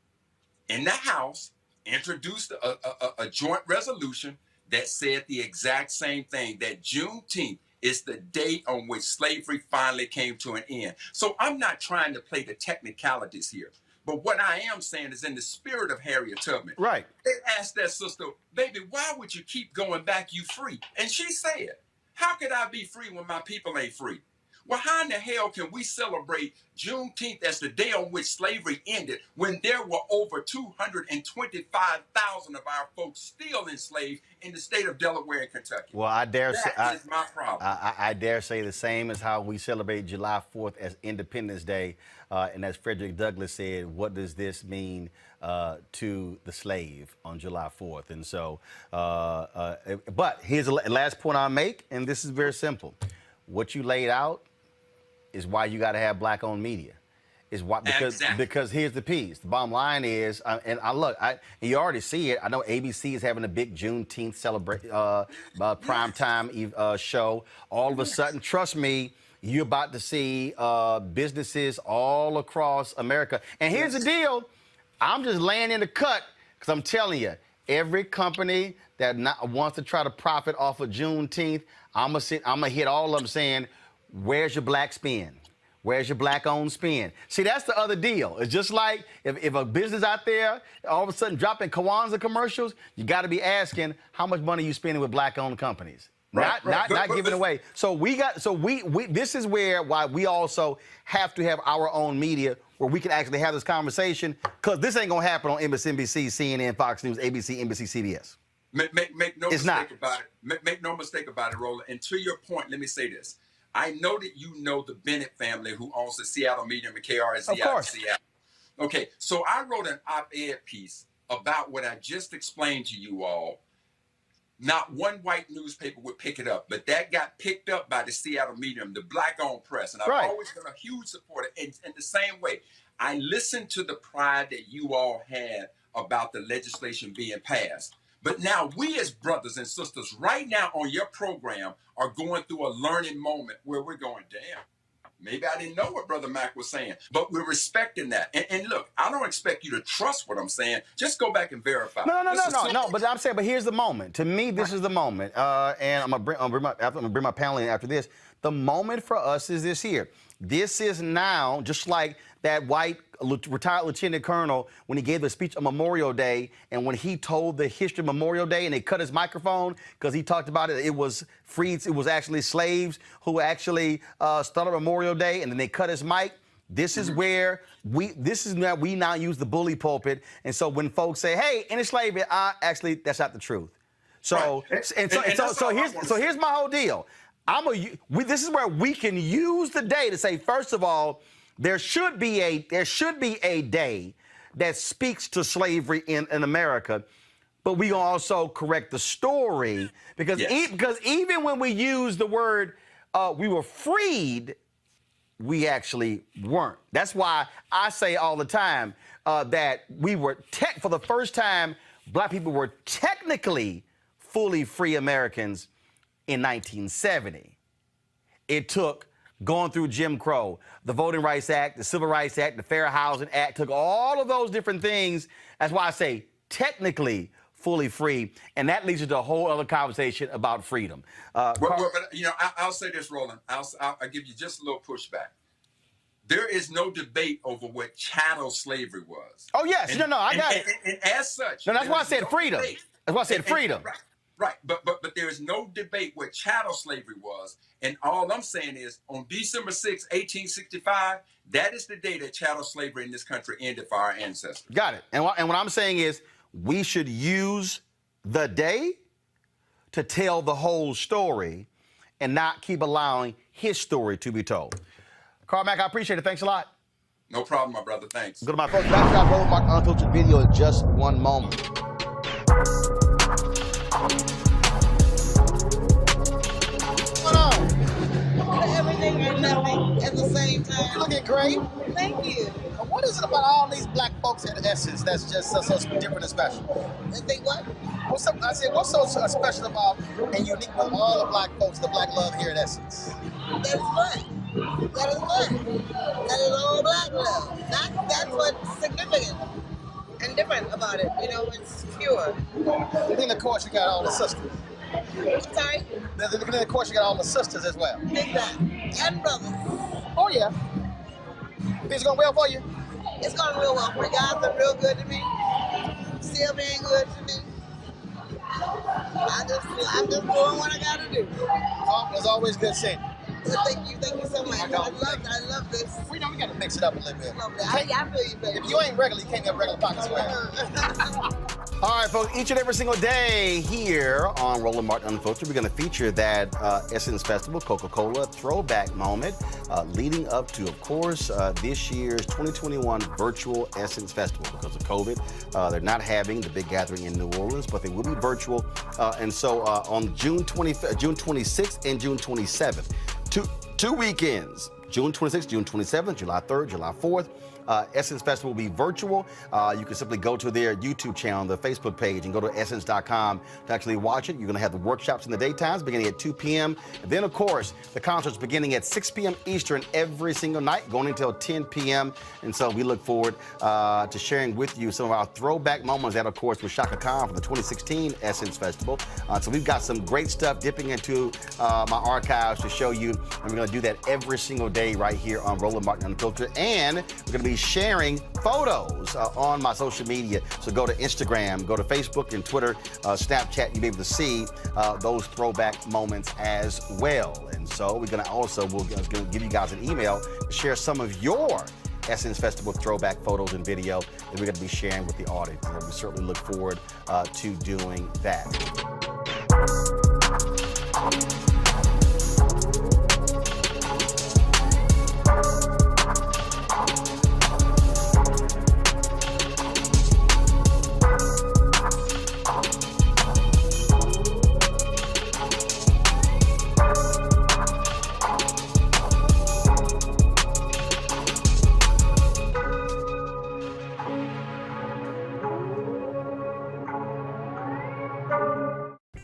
in the House introduced a joint resolution that said the exact same thing, that Juneteenth is the date on which slavery finally came to an end. So I'm not trying to play the technicalities here, but what I am saying is in the spirit of Harriet Tubman. Right. They asked that sister, baby, why would you keep going back, you free? And she said, how could I be free when my people ain't free? Well, how in the hell can we celebrate Juneteenth as the day on which slavery ended when there were over 225,000 of our folks still enslaved in the state of Delaware and Kentucky? Well, I dare say that is my problem. I dare say the same as how we celebrate July 4th as Independence Day, and as Frederick Douglass said, what does this mean to the slave on July 4th? And so, but here's the last point I'll make, and this is very simple. What you laid out is why you got to have black-owned media. Is why because here's the piece. The bottom line is, and you already see it. I know ABC is having a big Juneteenth primetime show. All of a sudden, trust me, you're about to see businesses all across America. And here's the deal. I'm just laying in the cut because I'm telling you, every company that wants to try to profit off of Juneteenth, I'm gonna hit all of them saying, where's your black spin? Where's your black-owned spin? See, that's the other deal. It's just like if a business out there all of a sudden dropping Kwanzaa commercials, you got to be asking how much money you spending with black-owned companies. Not giving away. So this is why we also have to have our own media where we can actually have this conversation, because this ain't gonna happen on MSNBC, CNN, Fox News, ABC, NBC, CBS. Make no mistake about it. Make no mistake about it, Roland. And to your point, let me say this. I know that you know the Bennett family who owns the Seattle Medium and KRSZ out of Seattle. Okay, so I wrote an op-ed piece about what I just explained to you all. Not one white newspaper would pick it up, but that got picked up by the Seattle Medium, the black-owned press. And I've always been a huge supporter. In the same way, I listened to the pride that you all had about the legislation being passed. But now we as brothers and sisters right now on your program are going through a learning moment where we're going, damn, maybe I didn't know what Brother Mac was saying, but we're respecting that. And look, I don't expect you to trust what I'm saying. Just go back and verify. No. But I'm saying, but here's the moment. To me, this is the moment. And I'm gonna bring my panel in after this. The moment for us is this here. This is now just like that white retired lieutenant colonel when he gave the speech on Memorial Day, and when he told the history of Memorial Day and they cut his microphone because he talked about it, it was actually slaves who actually started Memorial Day, and then they cut his mic. This is where we now use the bully pulpit. And so when folks say, hey, any slavery, actually that's not the truth. So here's my whole deal. This is where we can use the day to say, first of all, there should be a day that speaks to slavery in America, but we also correct the story because even when we use the word we were freed, we actually weren't. That's why I say all the time that we were for the first time, black people were technically fully free Americans in 1970. It took going through Jim Crow, the Voting Rights Act, the Civil Rights Act, the Fair Housing Act, took all of those different things. That's why I say technically fully free, and that leads to a whole other conversation about freedom. But I'll say this, Roland. I'll give you just a little pushback. There is no debate over what chattel slavery was. Oh yes, I got it. And as such, that's why I said freedom. That's why I said freedom. Right, but there is no debate what chattel slavery was, and all I'm saying is on December 6, 1865, that is the day that chattel slavery in this country ended for our ancestors. Got it. And what I'm saying is we should use the day to tell the whole story and not keep allowing his story to be told. Carl Mack, I appreciate it. Thanks a lot. No problem, my brother. Thanks. Go to my folks. Back to Roland Martin Unfiltered video in just one moment. Everything and nothing at the same time. You looking great. Thank you. What is it about all these black folks in Essence that's just so different and special? And think what? What's so special about and unique with all the black folks, the black love here at Essence? That is black. That is black. That is all black love. That's what's significant and different about it. It's pure. And then of course you got all the sisters. I'm sorry? Then of course you got all the sisters as well. Exactly. And brothers. Oh yeah. Things going well for you? It's going real well for me. God's been real good to me. Still being good to me. I'm just doing what I gotta do. Oh, it's always good seeing you. Thank you so much. I love this. We got to mix it up a little bit. I feel you, baby. If you ain't regular, you can't get regular pocket square. All right, folks, each and every single day here on Roland Martin Unfiltered, we're going to feature that Essence Festival Coca-Cola throwback moment leading up to, of course, this year's 2021 virtual Essence Festival. Because of COVID, they're not having the big gathering in New Orleans, but they will be virtual. And so on June 26th and June 27th, two weekends, June 26th, June 27th, July 3rd, July 4th. Essence Festival will be virtual. You can simply go to their YouTube channel, the Facebook page, and go to essence.com to actually watch it. You're going to have the workshops in the daytimes beginning at 2 p.m. And then, of course, the concerts beginning at 6 p.m. Eastern every single night, going until 10 p.m. And so we look forward to sharing with you some of our throwback moments. That, of course, was Shaka Khan from the 2016 Essence Festival. So we've got some great stuff dipping into my archives to show you. And we're going to do that every single day right here on Roland Martin Unfiltered. And we're going to be sharing photos on my social media. So go to Instagram, go to Facebook and Twitter, Snapchat. You'll be able to see those throwback moments as well. And so we're going to give you guys an email to share some of your Essence Festival throwback photos and video that we're going to be sharing with the audience. And we certainly look forward to doing that.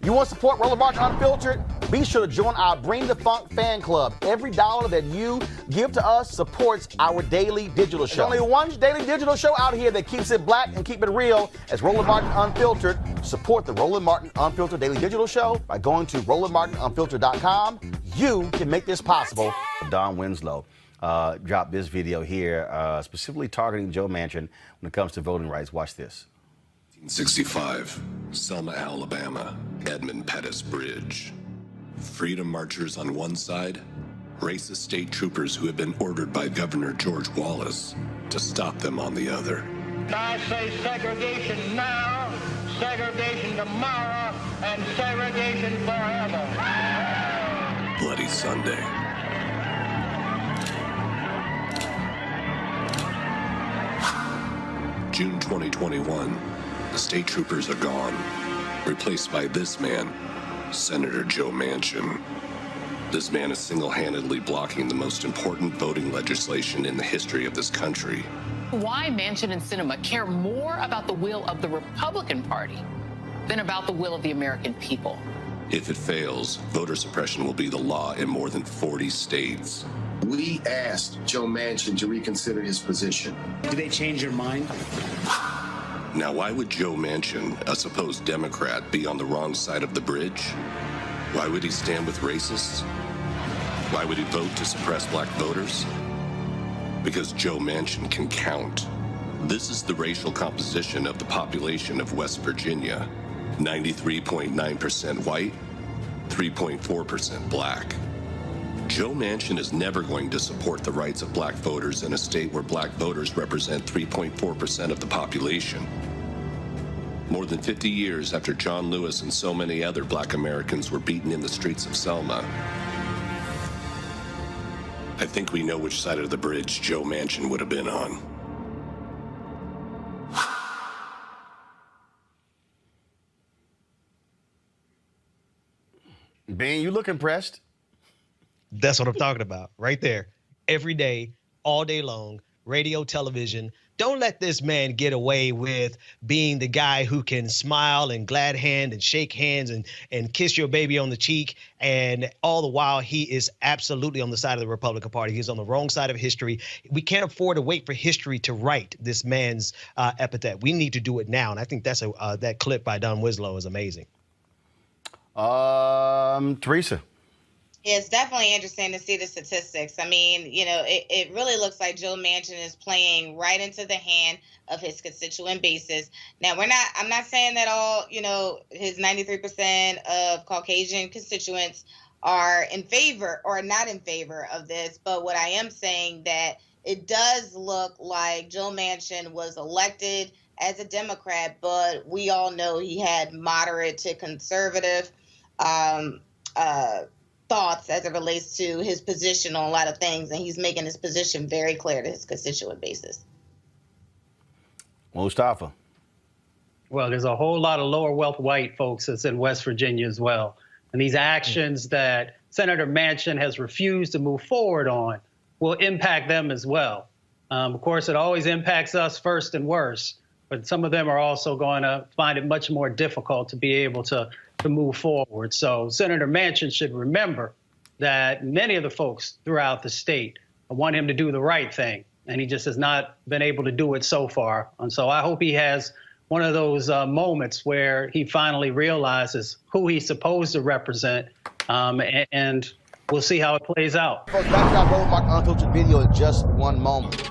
You want to support Roland Martin Unfiltered? Be sure to join our Bring the Funk fan club. Every dollar that you give to us supports our daily digital show. There's only one daily digital show out here that keeps it black and keep it real. As Roland Martin Unfiltered. Support the Roland Martin Unfiltered daily digital show by going to RolandMartinUnfiltered.com. You can make this possible. Don Winslow dropped this video here specifically targeting Joe Manchin when it comes to voting rights. Watch this. 1965, Selma, Alabama, Edmund Pettus Bridge. Freedom marchers on one side, racist state troopers who had been ordered by Governor George Wallace to stop them on the other. I say segregation now, segregation tomorrow, and segregation forever. Bloody Sunday. June 2021. The state troopers are gone, replaced by this man, Senator Joe Manchin. This man is single-handedly blocking the most important voting legislation in the history of this country. Why Manchin and Sinema care more about the will of the Republican Party than about the will of the American people. If it fails, voter suppression will be the law in more than 40 states. We asked Joe Manchin to reconsider his position. Did they change your mind? Now, why would Joe Manchin, a supposed Democrat, be on the wrong side of the bridge? Why would he stand with racists? Why would he vote to suppress black voters? Because Joe Manchin can count. This is the racial composition of the population of West Virginia. 93.9% white, 3.4% black. Joe Manchin is never going to support the rights of black voters in a state where black voters represent 3.4% of the population. More than 50 years after John Lewis and so many other black Americans were beaten in the streets of Selma, I think we know which side of the bridge Joe Manchin would have been on. Ben, you look impressed. That's what I'm talking about right there. Every day, all day long, radio, television. Don't let this man get away with being the guy who can smile and glad hand and shake hands and kiss your baby on the cheek. And all the while, he is absolutely on the side of the Republican Party. He's on the wrong side of history. We can't afford to wait for history to write this man's epithet. We need to do it now. And I think that's that clip by Don Winslow is amazing. Teresa. Yeah, it's definitely interesting to see the statistics. I mean, you know, it really looks like Joe Manchin is playing right into the hand of his constituent bases. Now, I'm not saying that all, you know, his 93% of Caucasian constituents are in favor or not in favor of this. But what I am saying that it does look like Joe Manchin was elected as a Democrat, but we all know he had moderate to conservative thoughts as it relates to his position on a lot of things, and he's making his position very clear to his constituent bases. Mustafa. Well, there's a whole lot of lower wealth white folks that's in West Virginia as well. And these actions that Senator Manchin has refused to move forward on will impact them as well. Of course, it always impacts us first and worst, but some of them are also going to find it much more difficult to be able to move forward. So Senator Manchin should remember that many of the folks throughout the state want him to do the right thing, and he just has not been able to do it so far. And so I hope he has one of those moments where he finally realizes who he's supposed to represent, and we'll see how it plays out. Folks, back to our Roland Martin Unfiltered video in just one moment.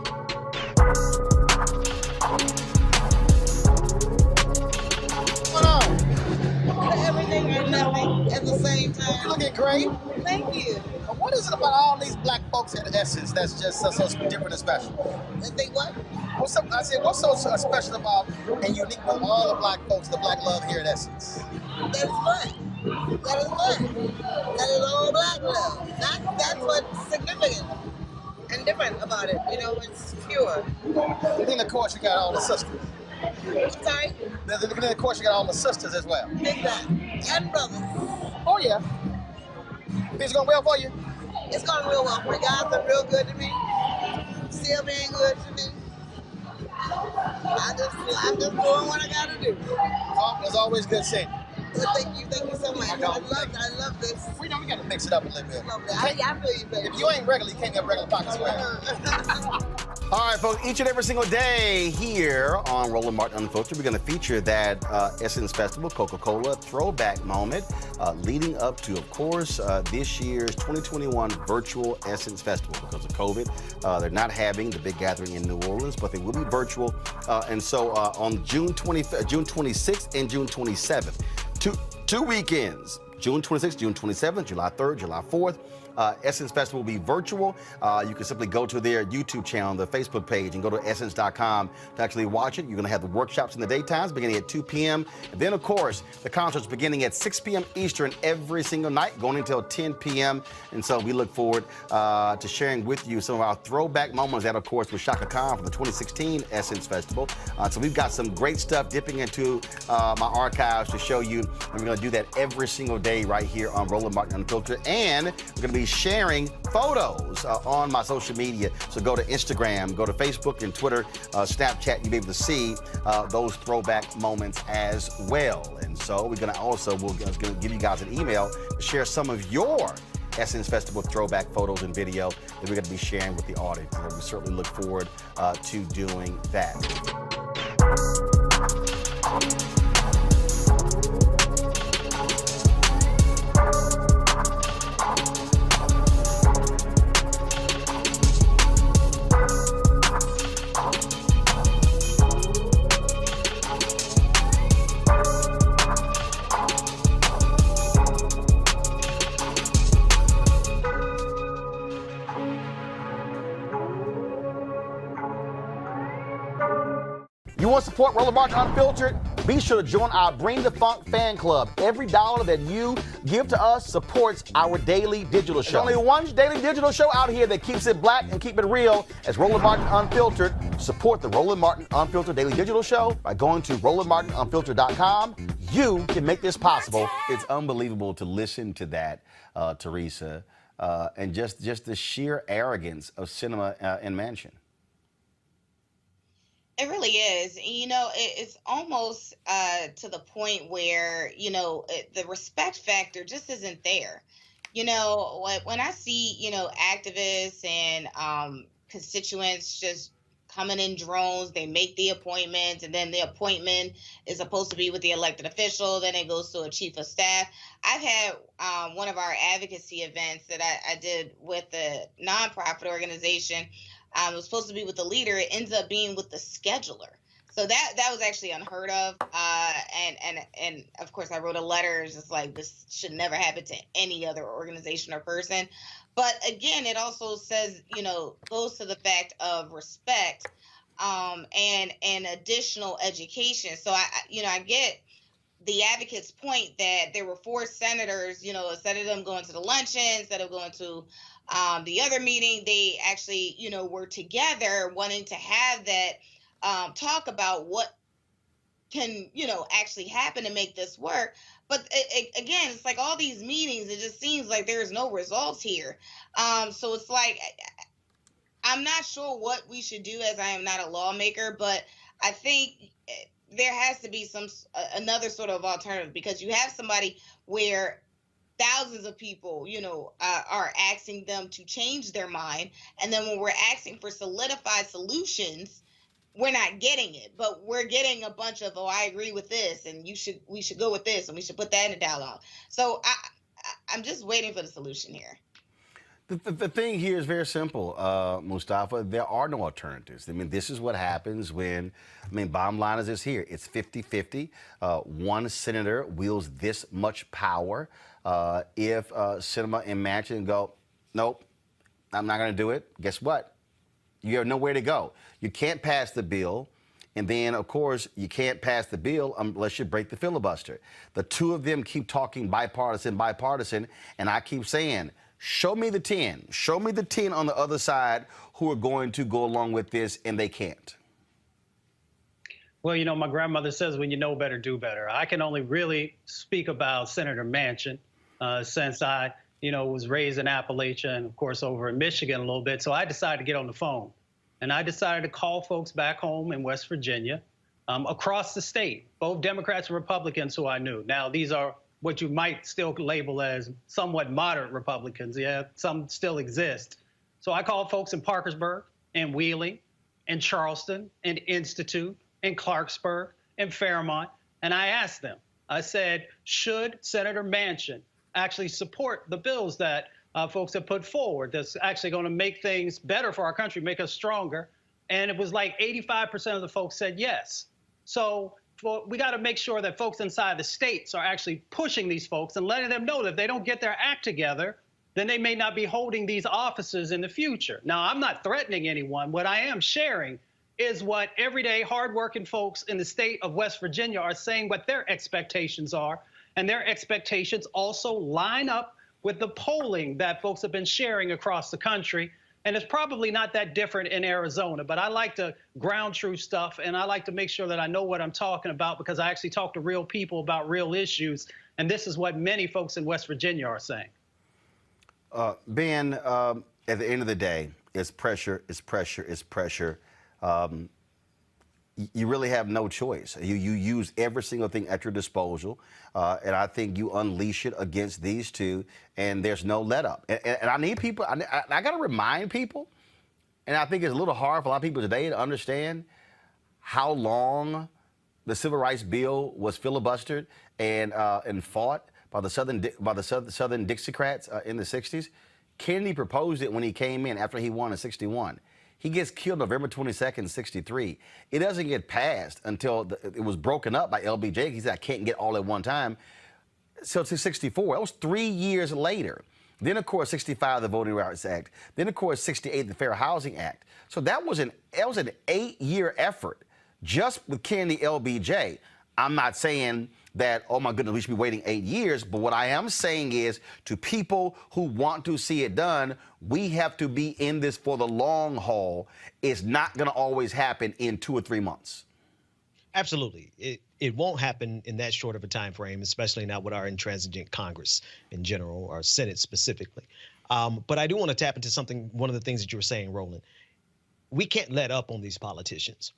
Everything and nothing at the same time. You looking great. Thank you. What is it about all these black folks in Essence that's just so different and special? And think what? What's so special about and unique with all the black folks, the black love here at Essence? That is what? That is what? That is all black love. That's what's significant and different about it. You know, it's pure. And then, of course, you got all the sisters. I'm sorry? Then, of course, you got all the sisters as well. Exactly. And brothers. Oh, yeah. Things going well for you? It's going real well. My God's been real good to me. Still being good to me. I'm just doing what I gotta do. Oh, it's always good seeing you. Well, thank you so much. I love this. We gotta mix it up a little bit. I feel you, baby. If you ain't regular, you can't have regular pockets. All right, folks, each and every single day here on Roland Martin Unfiltered, we're going to feature that Essence Festival Coca-Cola throwback moment leading up to, of course, this year's 2021 virtual Essence Festival. Because of COVID, they're not having the big gathering in New Orleans, but they will be virtual. And so on June 26th and June 27th, two weekends, June 26th, June 27th, July 3rd, July 4th. Essence Festival will be virtual. You can simply go to their YouTube channel, the Facebook page, and go to essence.com to actually watch it. You're going to have the workshops in the daytimes beginning at 2 p.m. And then, of course, the concerts beginning at 6 p.m. Eastern every single night, going until 10 p.m. And so we look forward to sharing with you some of our throwback moments. That, of course, was Shaka Khan from the 2016 Essence Festival. So we've got some great stuff dipping into my archives to show you. And we're going to do that every single day right here on Roland Martin Unfiltered. And we're going to be sharing photos on my social media. So go to Instagram, go to Facebook and Twitter, Snapchat. You'll be able to see those throwback moments as well. And so we're going to give you guys an email to share some of your Essence Festival throwback photos and video that we're going to be sharing with the audience. And we certainly look forward to doing that. You want to support Roland Martin Unfiltered? Be sure to join our Bring the Funk fan club. Every dollar that you give to us supports our daily digital show. There's only one daily digital show out here that keeps it black and keep it real as Roland Martin Unfiltered. Support the Roland Martin Unfiltered daily digital show by going to RolandMartinUnfiltered.com. You can make this possible. It's unbelievable to listen to that, Teresa, and just the sheer arrogance of cinema and Manchin. It really is. You know, it's almost to the point where, you know, the respect factor just isn't there. You know, when I see, you know, activists and constituents just coming in drones, they make the appointments, and then the appointment is supposed to be with the elected official, then it goes to a chief of staff. I've had one of our advocacy events that I did with a nonprofit organization. It was supposed to be with the leader. It ends up being with the scheduler. So that was actually unheard of. And of course, I wrote a letter just like this should never happen to any other organization or person. But again, it also says, goes to the fact of respect and additional education. So I get the advocate's point that there were 4 senators, instead of them going to the luncheon, instead of going to the other meeting, they actually, were together wanting to have that talk about what can, actually happen to make this work. But again, it's like all these meetings, it just seems like there's no results here. So it's like, I'm not sure what we should do, as I am not a lawmaker, but I think there has to be another sort of alternative, because you have somebody where thousands of people, are asking them to change their mind. And then when we're asking for solidified solutions, we're not getting it, but we're getting a bunch of, oh, I agree with this, and we should go with this, and we should put that in the dialogue. So I'm just waiting for the solution here. The thing here is very simple, Mustafa. There are no alternatives. I mean, this is what happens when, bottom line is this here. It's 50-50. One senator wields this much power. If Sinema and Manchin go, nope, I'm not going to do it, guess what? You have nowhere to go. You can't pass the bill. And then, of course, you can't pass the bill unless you break the filibuster. The two of them keep talking bipartisan, and I keep saying, show me the 10. Show me the 10 on the other side who are going to go along with this, and they can't. Well, my grandmother says when you know better, do better. I can only really speak about Senator Manchin since I, was raised in Appalachia and, of course, over in Michigan a little bit. So I decided to get on the phone. And I decided to call folks back home in West Virginia, across the state, both Democrats and Republicans who I knew. Now, these are what you might still label as somewhat moderate Republicans. Yeah, some still exist. So I called folks in Parkersburg and Wheeling and Charleston and Institute and Clarksburg and Fairmont. And I asked them, I said, should Senator Manchin actually support the bills that folks have put forward that's actually going to make things better for our country, make us stronger? And it was like 85% of the folks said yes. So we got to make sure that folks inside the states are actually pushing these folks and letting them know that if they don't get their act together, then they may not be holding these offices in the future. Now, I'm not threatening anyone. What I am sharing is what everyday hardworking folks in the state of West Virginia are saying what their expectations are. And their expectations also line up with the polling that folks have been sharing across the country. And it's probably not that different in Arizona, but I like to ground truth stuff, and I like to make sure that I know what I'm talking about because I actually talk to real people about real issues. And this is what many folks in West Virginia are saying. Ben, at the end of the day, it's pressure, it's pressure, it's pressure. You really have no choice. You use every single thing at your disposal, and I think you unleash it against these two, and there's no let up. And I need people, I got to remind people, and I think it's a little hard for a lot of people today to understand how long the Civil Rights Bill was filibustered and fought by the Southern Dixiecrats in the 60s. Kennedy proposed it when he came in after he won in 61. He gets killed November 22nd, 63. It doesn't get passed until it was broken up by LBJ. He said, I can't get all at one time. So to 64, that was 3 years later. Then, of course, 65, the Voting Rights Act. Then, of course, 68, the Fair Housing Act. So that was an 8-year effort just with Kennedy, LBJ. I'm not saying that, oh, my goodness, we should be waiting 8 years. But what I am saying is to people who want to see it done, we have to be in this for the long haul. It's not going to always happen in 2 or 3 months. Absolutely. It won't happen in that short of a time frame, especially not with our intransigent Congress in general, or Senate specifically. But I do want to tap into one of the things that you were saying, Roland. We can't let up on these politicians,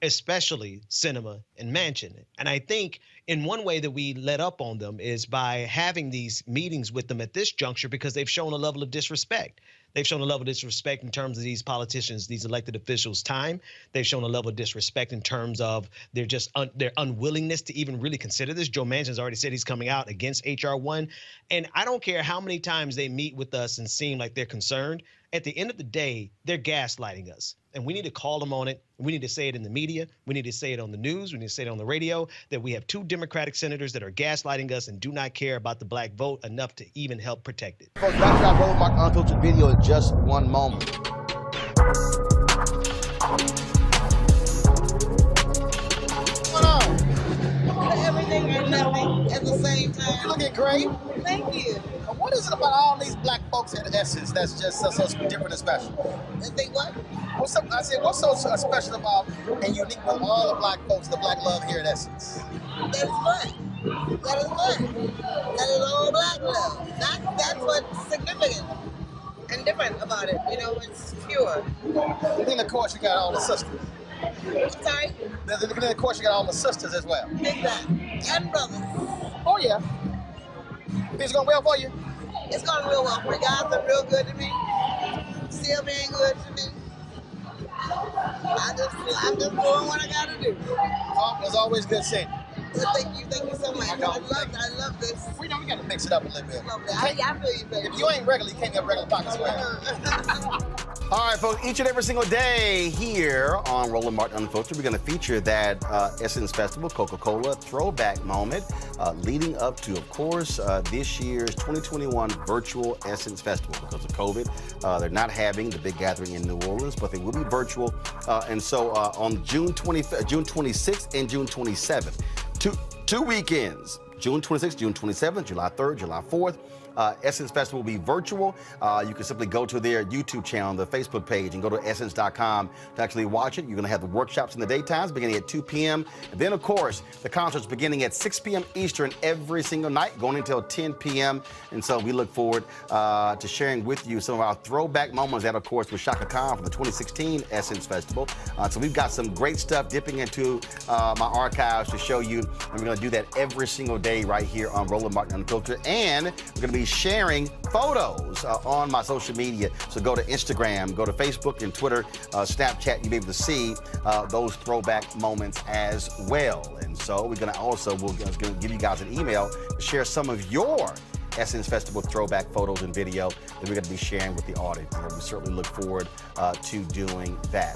especially Sinema and Manchin. And I think in one way that we let up on them is by having these meetings with them at this juncture, because they've shown a level of disrespect. They've shown a level of disrespect in terms of these politicians, these elected officials' time. They've shown a level of disrespect in terms of their unwillingness to even really consider this. Joe Manchin's already said he's coming out against H.R. 1. And I don't care how many times they meet with us and seem like they're concerned. At the end of the day, they're gaslighting us. And we need to call them on it. We need to say it in the media. We need to say it on the news. We need to say it on the radio that we have 2 Democratic senators that are gaslighting us and do not care about the black vote enough to even help protect it. Folks, back to our Roland Martin Unfiltered video in just one moment. Everything and nothing at the same time. You looking great. Thank you. What is it about all these black folks in Essence that's just so different and special? And think what? What's so special about and unique with all the black folks, the black love here at Essence? That is what? That is what? That is all black love. That's what's significant and different about it. You know, it's pure. And then, of course, you got all the sisters. I'm sorry? Then, of course, you got all the sisters as well. Exactly. And brothers. Oh, yeah. Things going well for you? It's going real well for me. God's been real good to me. Still being good to me. I'm just doing what I gotta do. Oh, it's always good seeing you. Well, thank you so much. I love this. We gotta mix it up a little bit. I feel you, baby. If you ain't regular, you can't get regular pockets. All right, folks, each and every single day here on Roland Martin Unfiltered, we're going to feature that Essence Festival Coca-Cola throwback moment leading up to, of course, this year's 2021 virtual Essence Festival. Because of COVID, they're not having the big gathering in New Orleans, but they will be virtual. And so on June 26th and June 27th, two weekends, June 26th, June 27th, July 3rd, July 4th. Essence Festival will be virtual. You can simply go to their YouTube channel, the Facebook page, and go to essence.com to actually watch it. You're going to have the workshops in the daytimes beginning at 2 p.m. And then, of course, the concerts beginning at 6 p.m. Eastern every single night, going until 10 p.m. And so we look forward to sharing with you some of our throwback moments. That, of course, was Shaka Khan from the 2016 Essence Festival. So we've got some great stuff dipping into my archives to show you. And we're going to do that every single day right here on Roland Martin Unfiltered. And we're going to be sharing photos on my social media. So go to Instagram, go to Facebook and Twitter, Snapchat. You'll be able to see those throwback moments as well. And so we're going to give you guys an email to share some of your Essence Festival throwback photos and video that we're going to be sharing with the audience. And we certainly look forward to doing that.